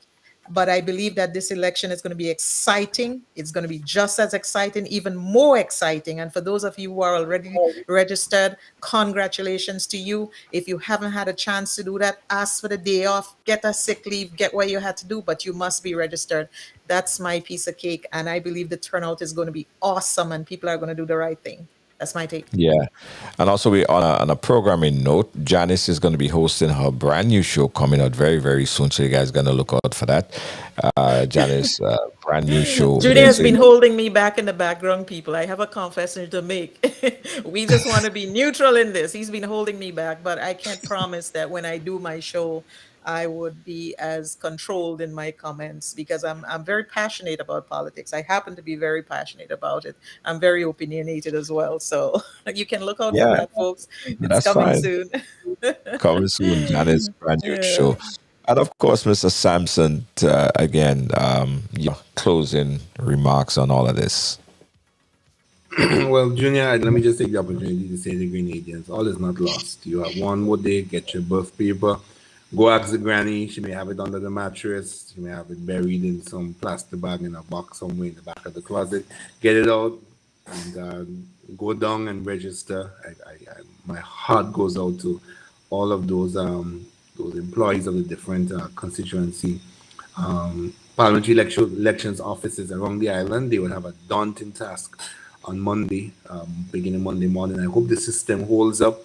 But I believe that this election is going to be exciting. It's going to be just as exciting, even more exciting. And for those of you who are already registered, congratulations to you. If you haven't had a chance to do that, ask for the day off, get a sick leave, get what you had to do, but you must be registered. That's my piece of cake. And I believe the turnout is going to be awesome and people are going to do the right thing. That's my take. Yeah. And also, we on a programming note, Janice is going to be hosting her brand new show coming out very, very soon. So you guys going to look out for that. Janice, brand new show. Judy has been holding me back in the background, people. I have a confession to make. We just want to be neutral in this. He's been holding me back, but I can't promise that when I do my show, I would be as controlled in my comments because I'm very passionate about politics. I happen to be very passionate about it. I'm very opinionated as well. So you can look out for Yeah, that, folks. It's that's coming fine. soon. Coming soon, Janice, brand new Yeah. show. And of course, Mr. Sampson, again, your closing remarks on all of this. Well, Junior, let me just take the opportunity to say to the Grenadians, all is not lost. You have one more day, get your birth paper, go ask the granny. She may have it under the mattress. She may have it buried in some plastic bag in a box somewhere in the back of the closet. Get it out and go down and register. My heart goes out to all of those employees of the different constituency parliamentary elections offices around the island. They will have a daunting task on Monday, beginning Monday morning. I hope the system holds up.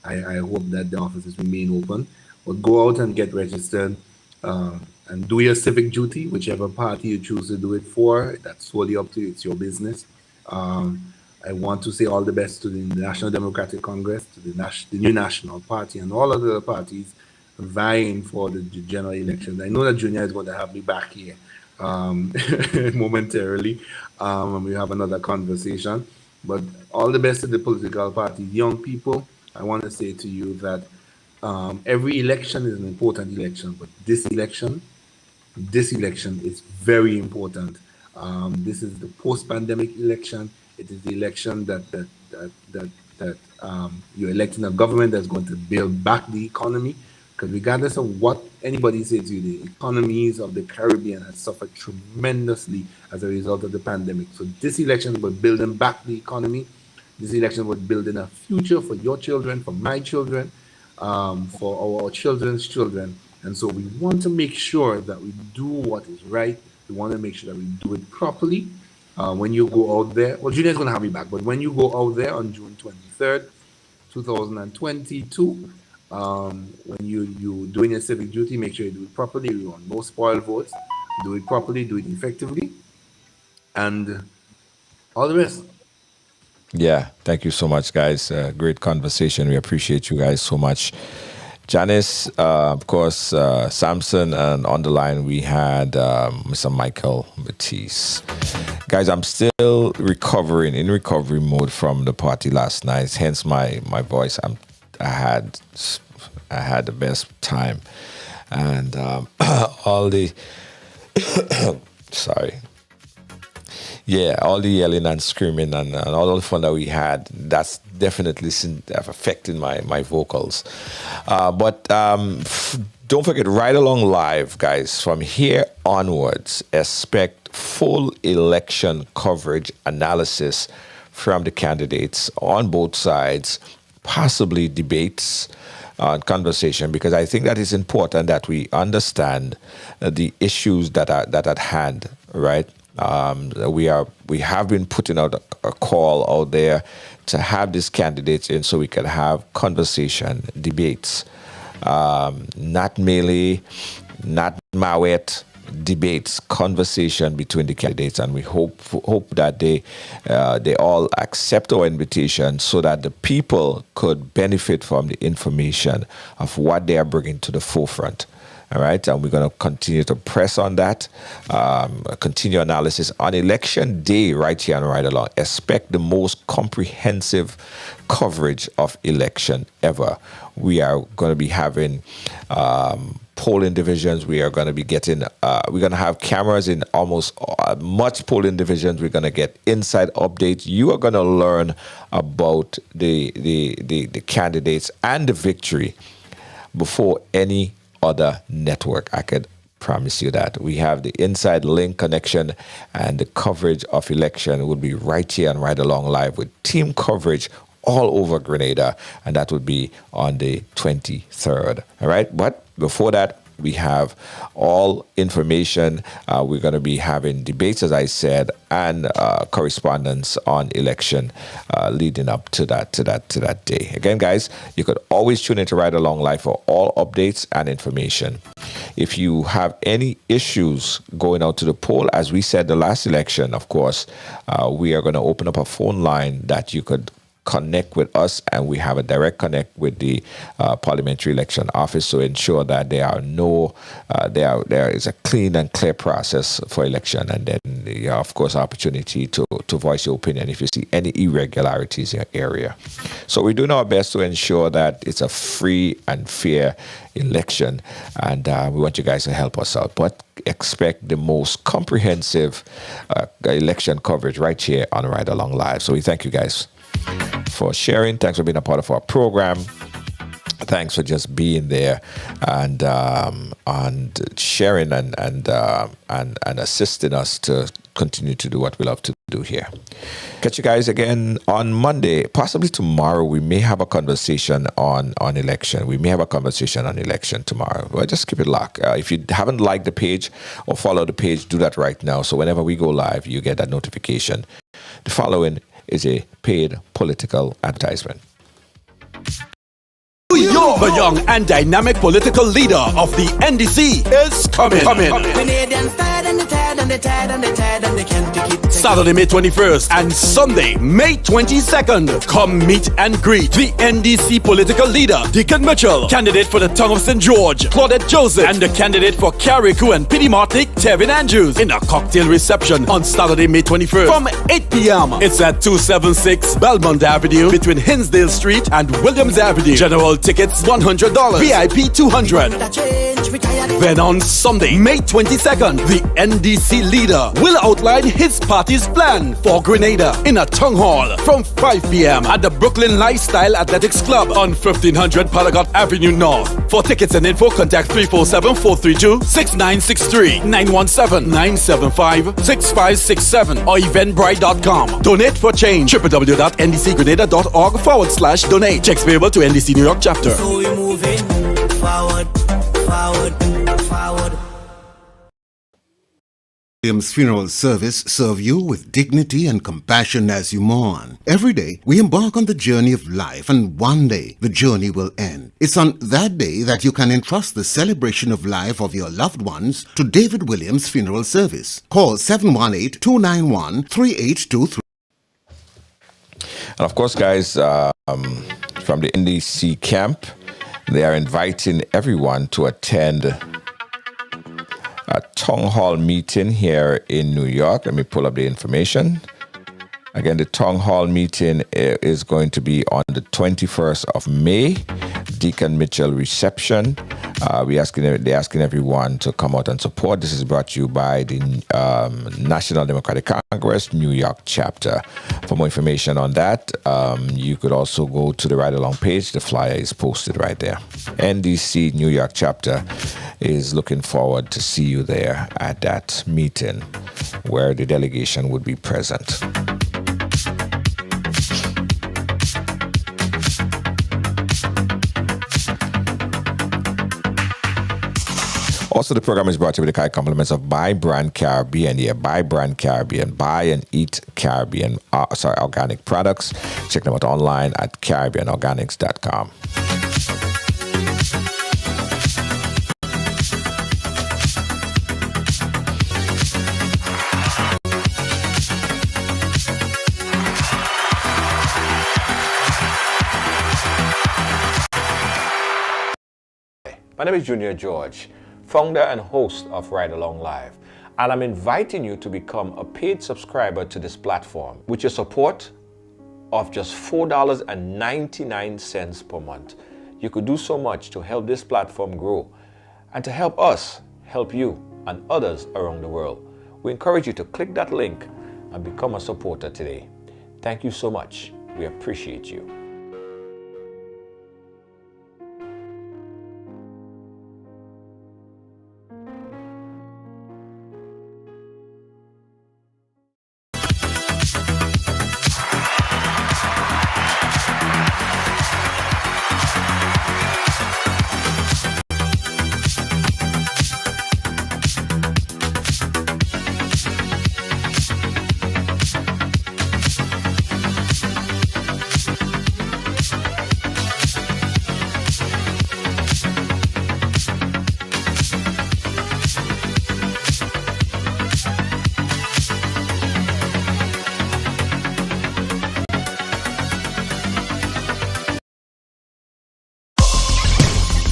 I hope that the offices remain open. But go out and get registered and do your civic duty, whichever party you choose to do it for. That's solely up to you. It's your business. I want to say all the best to the National Democratic Congress, to the new National Party, and all other parties vying for the general elections. I know that Junior is going to have me back here momentarily, and we have another conversation. But all the best to the political parties. Young people, I want to say to you that every election is an important election, but this election is very important. This is the post-pandemic election. It is the election that you're electing a government that's going to build back the economy. Because regardless of what anybody says to you, the economies of the Caribbean have suffered tremendously as a result of the pandemic. So this election was building back the economy. This election was building a future for your children, for my children, for our children's children. And so we want to make sure that we do what is right. We want to make sure that we do it properly. When you go out there, well, Junior's going to have me back, but when you go out there on June 23rd, 2022, when you doing your civic duty, make sure you do it properly. We want no spoiled votes. Do it properly, do it effectively, and all the rest. Yeah, thank you so much, guys. Great conversation. We appreciate you guys so much. Janice, of course, Samson, and on the line we had Mr. Michael Batiste. Guys, I'm still in recovery mode from the party last night. Hence my voice. I had the best time, and all the sorry. Yeah, all the yelling and screaming and all the fun that we had, that's definitely affected my vocals. But don't forget, Ride Along Live, guys. From here onwards, expect full election coverage analysis from the candidates on both sides, possibly debates, conversation, because I think that is important that we understand the issues that are at hand, right? We have been putting out a call out there to have these candidates in so we can have conversation, debates, not melee, not mawet, debates, conversation between the candidates, and we hope that they all accept our invitation so that the people could benefit from the information of what they are bringing to the forefront. All right, and we're going to continue to press on that, continue analysis on election day right here and right along. Expect the most comprehensive coverage of election ever. We are going to be having polling divisions. We are going to be getting, we're going to have cameras in almost much polling divisions. We're going to get inside updates. You are going to learn about the candidates and the victory before any other network. I could promise you that. We have the inside link connection, and the coverage of election will be right here and right along live with team coverage all over Grenada, and that would be on the 23rd. All right, but before that, we have all information. We're going to be having debates, as I said, and correspondence on election leading up to that day. Again, guys, you could always tune in to Ride Along Live for all updates and information. If you have any issues going out to the poll, as we said the last election, of course, we are going to open up a phone line that you could connect with us, and we have a direct connect with the Parliamentary Election Office to ensure that there is a clean and clear process for election, and then you have, of course, opportunity to voice your opinion if you see any irregularities in your area. So we're doing our best to ensure that it's a free and fair election, and we want you guys to help us out. But expect the most comprehensive election coverage right here on Ride Along Live. So we thank you guys for sharing. Thanks for being a part of our program. Thanks for just being there and sharing and assisting us to continue to do what we love to do here. Catch you guys again on Monday. Possibly tomorrow we may have a conversation on election. We may have a conversation on election tomorrow. Well, just keep it locked. If you haven't liked the page or followed the page, do that right now. So whenever we go live, you get that notification. The following is a paid political advertisement. The young and dynamic political leader of the NDC is coming. Saturday, May 21st and Sunday, May 22nd. Come meet and greet the NDC political leader, Deacon Mitchell, candidate for the Tongue of St. George, Claudette Joseph, and the candidate for Carriacou and Pidi Martinique, Tevin Andrews, in a cocktail reception on Saturday, May 21st from 8 p.m. It's at 276 Belmont Avenue between Hinsdale Street and Williams Avenue. General tickets $100, VIP $200. Then on Sunday, May 22nd, the NDC leader will outline his party's plan for Grenada in a town hall from 5 p.m. at the Brooklyn Lifestyle Athletics Club on 1500 Palagot Avenue North. For tickets and info, contact 347-432-6963, 917-975-6567 or eventbrite.com. Donate for change. www.ndcgrenada.org/donate. Checks payable to NDC New York chapter. So we're moving forward. Williams Funeral Service serve you with dignity and compassion as you mourn. Every day, we embark on the journey of life, and one day, the journey will end. It's on that day that you can entrust the celebration of life of your loved ones to David Williams Funeral Service. Call 718-291-3823. And of course, guys, from the NDC camp, They are inviting everyone to attend a town hall meeting here in New York. Let me pull up the information. Again, the town hall meeting is going to be on the 21st of May. Deacon Mitchell reception. They're asking everyone to come out and support. This is brought to you by the National Democratic Congress, New York chapter. For more information on that, you could also go to the Ride Along page. The flyer is posted right there. NDC New York chapter is looking forward to see you there at that meeting where the delegation would be present. Also, the program is brought to you with the kind compliments of Buy Brand Caribbean. Yeah, Buy Brand Caribbean. Buy and eat Caribbean, organic products. Check them out online at CaribbeanOrganics.com. My name is Junior George, founder and host of Ride Along Live, and I'm inviting you to become a paid subscriber to this platform. With your support of just $4.99 per month, you could do so much to help this platform grow and to help us help you and others around the world. We encourage you to click that link and become a supporter today. Thank you so much. We appreciate you.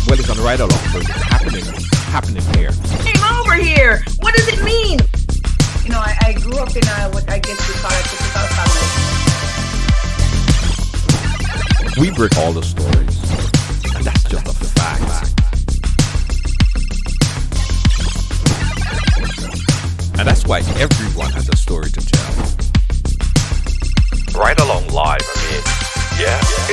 Well, it's on the Ride Along, so it's happening here. Came over here. What does it mean? You know, I grew up in what I guess we call a typical family. We break all the stories, and that's just a fact. And that's why everyone has a story to tell. Ride Along Live, I mean, yeah.